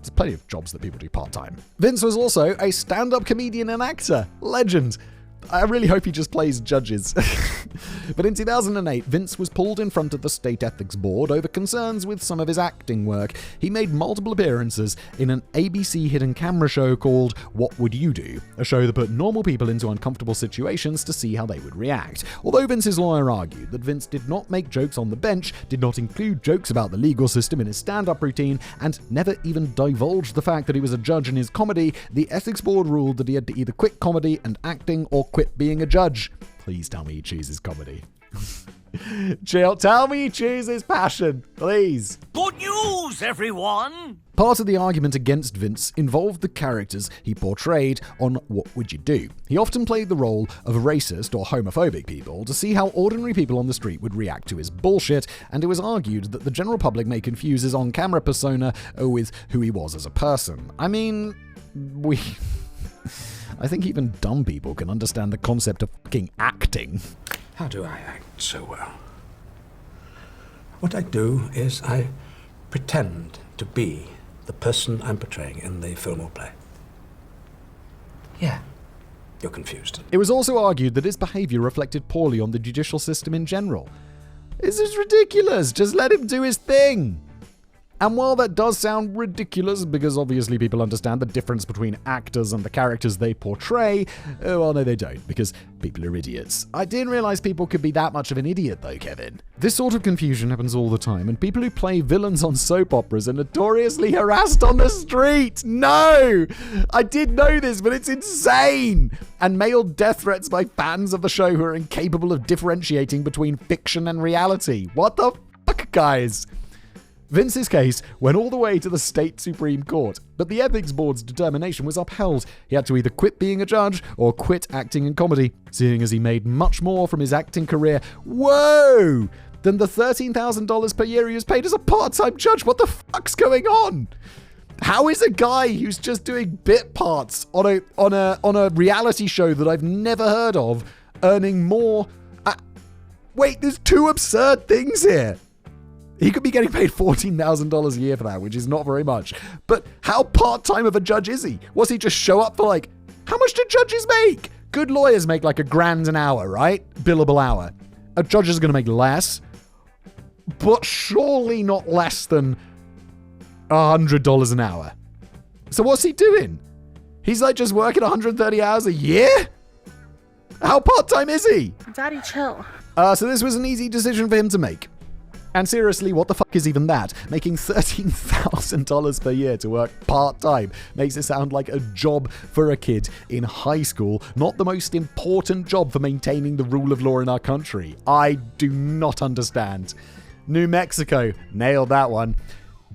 There's plenty of jobs that people do part-time. Vince was also a stand-up comedian and actor. Legend. I really hope he just plays judges. But in 2008, Vince was pulled in front of the state ethics board over concerns with some of his acting work. He made multiple appearances in an ABC hidden camera show called What Would You Do? A show that put normal people into uncomfortable situations to see how they would react. Although Vince's lawyer argued that Vince did not make jokes on the bench, did not include jokes about the legal system in his stand-up routine, and never even divulged the fact that he was a judge in his comedy, the ethics board ruled that he had to either quit comedy and acting or quit being a judge. Please tell me he chooses comedy. Tell me he chooses passion, please. Good news, everyone! Part of the argument against Vince involved the characters he portrayed on What Would You Do? He often played the role of racist or homophobic people to see how ordinary people on the street would react to his bullshit, and it was argued that the general public may confuse his on-camera persona with who he was as a person. I mean, I think even dumb people can understand the concept of fucking acting. How do I act so well? What I do is I pretend to be the person I'm portraying in the film or play. Yeah, you're confused. It was also argued that his behavior reflected poorly on the judicial system in general. This is ridiculous. Just let him do his thing. And while that does sound ridiculous, because obviously people understand the difference between actors and the characters they portray, well, no, they don't, because people are idiots. I didn't realize people could be that much of an idiot, though, Kevin. This sort of confusion happens all the time, and people who play villains on soap operas are notoriously harassed on the street. No! I did know this, but it's insane! And mailed death threats by fans of the show who are incapable of differentiating between fiction and reality. What the fuck, guys? Vince's case went all the way to the state Supreme Court, but the ethics board's determination was upheld. He had to either quit being a judge or quit acting in comedy, seeing as he made much more from his acting career, than the $13,000 per year he was paid as a part-time judge. What the fuck's going on? How is a guy who's just doing bit parts on a reality show that I've never heard of earning more? Wait, there's 2 absurd things here. He could be getting paid $14,000 a year for that, which is not very much. But how part-time of a judge is he? Was he just show up for how much do judges make? Good lawyers make $1,000 an hour, right? Billable hour. A judge is going to make less, but surely not less than $100 an hour. So what's he doing? He's just working 130 hours a year? How part-time is he? Daddy, chill. So this was an easy decision for him to make. And seriously, what the fuck is even that? Making $13,000 per year to work part-time makes it sound like a job for a kid in high school, not the most important job for maintaining the rule of law in our country. I do not understand. New Mexico, nailed that one.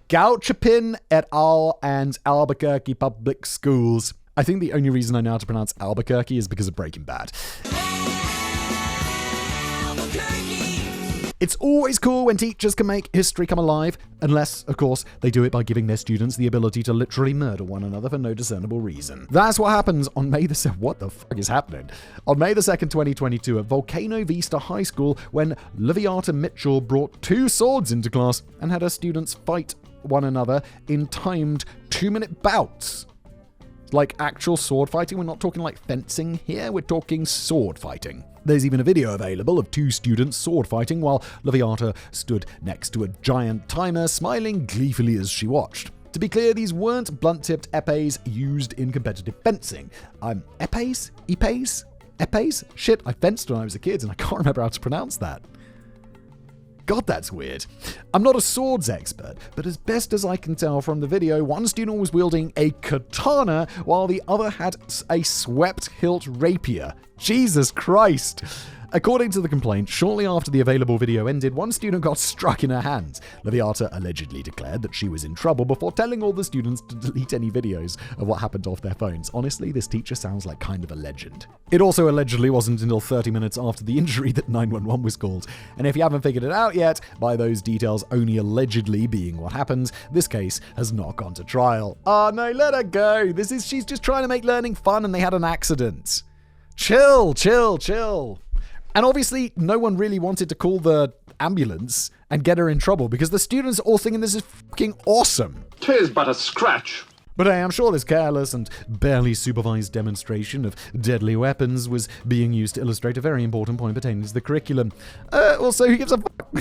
Gauchapin et al. And Albuquerque Public Schools. I think the only reason I know how to pronounce Albuquerque is because of Breaking Bad. It's always cool when teachers can make history come alive, unless, of course, they do it by giving their students the ability to literally murder one another for no discernible reason. That's what happens on May the 2nd. What the fuck is happening? On May the 2nd, 2022, at Volcano Vista High School, when Liviata Mitchell brought 2 swords into class and had her students fight one another in timed 2-minute bouts. Like actual sword fighting. We're not talking like fencing here, we're talking sword fighting. There's even a video available of 2 students sword fighting while Liviata stood next to a giant timer, smiling gleefully as she watched. To be clear, these weren't blunt-tipped epées used in competitive fencing. Epées? Epées? Epées? Shit, I fenced when I was a kid and I can't remember how to pronounce that. God, that's weird. I'm not a swords expert, but as best as I can tell from the video, one student was wielding a katana while the other had a swept hilt rapier. Jesus Christ. According to the complaint, shortly after the available video ended, one student got struck in her hands. Liviata allegedly declared that she was in trouble before telling all the students to delete any videos of what happened off their phones. Honestly, this teacher sounds like kind of a legend. It also allegedly wasn't until 30 minutes after the injury that 911 was called. And if you haven't figured it out yet, by those details only allegedly being what happened, this case has not gone to trial. Oh no, let her go. She's just trying to make learning fun and they had an accident. Chill. And obviously, no one really wanted to call the ambulance and get her in trouble because the students are all thinking this is fucking awesome. 'Tis but a scratch. But hey, I'm sure this careless and barely supervised demonstration of deadly weapons was being used to illustrate a very important point pertaining to the curriculum. Also, who gives a fuck?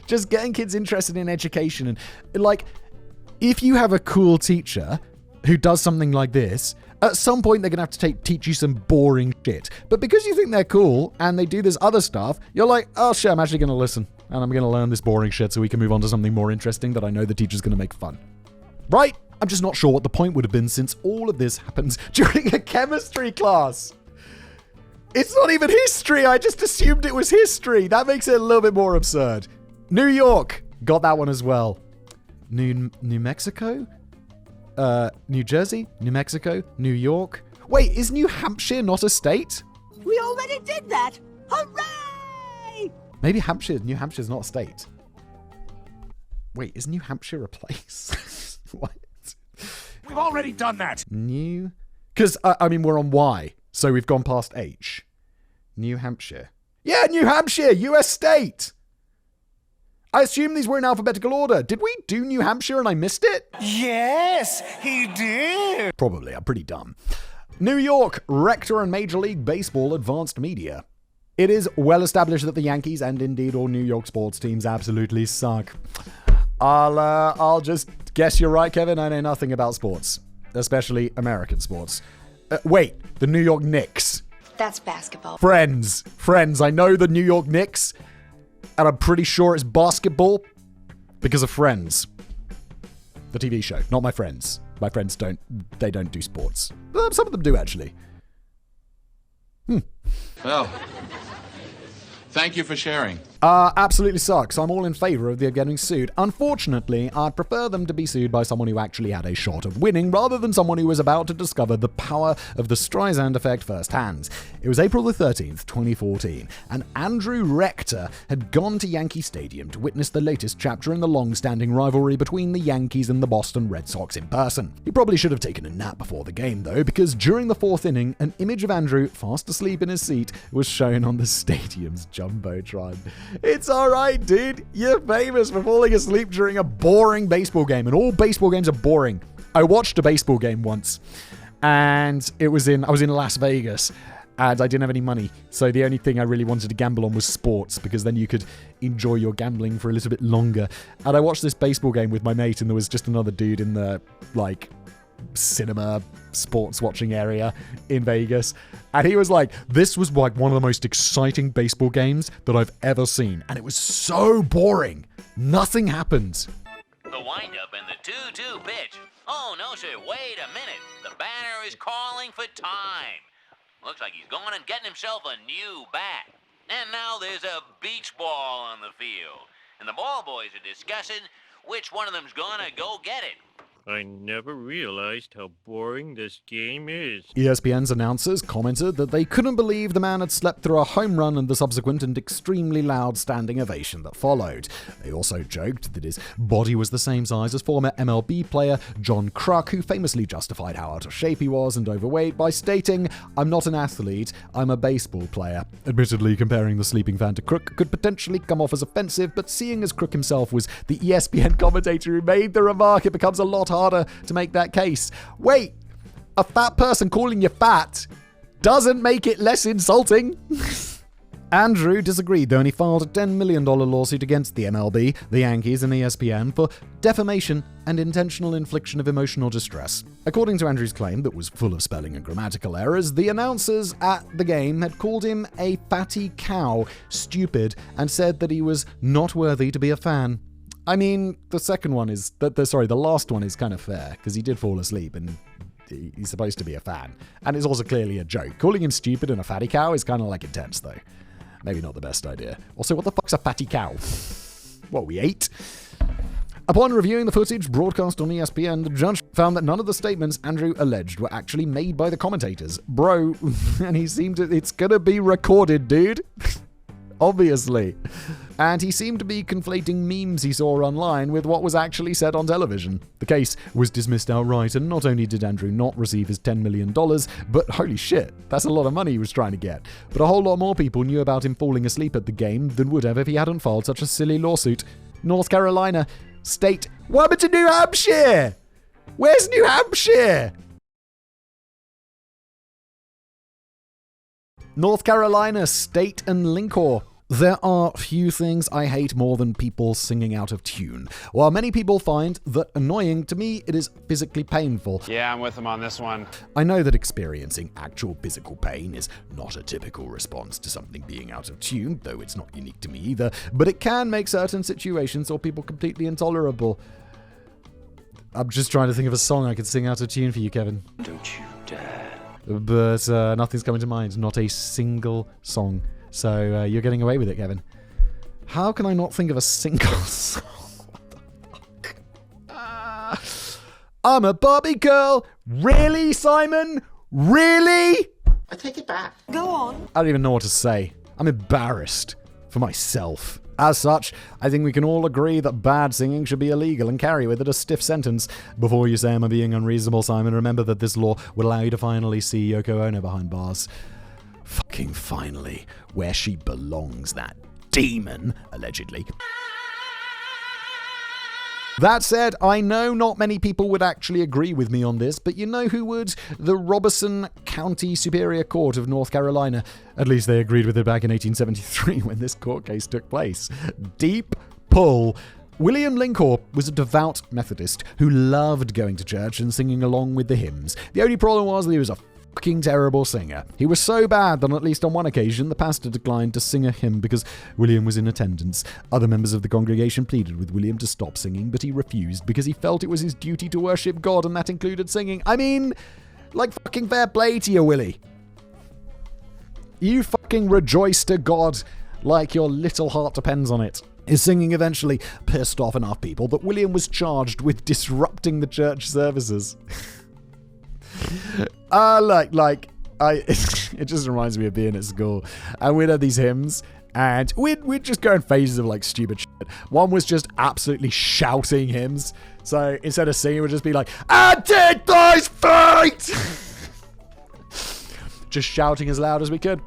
Just getting kids interested in education. And, like, if you have a cool teacher who does something like this, at some point they're going to have to teach you some boring shit. But because you think they're cool and they do this other stuff, you're like, oh shit, I'm actually going to listen. And I'm going to learn this boring shit so we can move on to something more interesting that I know the teacher's going to make fun. Right? I'm just not sure what the point would have been since all of this happens during a chemistry class. It's not even history. I just assumed it was history. That makes it a little bit more absurd. New York. Got that one as well. New Mexico? New Jersey, New Mexico, New York. Wait, is New Hampshire not a state? We already did that! Hooray! Maybe New Hampshire's not a state. Wait, is New Hampshire a place? What? We've already done that! Because, I mean, we're on Y, so we've gone past H. New Hampshire. Yeah, New Hampshire, US state! I assume these were in alphabetical order. Did we do New Hampshire and I missed it? Yes, he did. Probably. I'm pretty dumb. New York, Rector and Major League Baseball advanced media. It is well established that the Yankees and indeed all New York sports teams absolutely suck. I'll just guess you're right, Kevin. I know nothing about sports, especially American sports. Wait, the New York Knicks. That's basketball. Friends. I know the New York Knicks. And I'm pretty sure it's basketball because of Friends. The TV show, not my friends. My friends don't do sports. Some of them do, actually. Well, thank you for sharing. Absolutely sucks. I'm all in favor of them getting sued. Unfortunately, I'd prefer them to be sued by someone who actually had a shot of winning rather than someone who was about to discover the power of the Streisand effect firsthand. It was April the 13th, 2014, and Andrew Rector had gone to Yankee Stadium to witness the latest chapter in the long-standing rivalry between the Yankees and the Boston Red Sox in person. He probably should have taken a nap before the game, though, because during the 4th inning, an image of Andrew, fast asleep in his seat, was shown on the stadium's jumbotron. It's alright, dude. You're famous for falling asleep during a boring baseball game, and all baseball games are boring. I watched a baseball game once, and I was in Las Vegas, and I didn't have any money, so the only thing I really wanted to gamble on was sports, because then you could enjoy your gambling for a little bit longer. And I watched this baseball game with my mate, and there was just another dude in the, cinema sports watching area in Vegas. And he was like, this was like one of the most exciting baseball games that I've ever seen. And it was so boring. Nothing happened. The windup and the 2-2 pitch. Oh, no, sir, wait a minute. The batter is calling for time. Looks like he's going and getting himself a new bat. And now there's a beach ball on the field. And the ball boys are discussing which one of them's gonna go get it. I never realized how boring this game is. ESPN's announcers commented that they couldn't believe the man had slept through a home run and the subsequent and extremely loud standing ovation that followed. They also joked that his body was the same size as former MLB player John Kruk, who famously justified how out of shape he was and overweight by stating, "I'm not an athlete, I'm a baseball player." Admittedly, comparing the sleeping fan to Kruk could potentially come off as offensive, but seeing as Kruk himself was the ESPN commentator who made the remark, it becomes a lot harder to make that case. Wait, a fat person calling you fat doesn't make it less insulting. Andrew disagreed, though, and he filed a $10 million lawsuit against the MLB, the Yankees, and ESPN for defamation and intentional infliction of emotional distress. According to Andrew's claim that was full of spelling and grammatical errors, the announcers at the game had called him a fatty cow, stupid, and said that he was not worthy to be a fan. I mean, the last one is kind of fair, because he did fall asleep and he's supposed to be a fan. And it's also clearly a joke. Calling him stupid and a fatty cow is kind of like intense, though. Maybe not the best idea. Also, what the fuck's a fatty cow? What, we ate? Upon reviewing the footage broadcast on ESPN, the judge found that none of the statements Andrew alleged were actually made by the commentators. Bro, and it's gonna be recorded, dude. Obviously. And he seemed to be conflating memes he saw online with what was actually said on television. The case was dismissed outright, and not only did Andrew not receive his $10 million, but holy shit, that's a lot of money he was trying to get. But a whole lot more people knew about him falling asleep at the game than would have if he hadn't filed such a silly lawsuit. North Carolina State. What happened to New Hampshire? Where's New Hampshire? North Carolina State and Lincor. There are few things I hate more than people singing out of tune. While many people find that annoying, to me it is physically painful. Yeah, I'm with him on this one. I know that experiencing actual physical pain is not a typical response to something being out of tune, though it's not unique to me either, but it can make certain situations or people completely intolerable. I'm just trying to think of a song I could sing out of tune for you, Kevin. Don't you dare. But nothing's coming to mind. Not a single song. So you're getting away with it, Kevin. How can I not think of a single song? What the fuck? I'm a Barbie girl. Really, Simon? Really? I take it back. Go on. I don't even know what to say. I'm embarrassed for myself. As such, I think we can all agree that bad singing should be illegal and carry with it a stiff sentence. Before you say I'm being unreasonable, Simon, remember that this law will allow you to finally see Yoko Ono behind bars. Fucking finally, where she belongs, that demon, allegedly. That said, I know not many people would actually agree with me on this, but you know who would? The Robeson County Superior Court of North Carolina. At least they agreed with it back in 1873 when this court case took place. Deep pull. William Lincor was a devout Methodist who loved going to church and singing along with the hymns. The only problem was that he was a fucking terrible singer. He was so bad that at least on one occasion the pastor declined to sing a hymn because William was in attendance. Other members of the congregation pleaded with William to stop singing, but he refused because he felt it was his duty to worship God, and that included singing. I mean, like, fucking fair play to you, Willie. You fucking rejoice to God like your little heart depends on it. His singing eventually pissed off enough people that William was charged with disrupting the church services. It just reminds me of being at school, and we'd have these hymns, and we'd just go in phases of like stupid shit. One was just absolutely shouting hymns, so instead of singing, we'd just be like, "Antichrist fight!" Just shouting as loud as we could.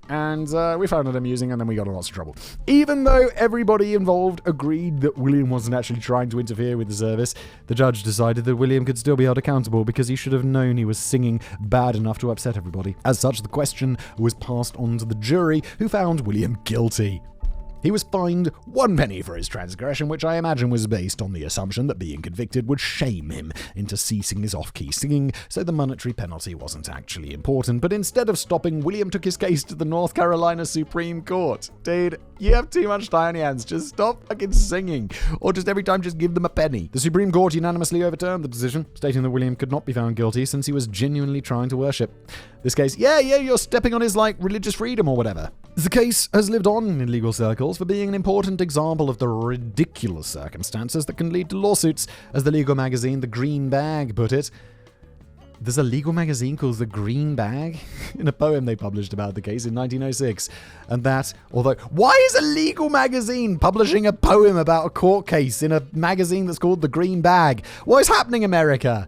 And we found it amusing, and then we got in lots of trouble. Even though everybody involved agreed that William wasn't actually trying to interfere with the service, the judge decided that William could still be held accountable because he should have known he was singing bad enough to upset everybody. As such, the question was passed on to the jury, who found William guilty. He was fined 1 penny for his transgression, which I imagine was based on the assumption that being convicted would shame him into ceasing his off-key singing, so the monetary penalty wasn't actually important. But instead of stopping, William took his case to the North Carolina Supreme Court. Dude, you have too much time on your hands. Just stop fucking singing. Or just every time, just give them a penny. The Supreme Court unanimously overturned the decision, stating that William could not be found guilty since he was genuinely trying to worship. This case, you're stepping on his, religious freedom or whatever. The case has lived on in legal circles for being an important example of the ridiculous circumstances that can lead to lawsuits, as the legal magazine The Green Bag put it. There's a legal magazine called The Green Bag? In a poem they published about the case in 1906. And that, why is a legal magazine publishing a poem about a court case in a magazine that's called The Green Bag? What is happening, America?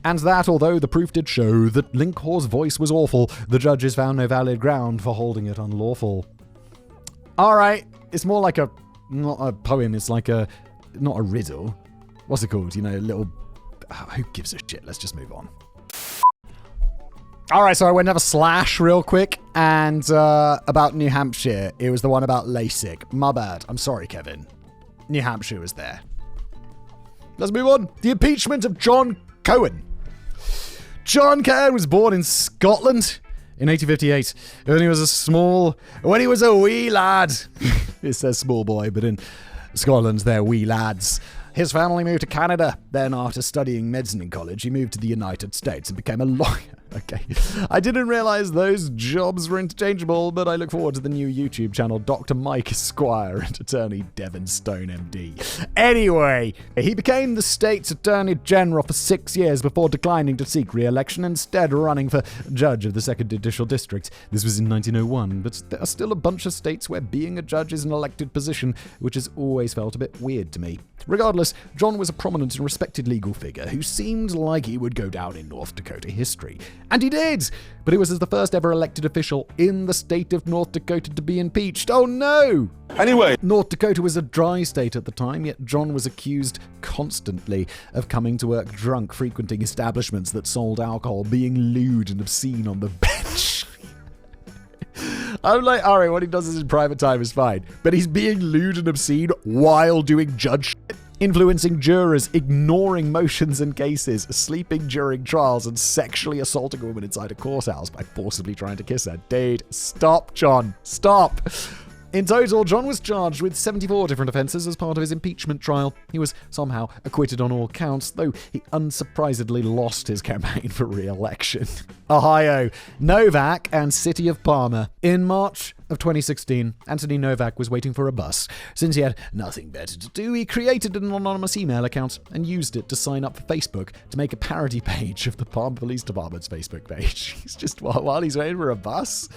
And that, although the proof did show that Linkhore's voice was awful, the judges found no valid ground for holding it unlawful. Alright, it's more like not a poem, it's like not a riddle. What's it called? A little... who gives a shit? Let's just move on. Alright, so I went to have a slash real quick, and about New Hampshire. It was the one about LASIK. My bad. I'm sorry, Kevin. New Hampshire was there. Let's move on. The impeachment of John Cohen. John Cohen was born in Scotland in 1858 when he was a wee lad. It says small boy, but in Scotland they're wee lads. His family moved to Canada. Then, after studying medicine in college, he moved to the United States and became a lawyer. Okay. I didn't realize those jobs were interchangeable, but I look forward to the new YouTube channel, Dr. Mike Esquire and attorney Devin Stone, MD. Anyway, he became the state's attorney general for 6 years before declining to seek re-election, instead running for judge of the 2nd Judicial District. This was in 1901, but there are still a bunch of states where being a judge is an elected position, which has always felt a bit weird to me. Regardless, John was a prominent and respected legal figure who seemed like he would go down in North Dakota history. And he did! But he was as the first ever elected official in the state of North Dakota to be impeached. Oh no! Anyway, North Dakota was a dry state at the time, yet John was accused constantly of coming to work drunk, frequenting establishments that sold alcohol, being lewd and obscene on the bench. I'm like, alright, what he does in private time is fine. But he's being lewd and obscene while doing judge shit. Influencing jurors, ignoring motions and cases, sleeping during trials, and sexually assaulting a woman inside a courthouse by forcibly trying to kiss her. Dude, stop, John. Stop. In total, John was charged with 74 different offenses as part of his impeachment trial. He was somehow acquitted on all counts, though he unsurprisingly lost his campaign for re-election. Ohio, Novak, and City of Palmer. In March of 2016, Anthony Novak was waiting for a bus. Since he had nothing better to do, he created an anonymous email account and used it to sign up for Facebook to make a parody page of the Palm Police Department's Facebook page. He's just, while he's waiting for a bus?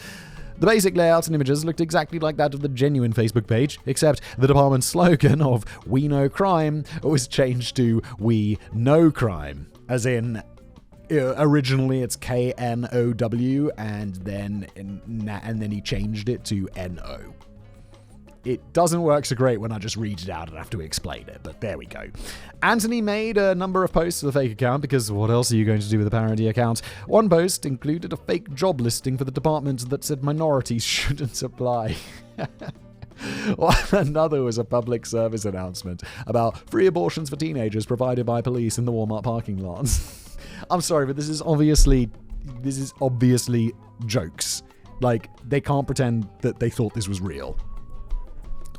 The basic layout and images looked exactly like that of the genuine Facebook page, except the department's slogan of "We Know Crime" was changed to "We Know Crime," as in originally it's KNOW and then he changed it to NO. It doesn't work so great when I just read it out and have to explain it, but there we go. Anthony made a number of posts to the fake account because what else are you going to do with a parody account? One post included a fake job listing for the department that said minorities shouldn't apply. Another was a public service announcement about free abortions for teenagers provided by police in the Walmart parking lots. I'm sorry, but this is obviously jokes. Like, they can't pretend that they thought this was real.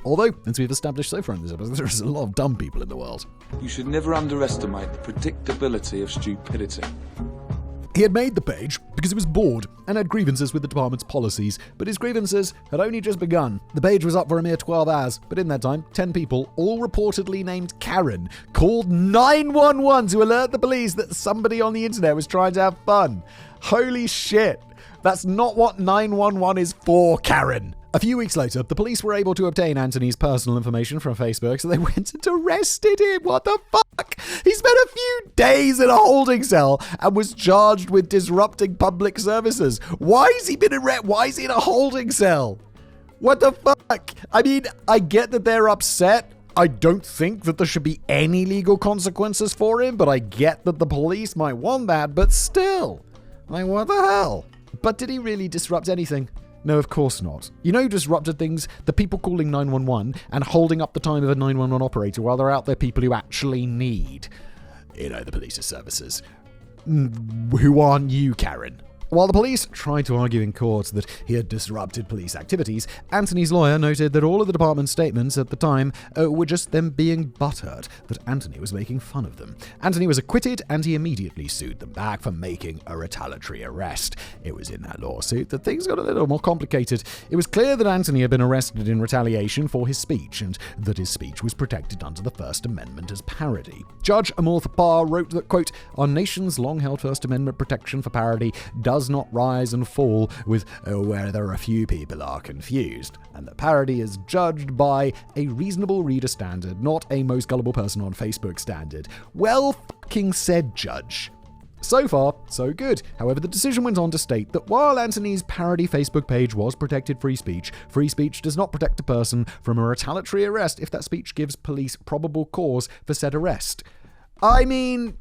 Although, as we've established so far in this episode, there's a lot of dumb people in the world. You should never underestimate the predictability of stupidity. He had made the page because he was bored and had grievances with the department's policies, but his grievances had only just begun. The page was up for a mere 12 hours, but in that time, 10 people, all reportedly named Karen, called 911 to alert the police that somebody on the internet was trying to have fun. Holy shit. That's not what 911 is for, Karen. A few weeks later, the police were able to obtain Anthony's personal information from Facebook, so they went and arrested him. What the fuck? He spent a few days in a holding cell and was charged with disrupting public services. Why is he in a holding cell? What the fuck? I mean, I get that they're upset. I don't think that there should be any legal consequences for him, but I get that the police might want that, but still. Like, what the hell? But did he really disrupt anything? No, of course not. You know who disrupted things? The people calling 911 and holding up the time of a 911 operator while they're out there people who actually need, the police's services. Who aren't you, Karen? While the police tried to argue in court that he had disrupted police activities, Anthony's lawyer noted that all of the department's statements at the time were just them being butthurt that Anthony was making fun of them. Anthony was acquitted, and he immediately sued them back for making a retaliatory arrest. It was in that lawsuit that things got a little more complicated. It was clear that Anthony had been arrested in retaliation for his speech, and that his speech was protected under the First Amendment as parody. Judge Amor Thapar wrote that, quote, "Our nation's long-held First Amendment protection for parody does not rise and fall with whether a few people are confused, and that parody is judged by a reasonable reader standard, not a most gullible person on Facebook standard." Well fucking said, Judge. So far, so good. However, the decision went on to state that while Anthony's parody Facebook page was protected free speech does not protect a person from a retaliatory arrest if that speech gives police probable cause for said arrest. I mean,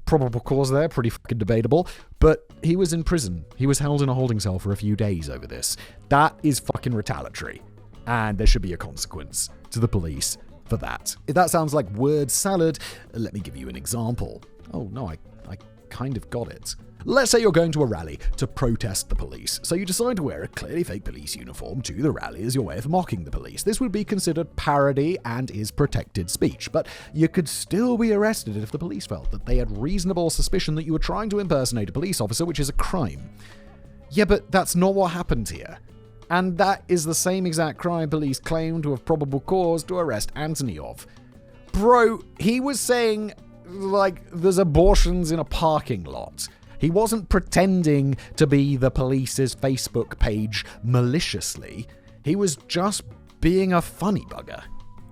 probable cause there, pretty fucking debatable, but he was in prison. He was held in a holding cell for a few days over this. That is fucking retaliatory, and there should be a consequence to the police for that. If that sounds like word salad, let me give you an example. Oh no, I kind of got it. Let's say you're going to a rally to protest the police, so you decide to wear a clearly fake police uniform to the rally as your way of mocking the police. This would be considered parody and is protected speech, but you could still be arrested if the police felt that they had reasonable suspicion that you were trying to impersonate a police officer, which is a crime. Yeah, but that's not what happened here. And that is the same exact crime police claim to have probable cause to arrest Anthony of. Bro, he was saying, there's abortions in a parking lot. He wasn't pretending to be the police's Facebook page maliciously. He was just being a funny bugger.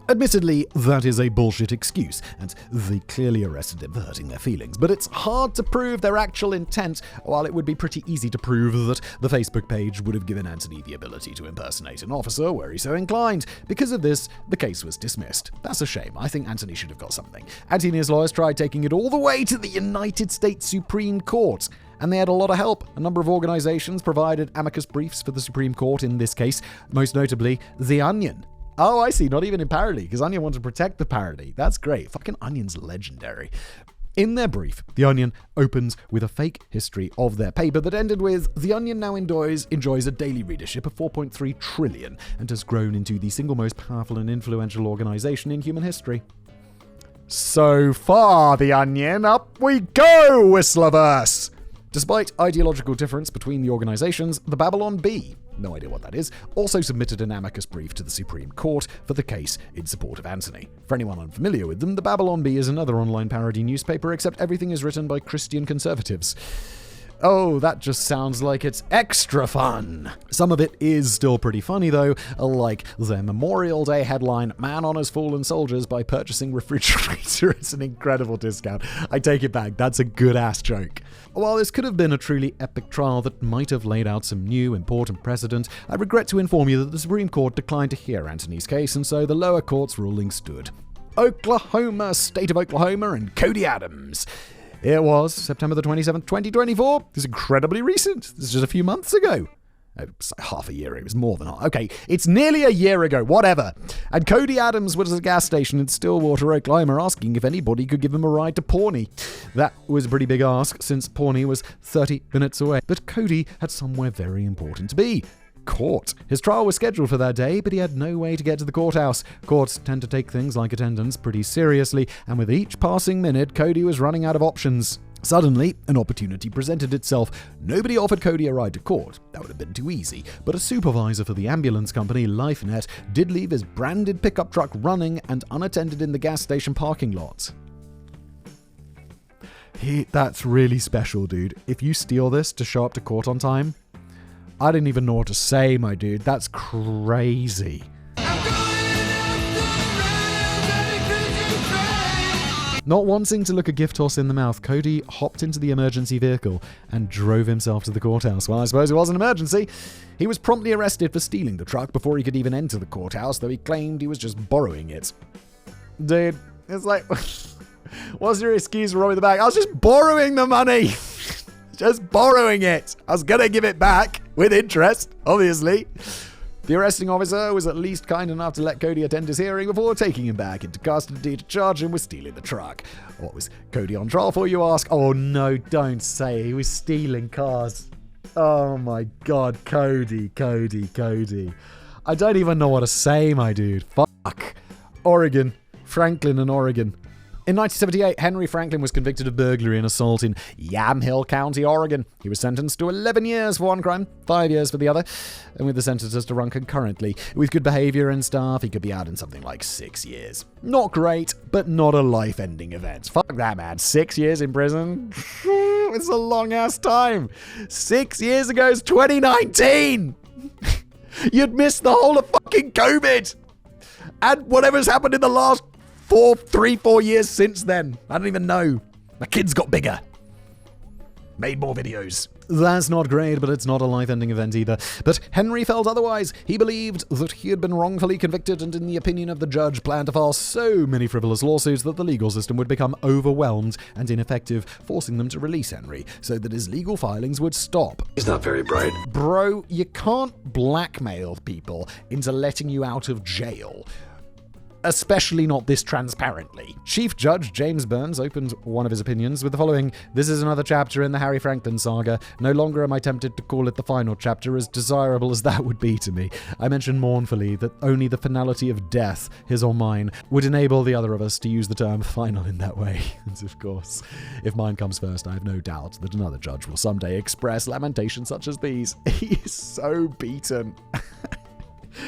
Admittedly, that is a bullshit excuse, and they clearly arrested him for hurting their feelings, but it's hard to prove their actual intent, while it would be pretty easy to prove that the Facebook page would have given Anthony the ability to impersonate an officer were he so inclined. Because of this, the case was dismissed. That's a shame. I think Anthony should have got something. Anthony and his lawyers tried taking it all the way to the United States Supreme Court, and they had a lot of help. A number of organizations provided amicus briefs for the Supreme Court in this case, most notably The Onion. Oh, I see. Not even in parody, because Onion wanted to protect the parody. That's great. Fucking Onion's legendary. In their brief, The Onion opens with a fake history of their paper that ended with, The Onion now enjoys a daily readership of 4.3 trillion and has grown into the single most powerful and influential organization in human history. So far, The Onion, up we go, Whistlerverse! Despite ideological difference between the organizations, the Babylon Bee, no idea what that is, also submitted an amicus brief to the Supreme Court for the case in support of Anthony. For anyone unfamiliar with them, the Babylon Bee is another online parody newspaper, except everything is written by Christian conservatives. Oh, that just sounds like it's extra fun. Some of it is still pretty funny, though, like their Memorial Day headline, "Man honors fallen soldiers by purchasing refrigerator." It's an incredible discount. I take it back. That's a good-ass joke. While this could have been a truly epic trial that might have laid out some new, important precedent, I regret to inform you that the Supreme Court declined to hear Anthony's case, and so the lower court's ruling stood. Oklahoma, state of Oklahoma, and Cody Adams. It was September the 27th, 2024. It's incredibly recent. This is just a few months ago. It's like half a year. It was more than half. Okay, it's nearly a year ago. Whatever. And Cody Adams was at a gas station in Stillwater, Oklahoma, asking if anybody could give him a ride to Pawnee. That was a pretty big ask, since Pawnee was 30 minutes away. But Cody had somewhere very important to be. Court. His trial was scheduled for that day, but he had no way to get to the courthouse. Courts tend to take things like attendance pretty seriously, and with each passing minute, Cody was running out of options. Suddenly, an opportunity presented itself. Nobody offered Cody a ride to court. That would have been too easy. But a supervisor for the ambulance company, LifeNet, did leave his branded pickup truck running and unattended in the gas station parking lot. That's really special, dude. If you steal this to show up to court on time, I didn't even know what to say, my dude. That's crazy. Not wanting to look a gift horse in the mouth, Cody hopped into the emergency vehicle and drove himself to the courthouse. Well, I suppose it was an emergency. He was promptly arrested for stealing the truck before he could even enter the courthouse, though he claimed he was just borrowing it. Dude, it's like, what's your excuse for robbing the bank? I was just borrowing the money. Just borrowing it. I was gonna give it back. with interest, obviously. The arresting officer was at least kind enough to let Cody attend his hearing before taking him back into custody to charge him with stealing the truck. What was Cody on trial for, you ask? Oh no, don't say he was stealing cars. Oh my God, Cody. I don't even know what to say, my dude. Fuck. Oregon. Franklin and Oregon. In 1978, Henry Franklin was convicted of burglary and assault in Yamhill County, Oregon. He was sentenced to 11 years for one crime, 5 years for the other, and with the sentences to run concurrently. With good behavior and stuff, he could be out in something like 6 years. Not great, but not a life-ending event. Fuck that, man. 6 years in prison? It's a long-ass time. 6 years ago is 2019! You'd missed the whole of fucking COVID! And whatever's happened in the last 4 years since then. I don't even know. My kids got bigger. Made more videos. That's not great, but it's not a life-ending event either. But Henry felt otherwise. He believed that he had been wrongfully convicted and, in the opinion of the judge, planned to file so many frivolous lawsuits that the legal system would become overwhelmed and ineffective, forcing them to release Henry so that his legal filings would stop. He's not very bright. Bro, you can't blackmail people into letting you out of jail. Especially not this transparently. Chief Judge James Burns opened one of his opinions with the following: "This is another chapter in the Harry Franklin saga. No longer am I tempted to call it the final chapter, as desirable as that would be to me. I mention mournfully that only the finality of death, his or mine, would enable the other of us to use the term final in that way." And of course, if mine comes first, I have no doubt that another judge will someday express lamentations such as these. He is so beaten.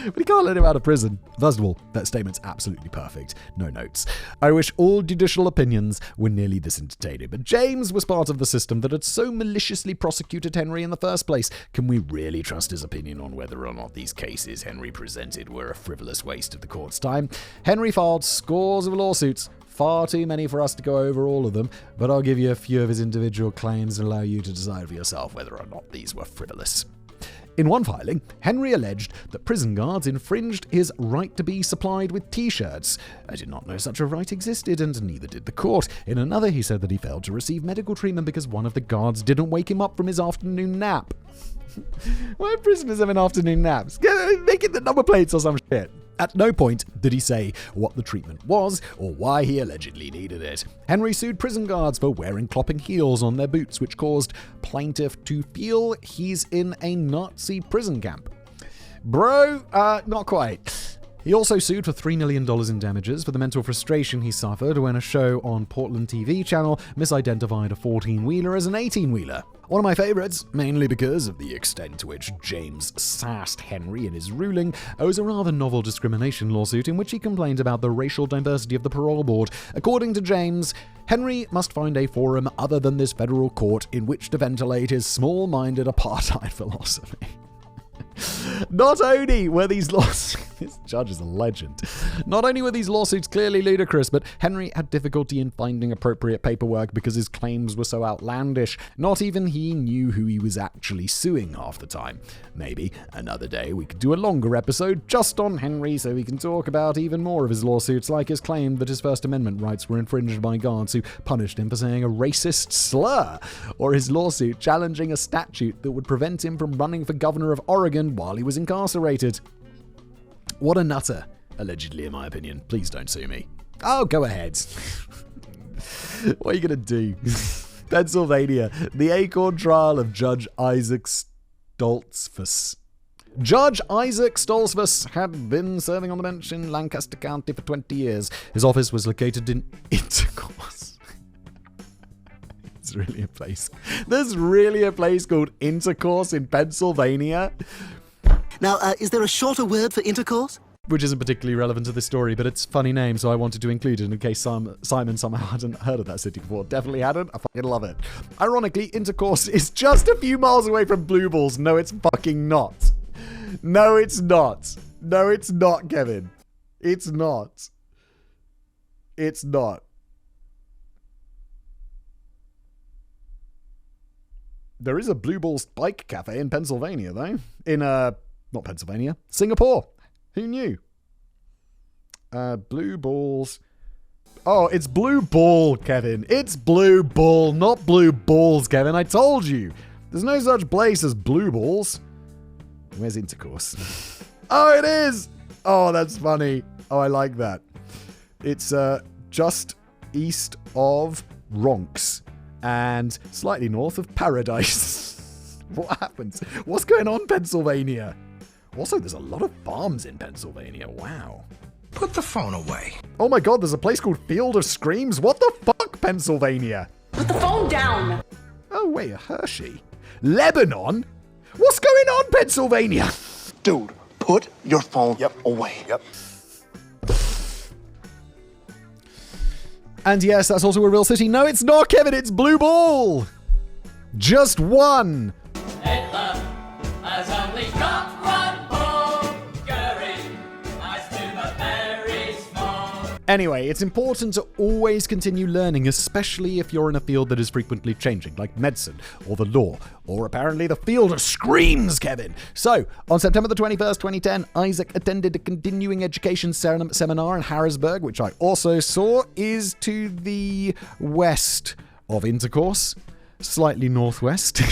But he can't let him out of prison. First of all, that statement's absolutely perfect. No notes. I wish all judicial opinions were nearly this entertaining, but James was part of the system that had so maliciously prosecuted Henry in the first place. Can we really trust his opinion on whether or not these cases Henry presented were a frivolous waste of the court's time? Henry filed scores of lawsuits. Far too many for us to go over all of them, but I'll give you a few of his individual claims and allow you to decide for yourself whether or not these were frivolous. In one filing, Henry alleged that prison guards infringed his right to be supplied with t-shirts. I did not know such a right existed, and neither did the court. In another, he said that he failed to receive medical treatment because one of the guards didn't wake him up from his afternoon nap. Why are prisoners having afternoon naps? Make it the number plates or some shit. At no point did he say what the treatment was or why he allegedly needed it. Henry sued prison guards for wearing clopping heels on their boots, which caused plaintiff to feel he's in a Nazi prison camp. Bro, not quite. He also sued for $3 million in damages for the mental frustration he suffered when a show on Portland TV channel misidentified a 14-wheeler as an 18-wheeler. One of my favorites, mainly because of the extent to which James sassed Henry in his ruling, owes a rather novel discrimination lawsuit in which he complained about the racial diversity of the parole board. According to James, Henry must find a forum other than this federal court in which to ventilate his small-minded apartheid philosophy. Not only were these lawsuits... This judge is a legend. Not only were these lawsuits clearly ludicrous, but Henry had difficulty in finding appropriate paperwork because his claims were so outlandish. Not even he knew who he was actually suing half the time. Maybe another day we could do a longer episode just on Henry so we can talk about even more of his lawsuits, like his claim that his First Amendment rights were infringed by guards who punished him for saying a racist slur, or his lawsuit challenging a statute that would prevent him from running for governor of Oregon while he was incarcerated. What a nutter, allegedly, in my opinion. Please don't sue me. Oh, go ahead. What are you going to do? Pennsylvania, the Acorn trial of Judge Isaac Stoltzfus. Judge Isaac Stoltzfus had been serving on the bench in Lancaster County for 20 years. His office was located in Intercourse. There's really a place called Intercourse in Pennsylvania. Now, is there a shorter word for intercourse? Which isn't particularly relevant to this story, but it's a funny name, so I wanted to include it in case Simon somehow hadn't heard of that city before. Definitely hadn't. I fucking love it. Ironically, Intercourse is just a few miles away from Blue Balls. No, it's fucking not. No, it's not. No, it's not, Kevin. It's not. It's not. There is a Blue Balls bike cafe in Pennsylvania, though. Not Pennsylvania, Singapore. Who knew? Blue Balls. Oh, it's Blue Ball, Kevin. It's Blue Ball, not Blue Balls, Kevin. I told you. There's no such place as Blue Balls. Where's intercourse? Oh, it is! Oh, that's funny. Oh, I like that. It's just east of Ronks and slightly north of Paradise. What happens? What's going on, Pennsylvania? Also, there's a lot of farms in Pennsylvania. Wow. Put the phone away. Oh my god, there's a place called Field of Screams? What the fuck, Pennsylvania? Put the phone down. Oh, wait, Hershey. Lebanon? What's going on, Pennsylvania? Dude, put your phone away. Yep. And yes, that's also a real city. No, it's not, Kevin. It's Blue Ball. Just one. Hitler has only got one ball. Goering, I stood but very small. Anyway, it's important to always continue learning, especially if you're in a field that is frequently changing, like medicine or the law, or apparently the field of screams, Kevin. So, on September the 21st, 2010, Isaac attended a continuing education seminar in Harrisburg, which I also saw is to the west of intercourse, slightly northwest.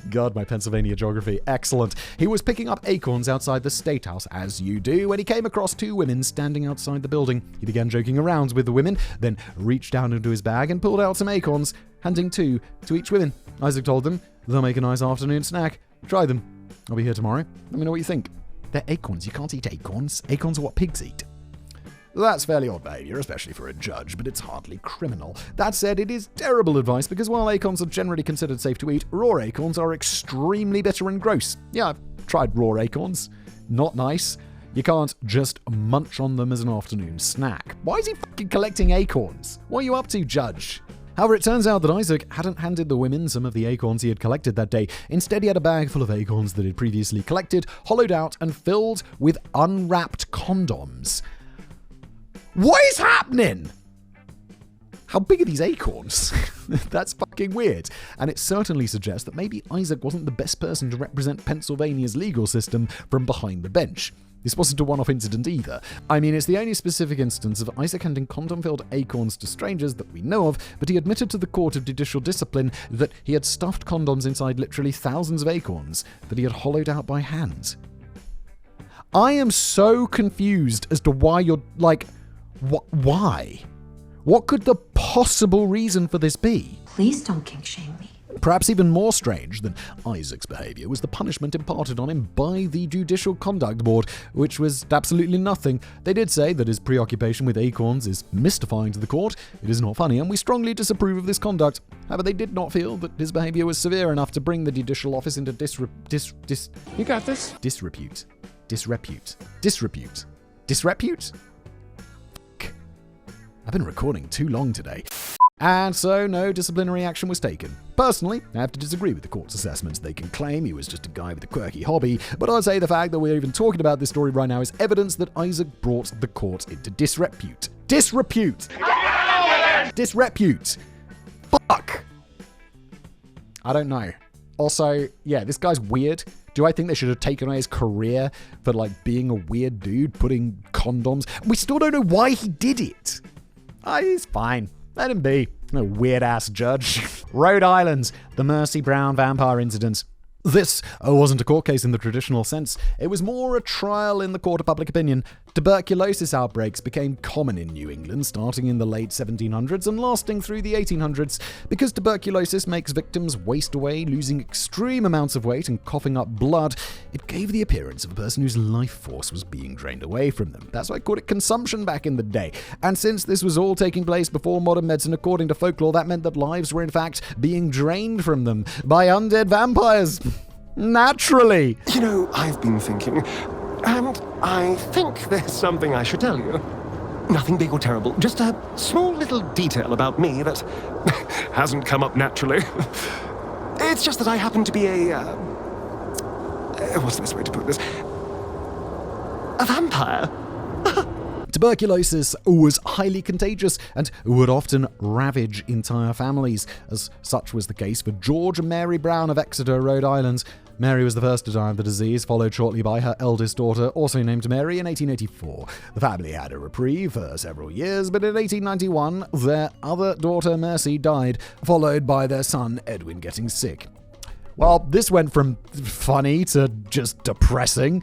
God, my Pennsylvania geography. Excellent. He was picking up acorns outside the State House, as you do, when he came across two women standing outside the building. He began joking around with the women, then reached down into his bag and pulled out some acorns, handing two to each woman. Isaac told them, they'll make a nice afternoon snack. Try them. I'll be here tomorrow. Let me know what you think. They're acorns. You can't eat acorns. Acorns are what pigs eat. That's fairly odd behavior, especially for a judge, but it's hardly criminal. That said, it is terrible advice because while acorns are generally considered safe to eat, raw acorns are extremely bitter and gross. Yeah, I've tried raw acorns. Not nice. You can't just munch on them as an afternoon snack. Why is he fucking collecting acorns? What are you up to, judge? However, it turns out that Isaac hadn't handed the women some of the acorns he had collected that day. Instead, he had a bag full of acorns that he'd previously collected, hollowed out, and filled with unwrapped condoms. What is happening? How big are these acorns? That's fucking weird. And it certainly suggests that maybe Isaac wasn't the best person to represent Pennsylvania's legal system from behind the bench. This wasn't a one-off incident either. I mean, it's the only specific instance of Isaac handing condom-filled acorns to strangers that we know of, but he admitted to the Court of Judicial Discipline that he had stuffed condoms inside literally thousands of acorns that he had hollowed out by hand. I am so confused as to why you're like... Why? What could the possible reason for this be? Please don't kink shame me. Perhaps even more strange than Isaac's behavior was the punishment imparted on him by the Judicial Conduct Board, which was absolutely nothing. They did say that his preoccupation with acorns is mystifying to the court. It is not funny, and we strongly disapprove of this conduct. However, they did not feel that his behavior was severe enough to bring the judicial office into You got this? Disrepute. I've been recording too long today. And so no disciplinary action was taken. Personally, I have to disagree with the court's assessments. They can claim he was just a guy with a quirky hobby, but I'd say the fact that we're even talking about this story right now is evidence that Isaac brought the court into disrepute. Disrepute! Fuck! I don't know. Also, yeah, this guy's weird. Do I think they should have taken away his career for, being a weird dude, putting condoms? We still don't know why he did it. He's fine. Let him be. A weird-ass judge. Rhode Island, the Mercy Brown vampire incident. This wasn't a court case in the traditional sense. It was more a trial in the court of public opinion. Tuberculosis outbreaks became common in New England starting in the late 1700s and lasting through the 1800s. Because tuberculosis makes victims waste away, losing extreme amounts of weight and coughing up blood, it gave the appearance of a person whose life force was being drained away from them. That's why I called it consumption back in the day. And since this was all taking place before modern medicine, according to folklore, that meant that lives were in fact being drained from them by undead vampires. Naturally. You know, I've been thinking, and I think there's something I should tell you. Nothing big or terrible, just a small little detail about me that hasn't come up naturally. It's just that I happen to be what's the best way to put this? A vampire. Tuberculosis was highly contagious and would often ravage entire families. As such was the case for George and Mary Brown of Exeter, Rhode Island. Mary was the first to die of the disease, followed shortly by her eldest daughter, also named Mary, in 1884. The family had a reprieve for several years, but in 1891, their other daughter, Mercy, died, followed by their son, Edwin, getting sick. Well, this went from funny to just depressing.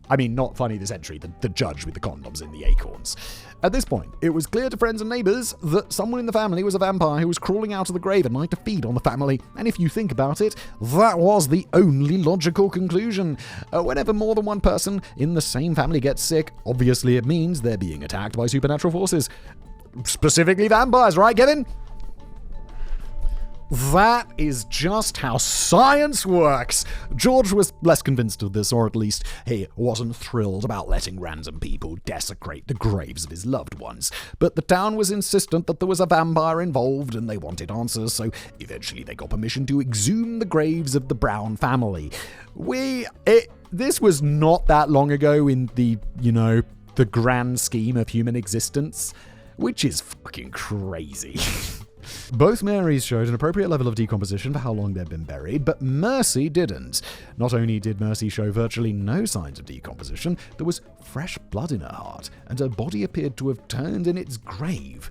I mean, not funny this entry, the judge with the condoms in the acorns. At this point, it was clear to friends and neighbors that someone in the family was a vampire who was crawling out of the grave at night to feed on the family. And if you think about it, that was the only logical conclusion. Whenever more than one person in the same family gets sick, obviously it means they're being attacked by supernatural forces. Specifically vampires, right, Kevin? That is just how science works. George was less convinced of this, or at least he wasn't thrilled about letting random people desecrate the graves of his loved ones. But the town was insistent that there was a vampire involved and they wanted answers, so eventually they got permission to exhume the graves of the Brown family. This was not that long ago in the grand scheme of human existence, which is fucking crazy. Both Marys showed an appropriate level of decomposition for how long they'd been buried, but Mercy didn't. Not only did Mercy show virtually no signs of decomposition, there was fresh blood in her heart, and her body appeared to have turned in its grave.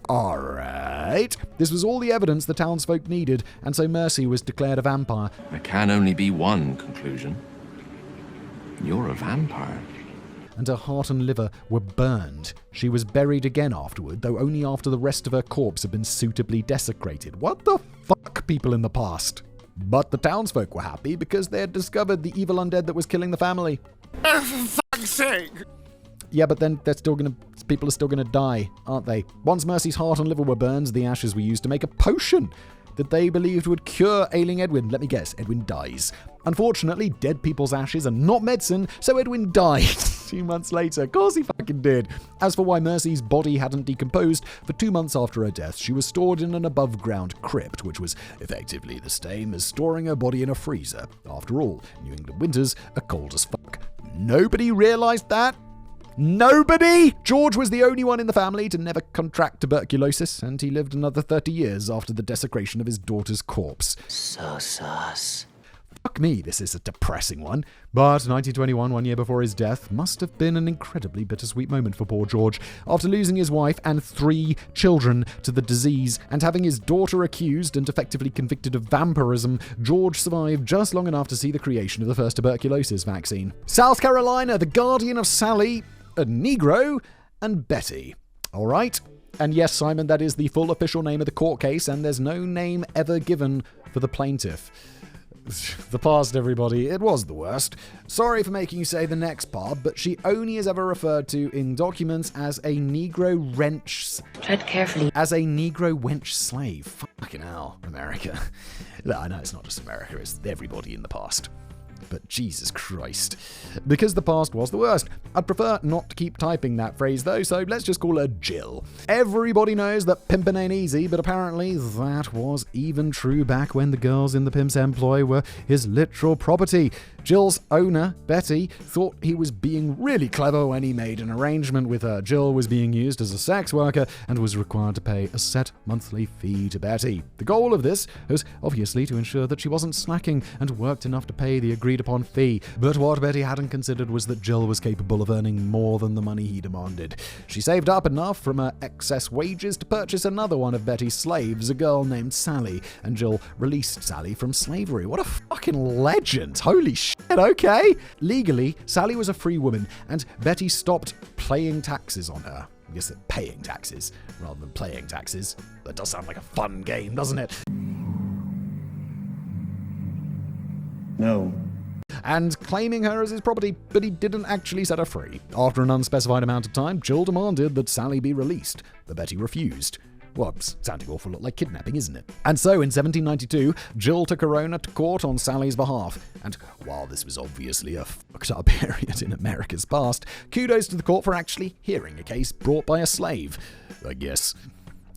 Alright, this was all the evidence the townsfolk needed, and so Mercy was declared a vampire. There can only be one conclusion. You're a vampire. And her heart and liver were burned. She was buried again afterward, though only after the rest of her corpse had been suitably desecrated. What the fuck, people in the past? But the townsfolk were happy because they had discovered the evil undead that was killing the family. Oh, for fuck's sake! Yeah, but then people are still gonna die, aren't they? Once Mercy's heart and liver were burned, the ashes were used to make a potion that they believed would cure ailing Edwin. Let me guess, Edwin dies. Unfortunately, dead people's ashes are not medicine, so Edwin died 2 months later. Of course he fucking did. As for why Mercy's body hadn't decomposed, for 2 months after her death, she was stored in an above-ground crypt, which was effectively the same as storing her body in a freezer. After all, New England winters are cold as fuck. Nobody realized that? Nobody! George was the only one in the family to never contract tuberculosis, and he lived another 30 years after the desecration of his daughter's corpse. So sus. Fuck me, this is a depressing one. But 1921, 1 year before his death, must have been an incredibly bittersweet moment for poor George. After losing his wife and 3 children to the disease, and having his daughter accused and effectively convicted of vampirism, George survived just long enough to see the creation of the first tuberculosis vaccine. South Carolina, the guardian of Sally, a Negro, and Betty. All right? And yes, Simon, that is the full official name of the court case, and there's no name ever given for the plaintiff. The past, everybody, it was the worst. Sorry for making you say the next part, but she only is ever referred to in documents as a Negro wrench. Tread carefully. As a Negro wench slave. Fucking hell, America. I know it's not just America, it's everybody in the past. But Jesus Christ. Because the past was the worst. I'd prefer not to keep typing that phrase though, so let's just call her Jill. Everybody knows that pimping ain't easy, but apparently that was even true back when the girls in the pimp's employ were his literal property. Jill's owner, Betty, thought he was being really clever when he made an arrangement with her. Jill was being used as a sex worker and was required to pay a set monthly fee to Betty. The goal of this was obviously to ensure that she wasn't slacking and worked enough to pay the agreed upon fee. But what Betty hadn't considered was that Jill was capable of earning more than the money he demanded. She saved up enough from her excess wages to purchase another one of Betty's slaves, a girl named Sally, and Jill released Sally from slavery. What a fucking legend. Holy shit, okay. Legally, Sally was a free woman, and Betty stopped paying taxes on her. I guess they're paying taxes rather than playing taxes. That does sound like a fun game, doesn't it? No. And claiming her as his property, but he didn't actually set her free. After an unspecified amount of time, Jill demanded that Sally be released, but Betty refused. Well, it's sounding awful lot like kidnapping, isn't it? And so, in 1792, Jill took her owner to court on Sally's behalf. And while this was obviously a fucked up period in America's past, kudos to the court for actually hearing a case brought by a slave, I guess.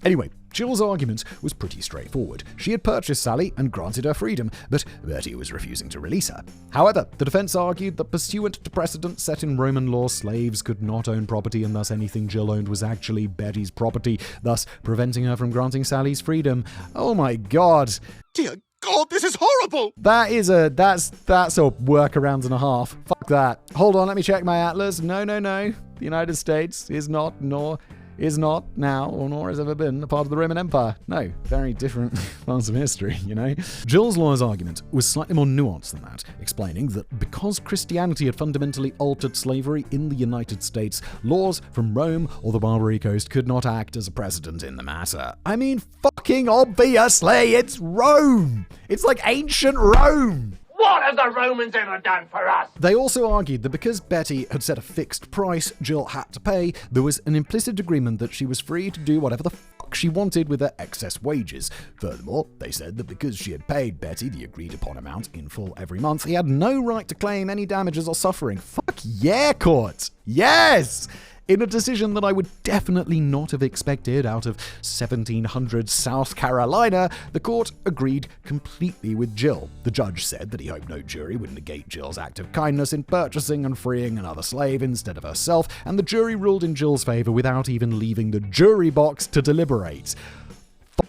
Anyway, Jill's argument was pretty straightforward. She had purchased Sally and granted her freedom, but Betty was refusing to release her. However, the defense argued that pursuant to precedent set in Roman law, slaves could not own property, and thus anything Jill owned was actually Betty's property, thus preventing her from granting Sally's freedom. Oh my god. Dear God, this is horrible! That's a workaround and a half. Fuck that. Hold on, let me check my atlas. No. The United States is not, nor is not now, or nor has ever been, a part of the Roman Empire. No, very different parts of history, you know? Jill's lawyer's argument was slightly more nuanced than that, explaining that because Christianity had fundamentally altered slavery in the United States, laws from Rome or the Barbary Coast could not act as a precedent in the matter. I mean, fucking obviously, it's Rome! It's like ancient Rome! What have the Romans ever done for us? They also argued that because Betty had set a fixed price Jill had to pay, there was an implicit agreement that she was free to do whatever the fuck she wanted with her excess wages. Furthermore, they said that because she had paid Betty the agreed upon amount in full every month, he had no right to claim any damages or suffering. Fuck yeah, court! Yes! In a decision that I would definitely not have expected out of 1700 South Carolina, the court agreed completely with Jill. The judge said that he hoped no jury would negate Jill's act of kindness in purchasing and freeing another slave instead of herself, and the jury ruled in Jill's favor without even leaving the jury box to deliberate.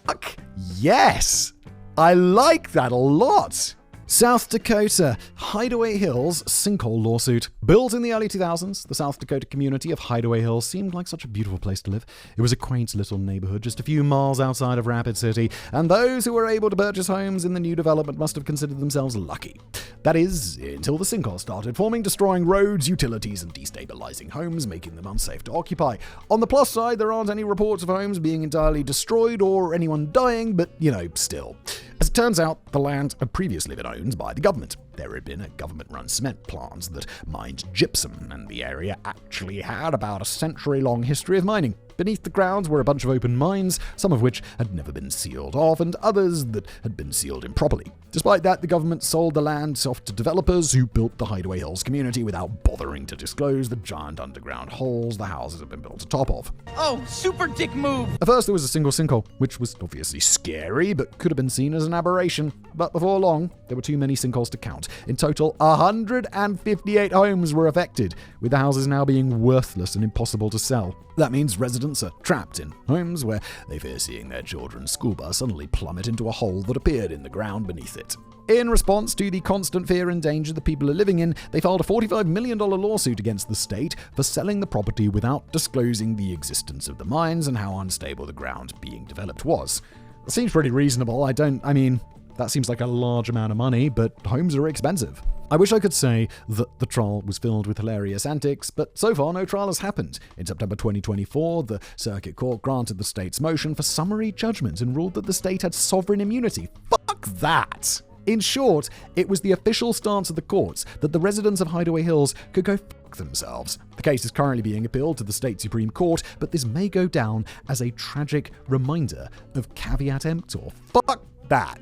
Fuck yes! I like that a lot! South Dakota, Hideaway Hills Sinkhole lawsuit. Built in the early 2000s, the South Dakota community of Hideaway Hills seemed like such a beautiful place to live. It was a quaint little neighborhood just a few miles outside of Rapid City, and those who were able to purchase homes in the new development must have considered themselves lucky. That is, until the sinkhole started forming, destroying roads, utilities, and destabilizing homes, making them unsafe to occupy. On the plus side, there aren't any reports of homes being entirely destroyed or anyone dying, but, still. As it turns out, the land had previously been owned by the government. There had been a government-run cement plant that mined gypsum, and the area actually had about a century-long history of mining. Beneath the grounds were a bunch of open mines, some of which had never been sealed off, and others that had been sealed improperly. Despite that, the government sold the land off to developers who built the Hideaway Hills community without bothering to disclose the giant underground holes the houses had been built on top of. Oh, super dick move! At first, there was a single sinkhole, which was obviously scary, but could have been seen as an aberration. But before long, there were too many sinkholes to count. In total, 158 homes were affected, with the houses now being worthless and impossible to sell. That means residents are trapped in homes where they fear seeing their children's school bus suddenly plummet into a hole that appeared in the ground beneath it. In response to the constant fear and danger the people are living in, they filed a $45 million lawsuit against the state for selling the property without disclosing the existence of the mines and how unstable the ground being developed was. That seems pretty reasonable. That seems like a large amount of money, but homes are expensive. I wish I could say that the trial was filled with hilarious antics, but so far no trial has happened. In September 2024, the Circuit Court granted the state's motion for summary judgment and ruled that the state had sovereign immunity. Fuck that! In short, it was the official stance of the courts that the residents of Hideaway Hills could go fuck themselves. The case is currently being appealed to the state Supreme Court, but this may go down as a tragic reminder of caveat emptor. Fuck that.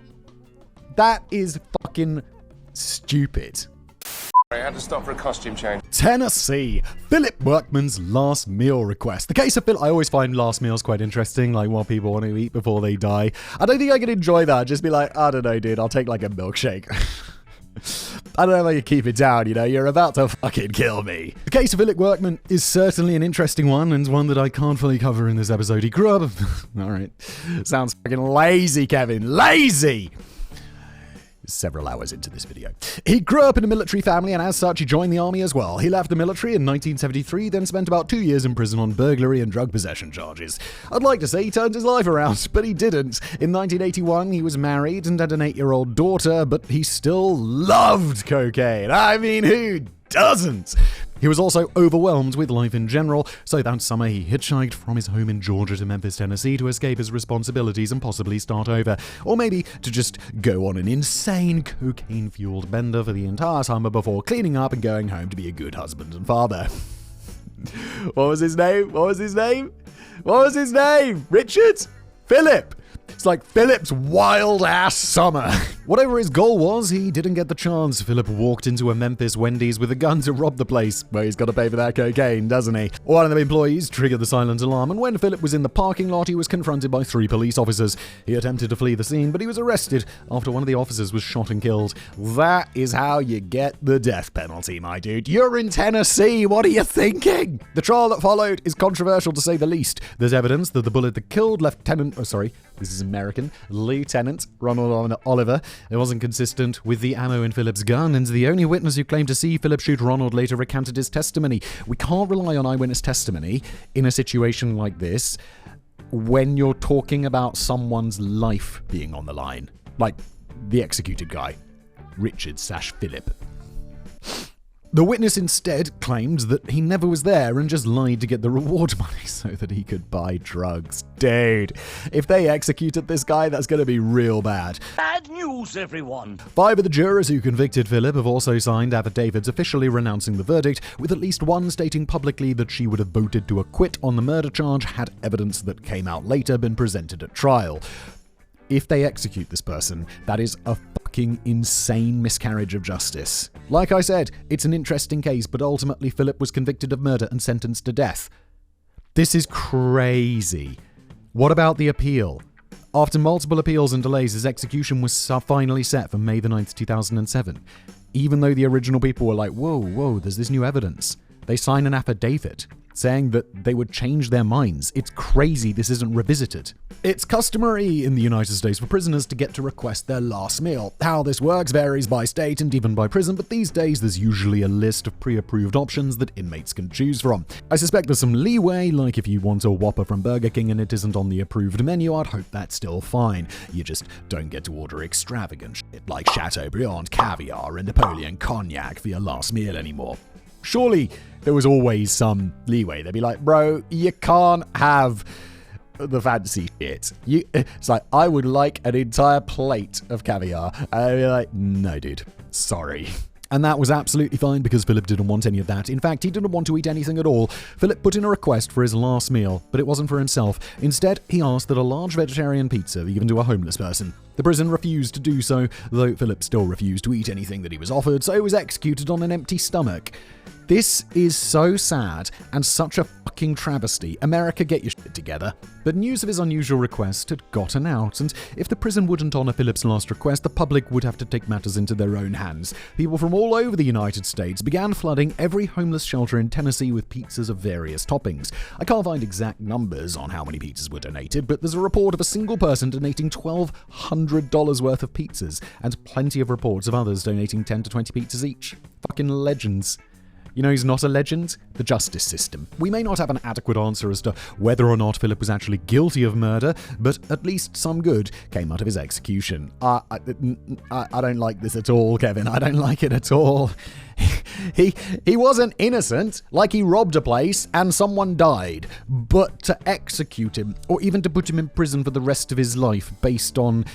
That is fucking stupid. I had to stop for a costume change. Tennessee, Philip Workman's last meal request. The case of Phil, I always find last meals quite interesting, like what people want to eat before they die. I don't think I could enjoy that. Just be like, I don't know, dude, I'll take like a milkshake. I don't know if I can keep it down, you're about to fucking kill me. The case of Philip Workman is certainly an interesting one, and one that I can't fully cover in this episode. He grew up... Alright. Sounds fucking lazy, Kevin. Lazy! Several hours into this video. He grew up in a military family, and as such, he joined the army as well. He left the military in 1973, then spent about 2 years in prison on burglary and drug possession charges. I'd like to say he turned his life around, but he didn't. In 1981, he was married and had an 8-year-old daughter, but he still loved cocaine. I mean, who doesn't? He was also overwhelmed with life in general, so that summer he hitchhiked from his home in Georgia to Memphis, Tennessee to escape his responsibilities and possibly start over. Or maybe to just go on an insane cocaine-fueled bender for the entire summer before cleaning up and going home to be a good husband and father. What was his name? Richard? Philip! It's like Philip's wild-ass summer. Whatever his goal was, he didn't get the chance. Philip walked into a Memphis Wendy's with a gun to rob the place. Well, he's got to pay for that cocaine, doesn't he? One of the employees triggered the silent alarm, and when Philip was in the parking lot, he was confronted by 3 police officers. He attempted to flee the scene, but he was arrested after one of the officers was shot and killed. That is how you get the death penalty, my dude. You're in Tennessee. What are you thinking? The trial that followed is controversial to say the least. There's evidence that the bullet that killed this is American, Lieutenant Ronald Oliver. It wasn't consistent with the ammo in Philip's gun, and the only witness who claimed to see Philip shoot Ronald later recanted his testimony. We can't rely on eyewitness testimony in a situation like this when you're talking about someone's life being on the line. Like the executed guy, Richard/Philip. The witness instead claimed that he never was there and just lied to get the reward money so that he could buy drugs. Dude, if they executed this guy, that's going to be real bad. Bad news, everyone. 5 of the jurors who convicted Philip have also signed affidavits officially renouncing the verdict, with at least one stating publicly that she would have voted to acquit on the murder charge had evidence that came out later been presented at trial. If they execute this person, that is a fucking insane miscarriage of justice. Like I said, it's an interesting case, but ultimately Philip was convicted of murder and sentenced to death. This is crazy. What about the appeal? After multiple appeals and delays, his execution was finally set for May the 9th, 2007. Even though the original people were like, whoa, there's this new evidence. They sign an affidavit saying that they would change their minds. It's crazy this isn't revisited. It's customary in the United States for prisoners to get to request their last meal. How this works varies by state and even by prison, but these days there's usually a list of pre-approved options that inmates can choose from. I suspect there's some leeway, like if you want a Whopper from Burger King and it isn't on the approved menu, I'd hope that's still fine. You just don't get to order extravagant shit like Chateaubriand caviar and Napoleon cognac for your last meal anymore. Surely there was always some leeway. They'd be like, bro, you can't have the fancy shit. It's like, I would like an entire plate of caviar. And I'd be like, no, dude, sorry. And that was absolutely fine because Philip didn't want any of that. In fact, he didn't want to eat anything at all. Philip put in a request for his last meal, but it wasn't for himself. Instead, he asked that a large vegetarian pizza be given to a homeless person. The prison refused to do so, though Philip still refused to eat anything that he was offered, so he was executed on an empty stomach. This is so sad and such a fucking travesty. America, get your shit together. But news of his unusual request had gotten out, and if the prison wouldn't honor Philip's last request, the public would have to take matters into their own hands. People from all over the United States began flooding every homeless shelter in Tennessee with pizzas of various toppings. I can't find exact numbers on how many pizzas were donated, but there's a report of a single person donating $1,200 worth of pizzas, and plenty of reports of others donating 10 to 20 pizzas each. Fucking legends. You know who's not a legend? The justice system. We may not have an adequate answer as to whether or not Philip was actually guilty of murder, but at least some good came out of his execution. I don't like this at all, Kevin. I don't like it at all. He wasn't innocent, like he robbed a place and someone died, but to execute him, or even to put him in prison for the rest of his life based on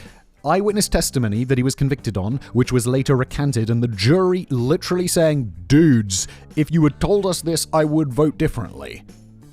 eyewitness testimony that he was convicted on, which was later recanted, and the jury literally saying, dudes, if you had told us this, I would vote differently.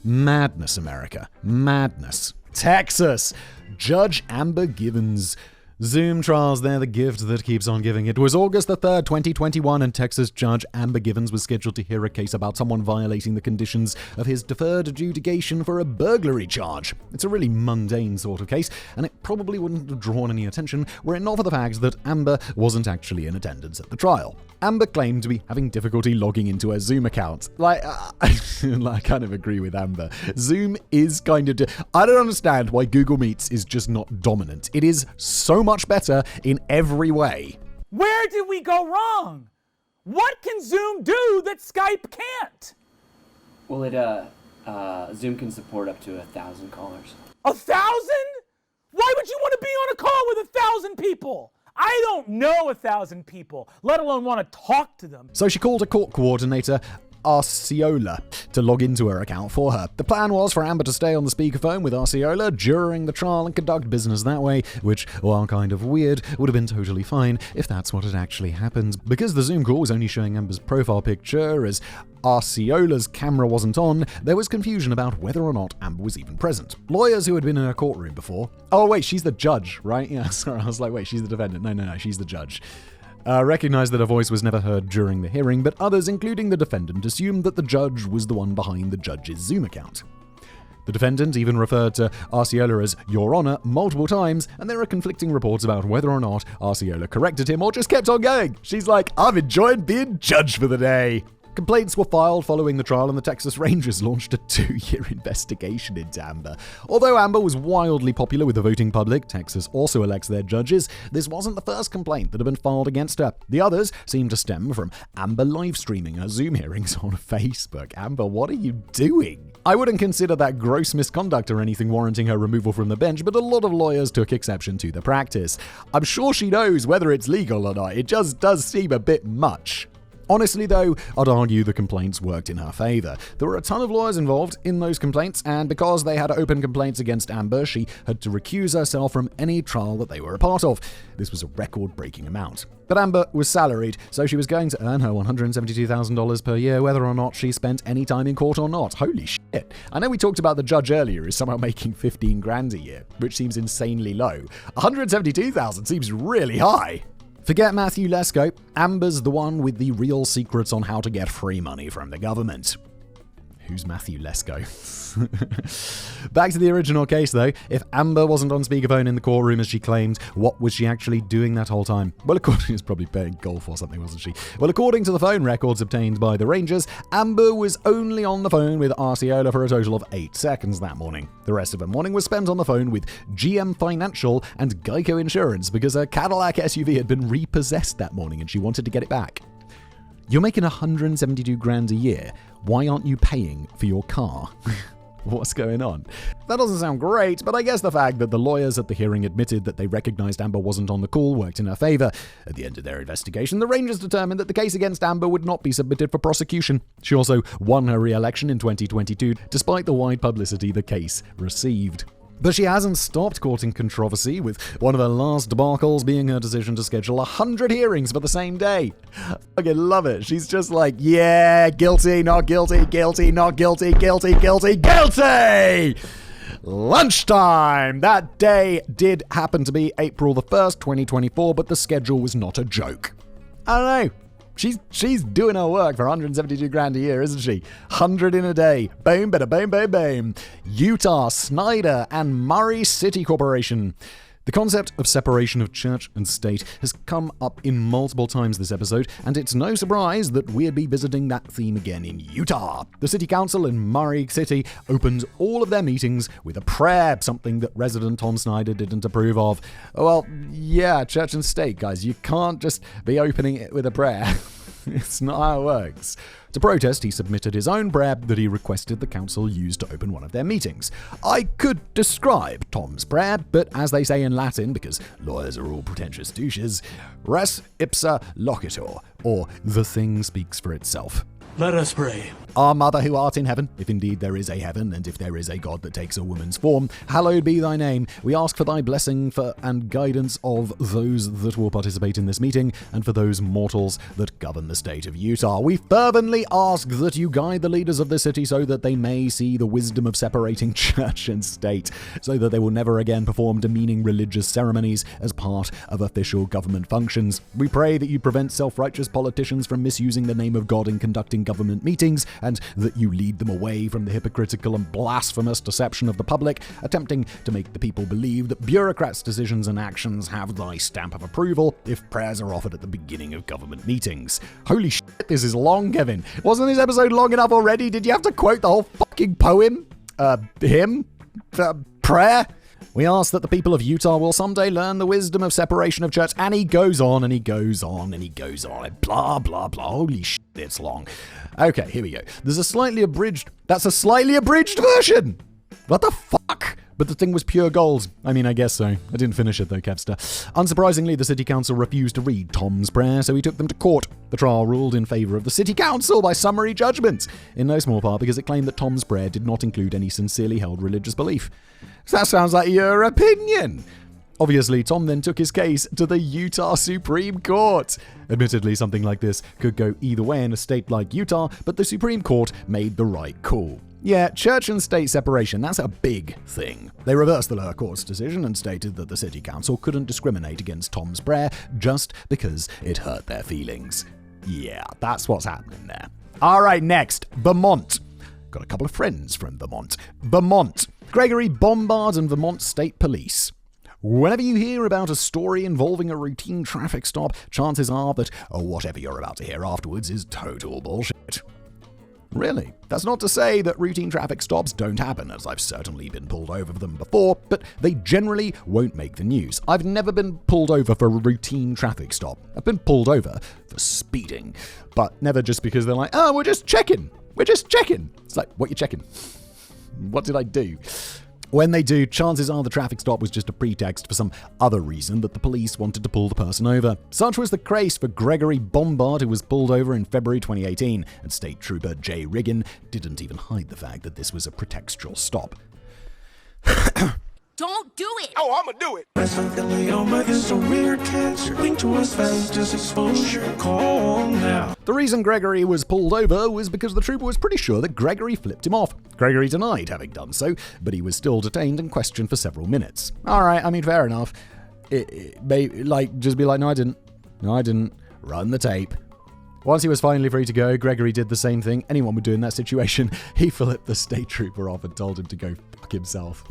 Madness, America. Madness. Texas. Judge Amber Givens. Zoom trials, they're the gift that keeps on giving. It was August the 3rd, 2021, and Texas Judge Amber Givens was scheduled to hear a case about someone violating the conditions of his deferred adjudication for a burglary charge. It's a really mundane sort of case, and it probably wouldn't have drawn any attention were it not for the fact that Amber wasn't actually in attendance at the trial. Amber claimed to be having difficulty logging into her Zoom account. I kind of agree with Amber. Zoom is kind of... I don't understand why Google Meets is just not dominant. It is so much better in every way. Where did we go wrong? What can Zoom do that Skype can't? Well, Zoom can support up to 1,000 callers. 1,000? Why would you want to be on a call with 1,000 people? I don't know 1,000 people, let alone want to talk to them. So she called a court coordinator, Arceola, to log into her account for her. The plan was for Amber to stay on the speakerphone with Arceola during the trial and conduct business that way, which, while kind of weird, would have been totally fine if that's what had actually happened. Because the Zoom call was only showing Amber's profile picture as Arceola's camera wasn't on, there was confusion about whether or not Amber was even present. Lawyers who had been in a courtroom before... Oh, wait, she's the judge, right? Yeah, sorry, I was like, wait, she's the defendant. No, she's the judge. Recognized that her voice was never heard during the hearing, but others, including the defendant, assumed that the judge was the one behind the judge's Zoom account. The defendant even referred to Arceola as Your Honor multiple times, and there are conflicting reports about whether or not Arceola corrected him or just kept on going. She's like, I've enjoyed being judged for the day. Complaints were filed following the trial, and the Texas Rangers launched a 2-year investigation into Amber. Although Amber was wildly popular with the voting public, Texas also elects their judges. This wasn't the first complaint that had been filed against her. The others seem to stem from Amber live streaming her Zoom hearings on Facebook. Amber, what are you doing? I wouldn't consider that gross misconduct or anything warranting her removal from the bench, but a lot of lawyers took exception to the practice. I'm sure she knows whether it's legal or not. It just does seem a bit much. Honestly, though, I'd argue the complaints worked in her favor. There were a ton of lawyers involved in those complaints, and because they had open complaints against Amber, she had to recuse herself from any trial that they were a part of. This was a record-breaking amount. But Amber was salaried, so she was going to earn her $172,000 per year, whether or not she spent any time in court or not. Holy shit. I know we talked about the judge earlier as somehow making $15,000 a year, which seems insanely low. $172,000 seems really high. Forget Matthew Lesko. Amber's the one with the real secrets on how to get free money from the government. Who's Matthew Lesko? Back to the original case, though. If Amber wasn't on speakerphone in the courtroom as she claimed, what was she actually doing that whole time? Well, she was probably playing golf or something, wasn't she? Well, according to the phone records obtained by the Rangers, Amber was only on the phone with Arceola for a total of 8 seconds that morning. The rest of her morning was spent on the phone with GM Financial and Geico Insurance because her Cadillac SUV had been repossessed that morning and she wanted to get it back. You're making $172,000 a year. Why aren't you paying for your car? What's going on? That doesn't sound great, but I guess the fact that the lawyers at the hearing admitted that they recognized Amber wasn't on the call worked in her favor. At the end of their investigation, the Rangers determined that the case against Amber would not be submitted for prosecution. She also won her re-election in 2022, despite the wide publicity the case received. But she hasn't stopped courting controversy, with one of her last debacles being her decision to schedule 100 hearings for the same day. I fucking love it. She's just like, yeah, guilty, not guilty, guilty, not guilty, guilty, guilty, guilty! Lunchtime! That day did happen to be April the 1st, 2024, but the schedule was not a joke. I don't know. She's doing her work for $172,000 a year, isn't she? 100 in a day. Boom, bada boom, boom, boom. Utah, Snyder, and Murray City Corporation. The concept of separation of church and state has come up in multiple times this episode, and it's no surprise that we'll be visiting that theme again in Utah. The city council in Murray City opened all of their meetings with a prayer, something that resident Tom Snyder didn't approve of. Well, yeah, church and state, guys. You can't just be opening it with a prayer. It's not how it works. To protest, he submitted his own prayer that he requested the council use to open one of their meetings. I could describe Tom's prayer, but as they say in Latin, because lawyers are all pretentious douches, res ipsa loquitur, or the thing speaks for itself. Let us pray. Our Mother who art in heaven, if indeed there is a heaven, and if there is a God that takes a woman's form, hallowed be thy name. We ask for thy blessing and guidance of those that will participate in this meeting, and for those mortals that govern the state of Utah. We fervently ask that you guide the leaders of the city so that they may see the wisdom of separating church and state, so that they will never again perform demeaning religious ceremonies as part of official government functions. We pray that you prevent self-righteous politicians from misusing the name of God in conducting government meetings, and that you lead them away from the hypocritical and blasphemous deception of the public, attempting to make the people believe that bureaucrats' decisions and actions have thy stamp of approval if prayers are offered at the beginning of government meetings. Holy shit, this is long, Kevin. Wasn't this episode long enough already? Did you have to quote the whole fucking poem? Hymn? Prayer? We ask that the people of Utah will someday learn the wisdom of separation of church. And he goes on, and he goes on, and he goes on, and blah, blah, blah. Holy shit, it's long. Okay, here we go. That's a slightly abridged version! What the fuck? But the thing was pure gold. I mean, I guess so. I didn't finish it though, Kevster. Unsurprisingly, the city council refused to read Tom's prayer, so he took them to court. The trial ruled in favor of the city council by summary judgment, in no small part because it claimed that Tom's prayer did not include any sincerely held religious belief. So that sounds like your opinion. Obviously, Tom then took his case to the Utah Supreme Court. Admittedly, something like this could go either way in a state like Utah, but the Supreme Court made the right call. Yeah, church and state separation, that's a big thing. They reversed the lower court's decision and stated that the city council couldn't discriminate against Tom's prayer just because it hurt their feelings. Yeah, that's what's happening there. All right, next, Vermont. Got a couple of friends from Vermont. Vermont. Gregory Bombard and Vermont State Police. Whenever you hear about a story involving a routine traffic stop, chances are that whatever you're about to hear afterwards is total bullshit. Really? That's not to say that routine traffic stops don't happen, as I've certainly been pulled over for them before, but they generally won't make the news. I've never been pulled over for a routine traffic stop. I've been pulled over for speeding, but never just because they're like, oh, we're just checking. It's like, what you checking? What did I do? When they do, chances are the traffic stop was just a pretext for some other reason that the police wanted to pull the person over. Such was the case for Gregory Bombard, who was pulled over in February 2018, and State Trooper Jay Riggin didn't even hide the fact that this was a pretextual stop. Don't do it! Oh, I'ma do it! Mesothelioma is a rare cancer linked to asbestos exposure. Call now. The reason Gregory was pulled over was because the trooper was pretty sure that Gregory flipped him off. Gregory denied having done so, but he was still detained and questioned for several minutes. Alright, I mean, fair enough. Just be like, no, I didn't. Run the tape. Once he was finally free to go, Gregory did the same thing anyone would do in that situation. He flipped the state trooper off and told him to go fuck himself.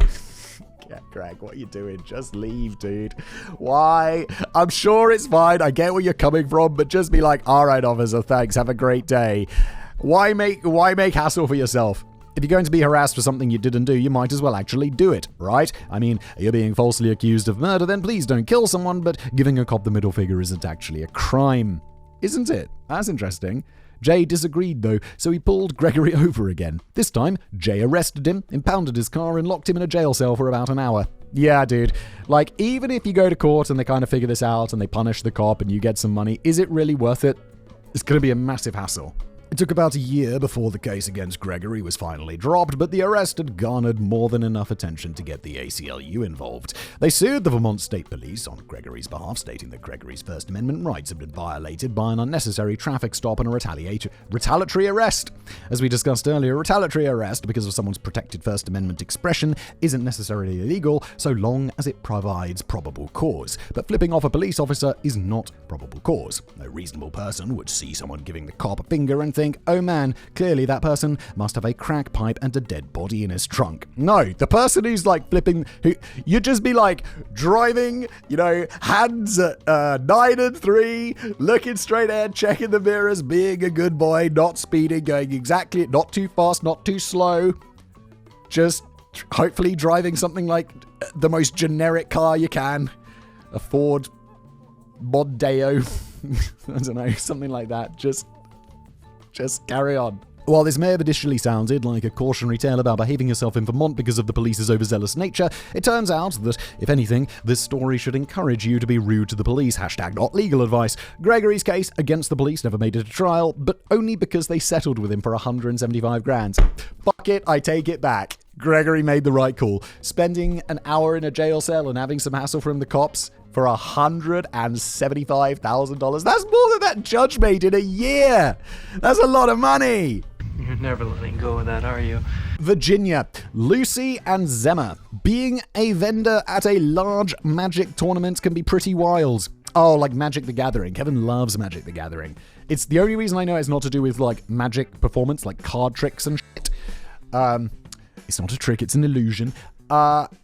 Yeah, Greg, what are you doing? Just leave, dude. Why? I'm sure it's fine. I get where you're coming from, but just be like, all right, officer, thanks. Have a great day. Why make hassle for yourself? If you're going to be harassed for something you didn't do, you might as well actually do it, right? I mean, you're being falsely accused of murder, then please don't kill someone, but giving a cop the middle finger isn't actually a crime. Isn't it? That's interesting. Jay disagreed, though, so he pulled Gregory over again. This time, Jay arrested him, impounded his car, and locked him in a jail cell for about an hour. Yeah, dude. Like, even if you go to court and they kind of figure this out and they punish the cop and you get some money, is it really worth it? It's going to be a massive hassle. It took about a year before the case against Gregory was finally dropped, but the arrest had garnered more than enough attention to get the ACLU involved. They sued the Vermont State Police on Gregory's behalf, stating that Gregory's First Amendment rights had been violated by an unnecessary traffic stop and a retaliatory arrest. As we discussed earlier, retaliatory arrest, because of someone's protected First Amendment expression, isn't necessarily illegal so long as it provides probable cause. But flipping off a police officer is not probable cause. No reasonable person would see someone giving the cop a finger and think, oh man, clearly that person must have a crack pipe and a dead body in his trunk. No, the person who's like flipping, you'd just be like driving, hands at 9 and 3, looking straight ahead, checking the mirrors, being a good boy, not speeding, going exactly, not too fast, not too slow, just hopefully driving something like the most generic car you can, a Ford Mondeo, I don't know, something like that, just carry on. While this may have initially sounded like a cautionary tale about behaving yourself in Vermont because of the police's overzealous nature, it turns out that, if anything, this story should encourage you to be rude to the police. #not legal advice. Gregory's case against the police never made it to trial, but only because they settled with him for $175,000. Fuck it, I take it back. Gregory made the right call. Spending an hour in a jail cell and having some hassle from the cops for $175,000. That's more than that judge made in a year. That's a lot of money. You're never letting go of that, are you? Virginia. Lucy and Zemma. Being a vendor at a large Magic tournament can be pretty wild. Oh, like Magic the Gathering. Kevin loves Magic the Gathering. It's the only reason I know it's not to do with like magic performance, like card tricks and shit. It's not a trick, it's an illusion.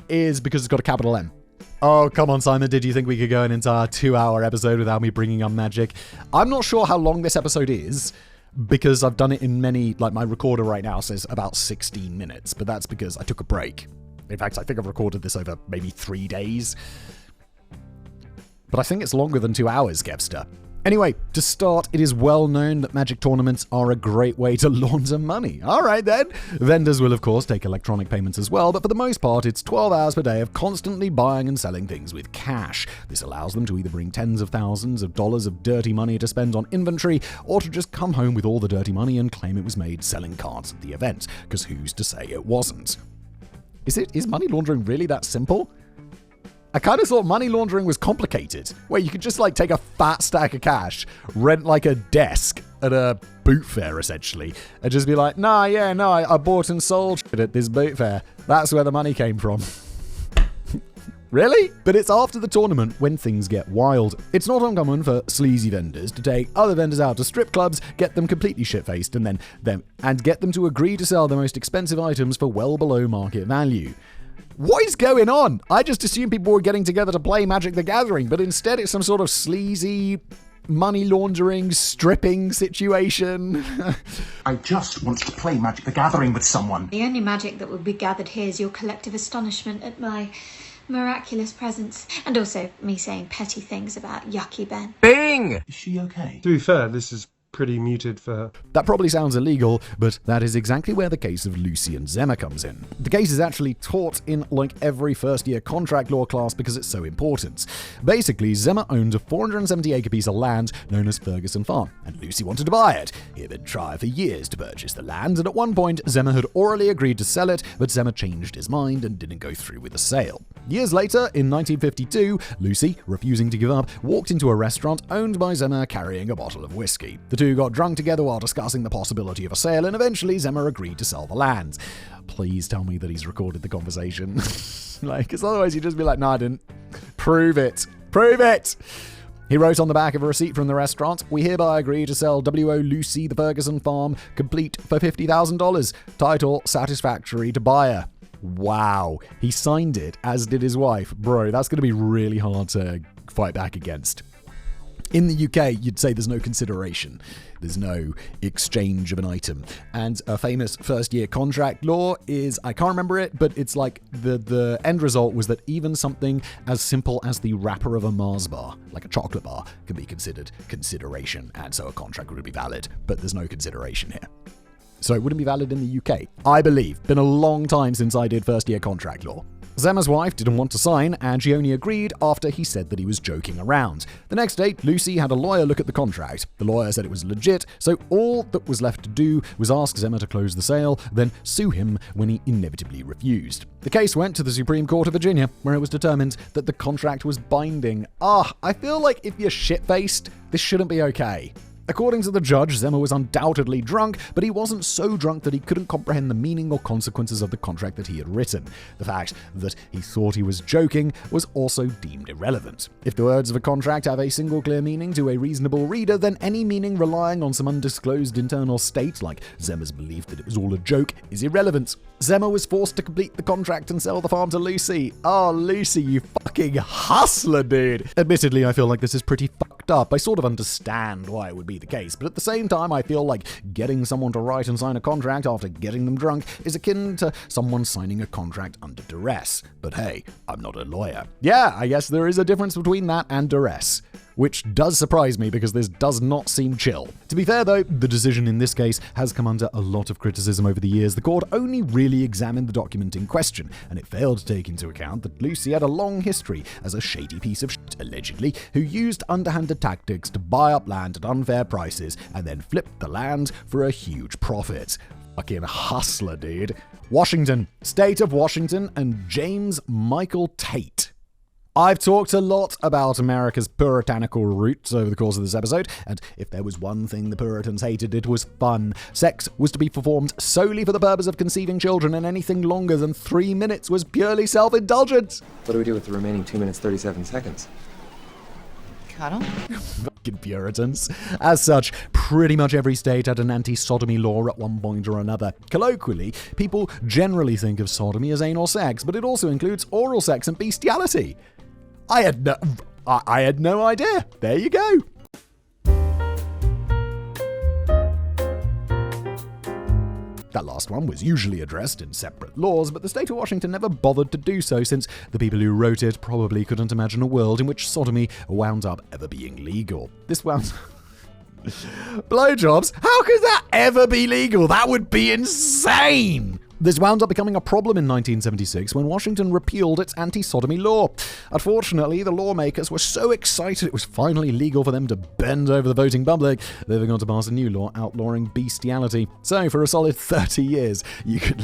Is because it's got a capital M. Oh, come on, Simon. Did you think we could go an entire 2-hour episode without me bringing up magic? I'm not sure how long this episode is, because I've done it in many, like my recorder right now says about 16 minutes, but that's because I took a break. In fact, I think I've recorded this over maybe 3 days. But I think it's longer than 2 hours, Kevster. Anyway, to start, it is well known that Magic tournaments are a great way to launder money. Alright then. Vendors will of course take electronic payments as well, but for the most part it's 12 hours per day of constantly buying and selling things with cash. This allows them to either bring tens of thousands of dollars of dirty money to spend on inventory, or to just come home with all the dirty money and claim it was made selling cards at the event, because who's to say it wasn't? Is money laundering really that simple? I kind of thought money laundering was complicated, where you could just like take a fat stack of cash, rent like a desk at a boot fair essentially, and just be like, I bought and sold shit at this boot fair. That's where the money came from. Really? But it's after the tournament when things get wild. It's not uncommon for sleazy vendors to take other vendors out to strip clubs, get them completely shit-faced, and get them to agree to sell the most expensive items for well below market value. What is going on? I just assumed people were getting together to play Magic the Gathering, but instead it's some sort of sleazy money laundering, stripping situation. I just want to play Magic the Gathering with someone. The only magic that will be gathered here is your collective astonishment at my miraculous presence, and also me saying petty things about Yucky Ben. Bing! Is she okay? To be fair, this is pretty muted for her. That probably sounds illegal, but that is exactly where the case of Lucy and Zemma comes in. The case is actually taught in like every first-year contract law class because it's so important. Basically, Zemma owned a 470-acre piece of land known as Ferguson Farm, and Lucy wanted to buy it. He had been trying for years to purchase the land, and at one point, Zemma had orally agreed to sell it, but Zemma changed his mind and didn't go through with the sale. Years later, in 1952, Lucy, refusing to give up, walked into a restaurant owned by Zemma carrying a bottle of whiskey. The two got drunk together while discussing the possibility of a sale, and eventually Zemma agreed to sell the land. Please tell me that he's recorded the conversation. Because otherwise you'd just be like, no, I didn't. Prove it. Prove it! He wrote on the back of a receipt from the restaurant, "We hereby agree to sell W.O. Lucy the Ferguson Farm, complete for $50,000. Title, satisfactory to buyer." Wow. He signed it, as did his wife. Bro, that's going to be really hard to fight back against. In the UK, you'd say there's no consideration. There's no exchange of an item. And a famous first-year contract law is, I can't remember it, but it's like the end result was that even something as simple as the wrapper of a Mars bar, like a chocolate bar, can be considered consideration, and so a contract would be valid. But there's no consideration here. So it wouldn't be valid in the UK. I believe. Been a long time since I did first-year contract law. Zemma's wife didn't want to sign, and she only agreed after he said that he was joking around. The next day, Lucy had a lawyer look at the contract. The lawyer said it was legit, so all that was left to do was ask Zemma to close the sale, then sue him when he inevitably refused. The case went to the Supreme Court of Virginia, where it was determined that the contract was binding. I feel like if you're shit-faced, this shouldn't be okay. According to the judge, Zemma was undoubtedly drunk, but he wasn't so drunk that he couldn't comprehend the meaning or consequences of the contract that he had written. The fact that he thought he was joking was also deemed irrelevant. If the words of a contract have a single clear meaning to a reasonable reader, then any meaning relying on some undisclosed internal state, like Zemma's belief that it was all a joke, is irrelevant. Zemma was forced to complete the contract and sell the farm to Lucy. Oh, Lucy, you fucking hustler, dude. Admittedly, I feel like this is pretty fucked up. I sort of understand why it would be the case, but at the same time, I feel like getting someone to write and sign a contract after getting them drunk is akin to someone signing a contract under duress. But hey, I'm not a lawyer. Yeah, I guess there is a difference between that and duress, which does surprise me because this does not seem chill. To be fair though, the decision in this case has come under a lot of criticism over the years. The court only really examined the document in question, and it failed to take into account that Lucy had a long history as a shady piece of shit, allegedly, who used underhanded tactics to buy up land at unfair prices and then flipped the land for a huge profit. Fucking hustler, dude. Washington. State of Washington and James Michael Tate. I've talked a lot about America's puritanical roots over the course of this episode, and if there was one thing the Puritans hated, it was fun. Sex was to be performed solely for the purpose of conceiving children, and anything longer than 3 minutes was purely self-indulgent. What do we do with the remaining 2 minutes, 37 seconds? Cuddle? Fucking Puritans. As such, pretty much every state had an anti-sodomy law at one point or another. Colloquially, people generally think of sodomy as anal sex, but it also includes oral sex and bestiality. I had no idea. There you go. That last one was usually addressed in separate laws, but the state of Washington never bothered to do so, since the people who wrote it probably couldn't imagine a world in which sodomy wound up ever being legal. This wound... Blowjobs? How could that ever be legal? That would be insane! This wound up becoming a problem in 1976 when Washington repealed its anti-sodomy law. Unfortunately, the lawmakers were so excited it was finally legal for them to bend over the voting public, they forgot to pass a new law outlawing bestiality. So, for a solid 30 years, you could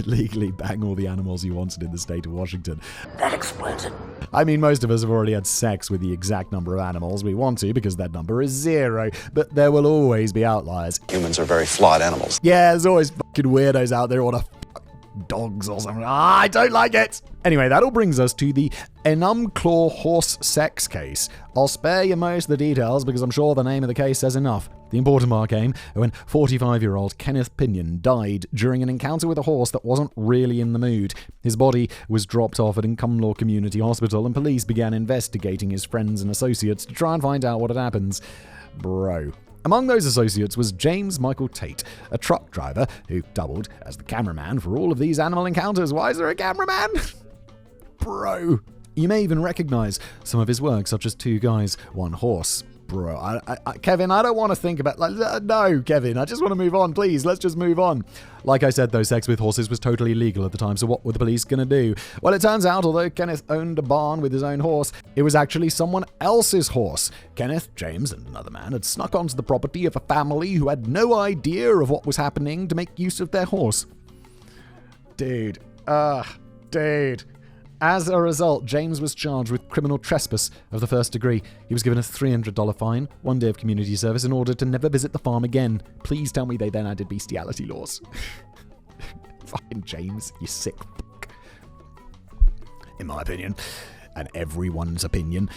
legally bang all the animals you wanted in the state of Washington. That explains it. I mean, most of us have already had sex with the exact number of animals we want to because that number is 0, but there will always be outliers. Humans are very flawed animals. Yeah, there's always fucking weirdos out there who want to fuck dogs or something. I don't like it. Anyway, that all brings us to the Enumclaw horse sex case. I'll spare you most of the details because I'm sure the name of the case says enough. The important part came when 45-year-old Kenneth Pinion died during an encounter with a horse that wasn't really in the mood. His body was dropped off at Income Community Hospital, and police began investigating his friends and associates to try and find out what had happened. Bro. Among those associates was James Michael Tate, a truck driver who doubled as the cameraman for all of these animal encounters. Why is there a cameraman? Bro. You may even recognize some of his work, such as Two Guys, One Horse. Bro, Kevin, I don't want to think about... no, Kevin, I just want to move on, please. Let's just move on. Like I said, though, sex with horses was totally illegal at the time, so what were the police going to do? Well, it turns out, although Kenneth owned a barn with his own horse, it was actually someone else's horse. Kenneth, James, and another man had snuck onto the property of a family who had no idea of what was happening to make use of their horse. Dude. As a result, James was charged with criminal trespass of the first degree. He was given a $300 fine, 1 day of community service, in order to never visit the farm again. Please tell me they then added bestiality laws. Fucking James, you sick fuck. In my opinion, and everyone's opinion,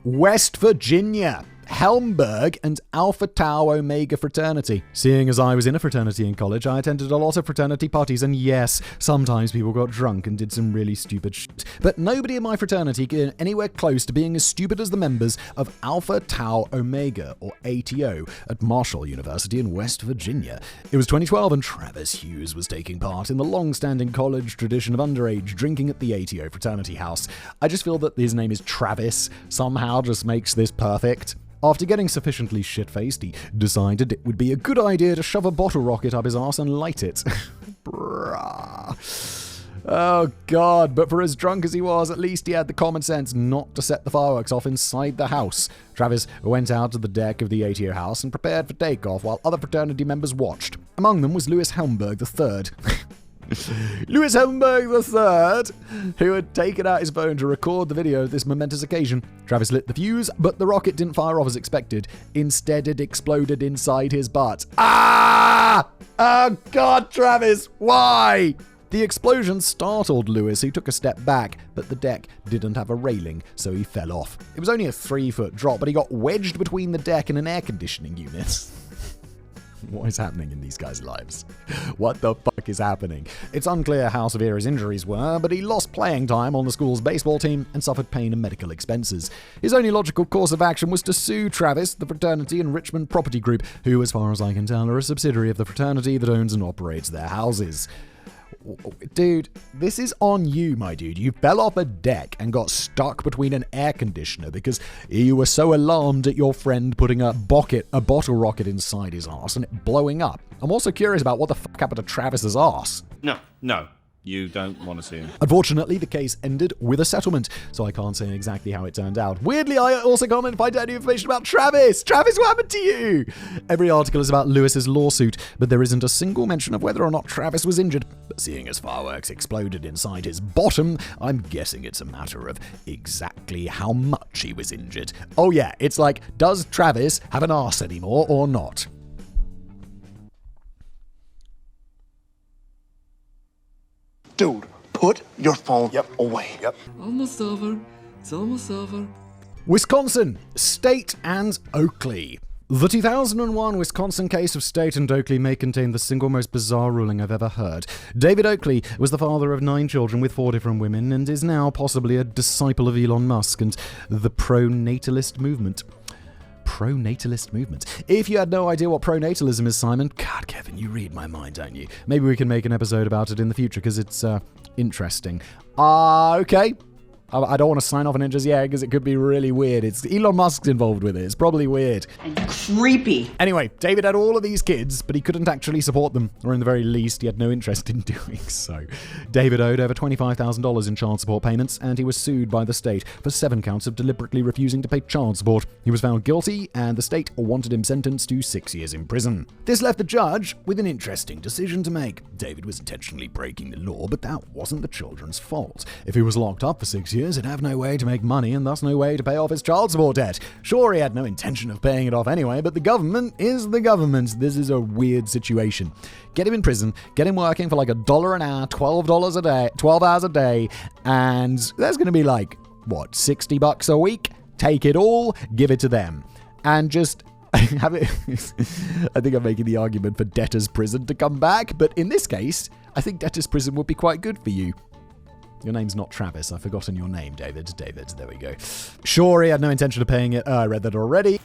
West Virginia. Helmberg and Alpha Tau Omega fraternity. Seeing as I was in a fraternity in college, I attended a lot of fraternity parties, and yes, sometimes people got drunk and did some really stupid shit. But nobody in my fraternity came anywhere close to being as stupid as the members of Alpha Tau Omega, or ATO, at Marshall University in West Virginia. It was 2012 and Travis Hughes was taking part in the long-standing college tradition of underage drinking at the ATO fraternity house. I just feel that his name is Travis somehow just makes this perfect. After getting sufficiently shit-faced, he decided it would be a good idea to shove a bottle rocket up his arse and light it. Bruh. Oh god, but for as drunk as he was, at least he had the common sense not to set the fireworks off inside the house. Travis went out to the deck of the ATO house and prepared for takeoff while other fraternity members watched. Among them was Louis Helmberg III. Louis Helmberg III, who had taken out his phone to record the video of this momentous occasion. Travis lit the fuse, but the rocket didn't fire off as expected. Instead, it exploded inside his butt. Ah! Oh God, Travis, why? The explosion startled Louis, who took a step back, but the deck didn't have a railing, so he fell off. It was only a 3-foot drop, but he got wedged between the deck and an air conditioning unit. What is happening in these guys' lives? What the fuck is happening? It's unclear how severe his injuries were, but he lost playing time on the school's baseball team and suffered pain and medical expenses. His only logical course of action was to sue Travis, the fraternity and Richmond Property Group, who, as far as I can tell, are a subsidiary of the fraternity that owns and operates their houses. Dude, this is on you, my dude. You fell off a deck and got stuck between an air conditioner because you were so alarmed at your friend putting a bottle rocket inside his arse and it blowing up. I'm also curious about what the fuck happened to Travis's arse. No. You don't want to see him. Unfortunately, the case ended with a settlement, so I can't say exactly how it turned out. Weirdly, I also can't find any information about Travis. Travis, what happened to you? Every article is about Lewis's lawsuit, but there isn't a single mention of whether or not Travis was injured. But seeing as fireworks exploded inside his bottom, I'm guessing it's a matter of exactly how much he was injured. Oh yeah, it's like, does Travis have an arse anymore or not? Dude, put your phone away. Almost over. It's almost over. Wisconsin, State and Oakley. The 2001 Wisconsin case of State and Oakley may contain the single most bizarre ruling I've ever heard. David Oakley was the father of 9 children with 4 different women and is now possibly a disciple of Elon Musk and the pro-natalist movement. Pro-natalist movement. If you had no idea what pronatalism is, Simon, God, Kevin, you read my mind, don't you? Maybe we can make an episode about it in the future because it's interesting. Okay. I don't want to sign off on it just yet because it could be really weird. It's Elon Musk's involved with it. It's probably weird. And creepy. Anyway, David had all of these kids, but he couldn't actually support them, or in the very least, he had no interest in doing so. David owed over $25,000 in child support payments, and he was sued by the state for 7 counts of deliberately refusing to pay child support. He was found guilty, and the state wanted him sentenced to 6 years in prison. This left the judge with an interesting decision to make. David was intentionally breaking the law, but that wasn't the children's fault. If he was locked up for 6 years, he'd have no way to make money and thus no way to pay off his child support debt. Sure, he had no intention of paying it off anyway, but the government is the government. This is a weird situation. Get him in prison, get him working for like $1 an hour, $12 a day, 12 hours a day, and there's going to be like, $60 a week? Take it all, give it to them. And just I think I'm making the argument for debtor's prison to come back, but in this case, I think debtor's prison would be quite good for you. Your name's not Travis. I've forgotten your name, David. David, there we go. Sure, he had no intention of paying it. I read that already.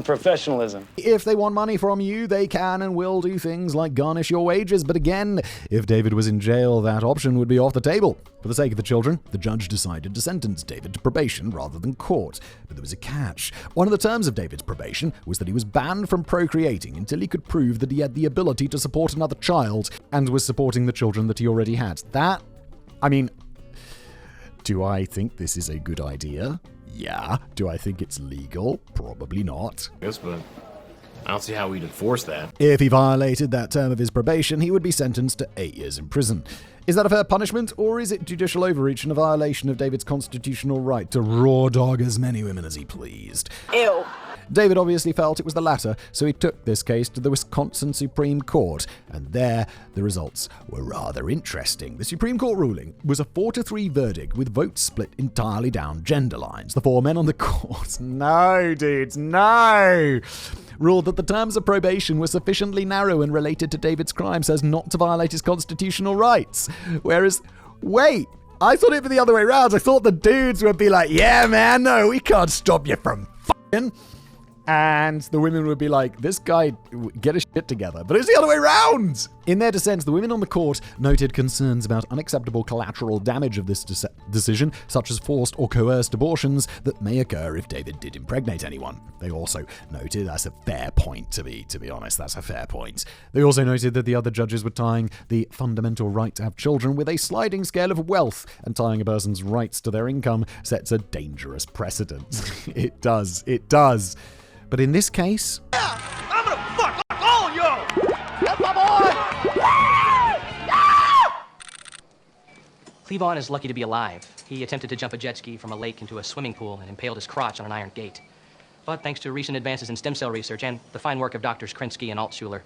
Professionalism. If they want money from you, they can and will do things like garnish your wages. But again, if David was in jail, that option would be off the table. For the sake of the children, the judge decided to sentence David to probation rather than court. But there was a catch. One of the terms of David's probation was that he was banned from procreating until he could prove that he had the ability to support another child and was supporting the children that he already had. Do I think this is a good idea? Yeah. Do I think it's legal? Probably not. Yes, but I don't see how we'd enforce that. If he violated that term of his probation, he would be sentenced to 8 years in prison. Is that a fair punishment, or is it judicial overreach and a violation of David's constitutional right to raw dog as many women as he pleased? Ew. David obviously felt it was the latter, so he took this case to the Wisconsin Supreme Court, and there the results were rather interesting. The Supreme Court ruling was a 4-3 verdict with votes split entirely down gender lines. The 4 men on the court, no dudes, no, ruled that the terms of probation were sufficiently narrow and related to David's crimes as not to violate his constitutional rights. Whereas, wait, I thought it'd be the other way around. I thought the dudes would be like, yeah man, no, we can't stop you from f***ing. And the women would be like, this guy, get his shit together. But it's the other way around! In their dissents, the women on the court noted concerns about unacceptable collateral damage of this decision, such as forced or coerced abortions that may occur if David did impregnate anyone. They also noted, that's a fair point, to be honest, that's a fair point. They also noted that the other judges were tying the fundamental right to have children with a sliding scale of wealth, and tying a person's rights to their income sets a dangerous precedent. It does. But in this case... I'm gonna fuck all of you! That's my boy! Cleavon is lucky to be alive. He attempted to jump a jet ski from a lake into a swimming pool and impaled his crotch on an iron gate. But thanks to recent advances in stem cell research and the fine work of Drs. Krinsky and Altshuler,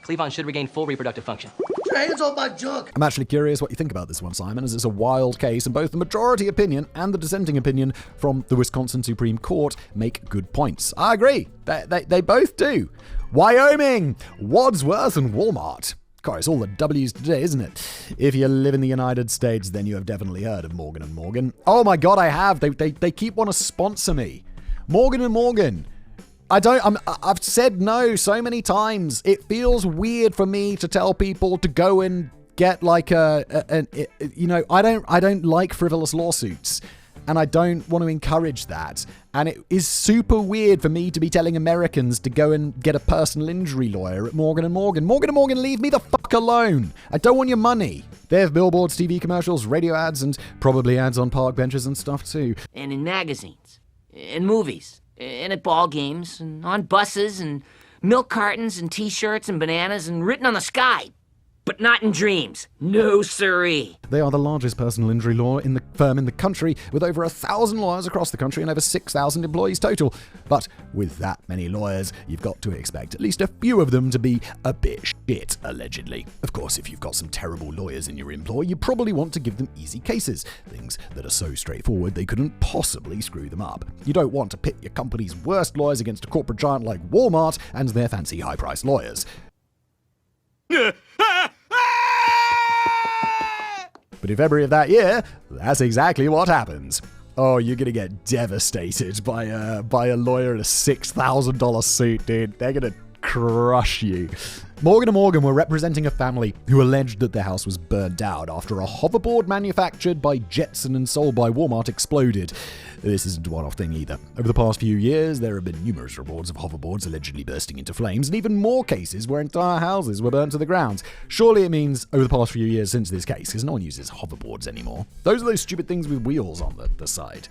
Cleavon should regain full reproductive function. Your hands on my junk! I'm actually curious what you think about this one, Simon, as it's a wild case, and both the majority opinion and the dissenting opinion from the Wisconsin Supreme Court make good points. I agree. They both do. Wyoming, Wadsworth, and Walmart. God, it's all the W's today, isn't it? If you live in the United States, then you have definitely heard of Morgan & Morgan. Oh my God, I have. They keep wanting to sponsor me. Morgan & Morgan. I've said no so many times. It feels weird for me to tell people to go and get like I don't like frivolous lawsuits, and I don't want to encourage that. And it is super weird for me to be telling Americans to go and get a personal injury lawyer at Morgan & Morgan. Morgan & Morgan, leave me the fuck alone. I don't want your money. They have billboards, TV commercials, radio ads, and probably ads on park benches and stuff too. And in magazines, in movies, and at ball games, and on buses, and milk cartons, and t-shirts, and bananas, and written on the sky. But not in dreams. No siree. They are the largest personal injury law firm in the country, with over 1,000 lawyers across the country and over 6,000 employees total. But with that many lawyers, you've got to expect at least a few of them to be a bit shit, allegedly. Of course, if you've got some terrible lawyers in your employ, you probably want to give them easy cases, things that are so straightforward they couldn't possibly screw them up. You don't want to pit your company's worst lawyers against a corporate giant like Walmart and their fancy high-priced lawyers. But in February of that year, that's exactly what happens. Oh, you're gonna get devastated by a lawyer in a $6,000 suit, dude. They're gonna crush you. Morgan & Morgan were representing a family who alleged that their house was burned down after a hoverboard manufactured by Jetson and sold by Walmart exploded. This isn't a one-off thing either. Over the past few years, there have been numerous reports of hoverboards allegedly bursting into flames, and even more cases where entire houses were burnt to the ground. Surely it means over the past few years since this case, because no one uses hoverboards anymore. Those are those stupid things with wheels on the side.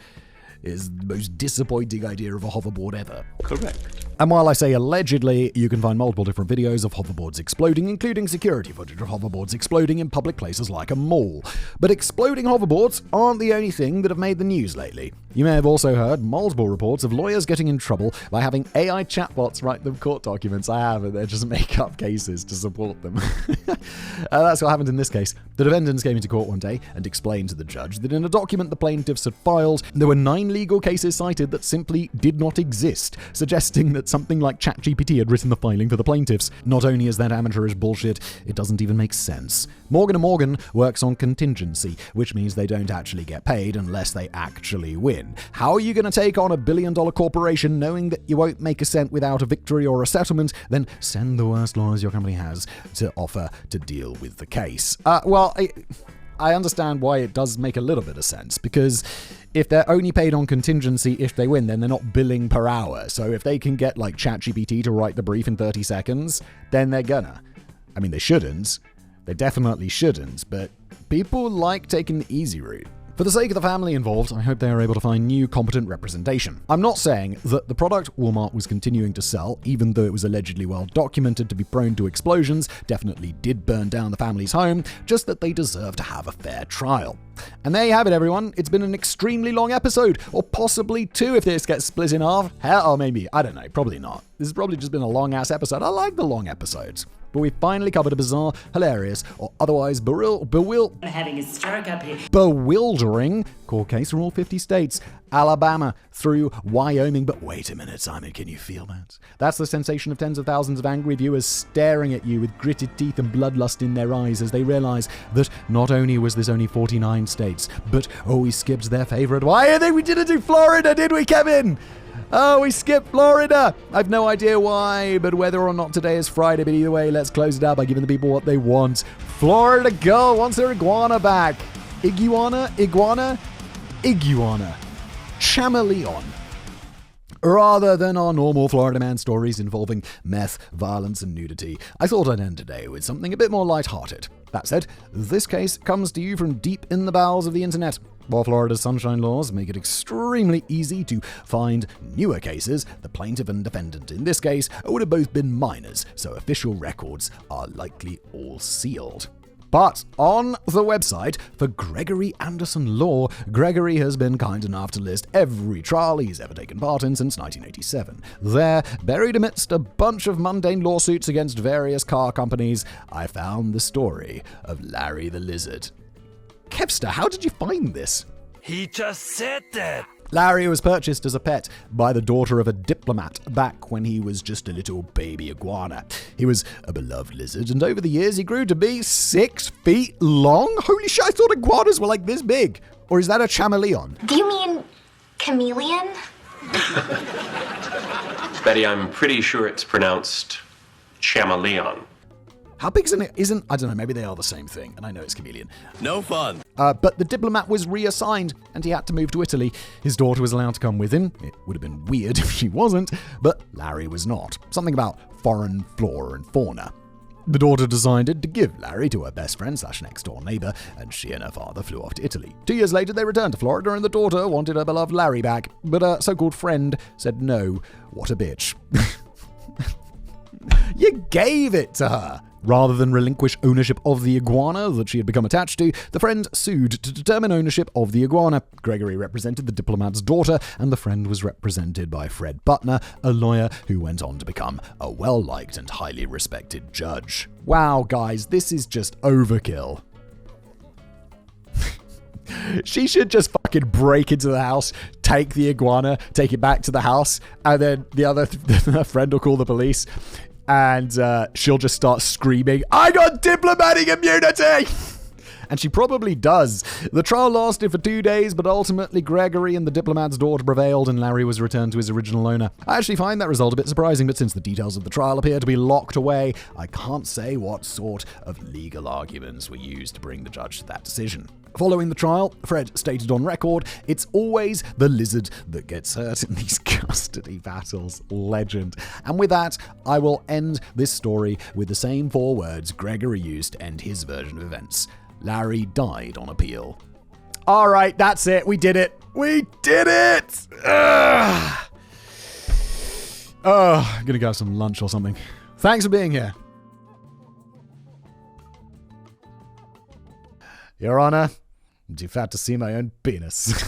Is the most disappointing idea of a hoverboard ever. Correct. And while I say allegedly, you can find multiple different videos of hoverboards exploding, including security footage of hoverboards exploding in public places like a mall. But exploding hoverboards aren't the only thing that have made the news lately. You may have also heard multiple reports of lawyers getting in trouble by having AI chatbots write them court documents. I have, and they just make up cases to support them. That's what happened in this case. The defendants came into court one day and explained to the judge that in a document the plaintiffs had filed, there were 9 legal cases cited that simply did not exist, suggesting that something like ChatGPT had written the filing for the plaintiffs. Not only is that amateurish bullshit, it doesn't even make sense. Morgan & Morgan works on contingency, which means they don't actually get paid unless they actually win. How are you going to take on $1 billion corporation knowing that you won't make a cent without a victory or a settlement? Then send the worst lawyers your company has to offer to deal with the case. I understand why it does make a little bit of sense, because if they're only paid on contingency if they win, then they're not billing per hour. So if they can get like ChatGPT to write the brief in 30 seconds, then they're gonna. I mean, they shouldn't. They definitely shouldn't, but people like taking the easy route. For the sake of the family involved, I hope they are able to find new competent representation. I'm not saying that the product Walmart was continuing to sell, even though it was allegedly well documented to be prone to explosions, definitely did burn down the family's home, just that they deserve to have a fair trial. And there you have it, everyone. It's been an extremely long episode, or possibly 2 if this gets split in half. Hell, or maybe, I don't know, probably not. This has probably just been a long-ass episode. I like the long episodes. But we finally covered a bizarre, hilarious, or otherwise having a stroke up here. bewildering court case from all 50 states, Alabama through Wyoming. But wait a minute, Simon, can you feel that? That's the sensation of tens of thousands of angry viewers staring at you with gritted teeth and bloodlust in their eyes as they realize that not only was this only 49 states, but we skipped their favorite. Why? I think we didn't do Florida, did we, Kevin? Oh, we skipped Florida. I've no idea why, but whether or not today is Friday, but either way, let's close it out by giving the people what they want. Florida girl wants her iguana back. Iguana? Chameleon. Rather than our normal Florida man stories involving meth, violence, and nudity, I thought I'd end today with something a bit more lighthearted. That said, this case comes to you from deep in the bowels of the internet. While Florida's sunshine laws make it extremely easy to find newer cases, the plaintiff and defendant in this case would have both been minors, so official records are likely all sealed. But on the website for Gregory Anderson Law, Gregory has been kind enough to list every trial he's ever taken part in since 1987. There, buried amidst a bunch of mundane lawsuits against various car companies, I found the story of Larry the Lizard. Kevster, how did you find this? He just said that. Larry was purchased as a pet by the daughter of a diplomat back when he was just a little baby iguana. He was a beloved lizard, and over the years he grew to be 6 feet long. Holy shit, I thought iguanas were like this big. Or is that a chameleon? Do you mean chameleon? Betty, I'm pretty sure it's pronounced chameleon. How big isn't, I don't know, maybe they are the same thing, and I know it's chameleon. No fun. But the diplomat was reassigned, and he had to move to Italy. His daughter was allowed to come with him. It would have been weird if she wasn't, but Larry was not. Something about foreign flora and fauna. The daughter decided to give Larry to her best friend / next door neighbor, and she and her father flew off to Italy. 2 years later, they returned to Florida, and the daughter wanted her beloved Larry back, but her so-called friend said no. What a bitch. You gave it to her. Rather than relinquish ownership of the iguana that she had become attached to, the friend sued to determine ownership of the iguana. Gregory represented the diplomat's daughter, and the friend was represented by Fred Butner, a lawyer who went on to become a well-liked and highly respected judge. Wow, guys, this is just overkill. She should just fucking break into the house, take the iguana, take it back to the house, and then the other friend will call the police. And she'll just start screaming, "I got diplomatic immunity!" And she probably does. The trial lasted for 2 days, but ultimately Gregory and the diplomat's daughter prevailed and Larry was returned to his original owner. I actually find that result a bit surprising, but since the details of the trial appear to be locked away, I can't say what sort of legal arguments were used to bring the judge to that decision. Following the trial, Fred stated on record, "It's always the lizard that gets hurt in these custody battles." Legend. And with that, I will end this story with the same 4 words Gregory used to end his version of events. Larry died on appeal. All right, that's it. We did it. We did it! I'm gonna go have some lunch or something. Thanks for being here. Your Honor, I'm too fat to see my own penis.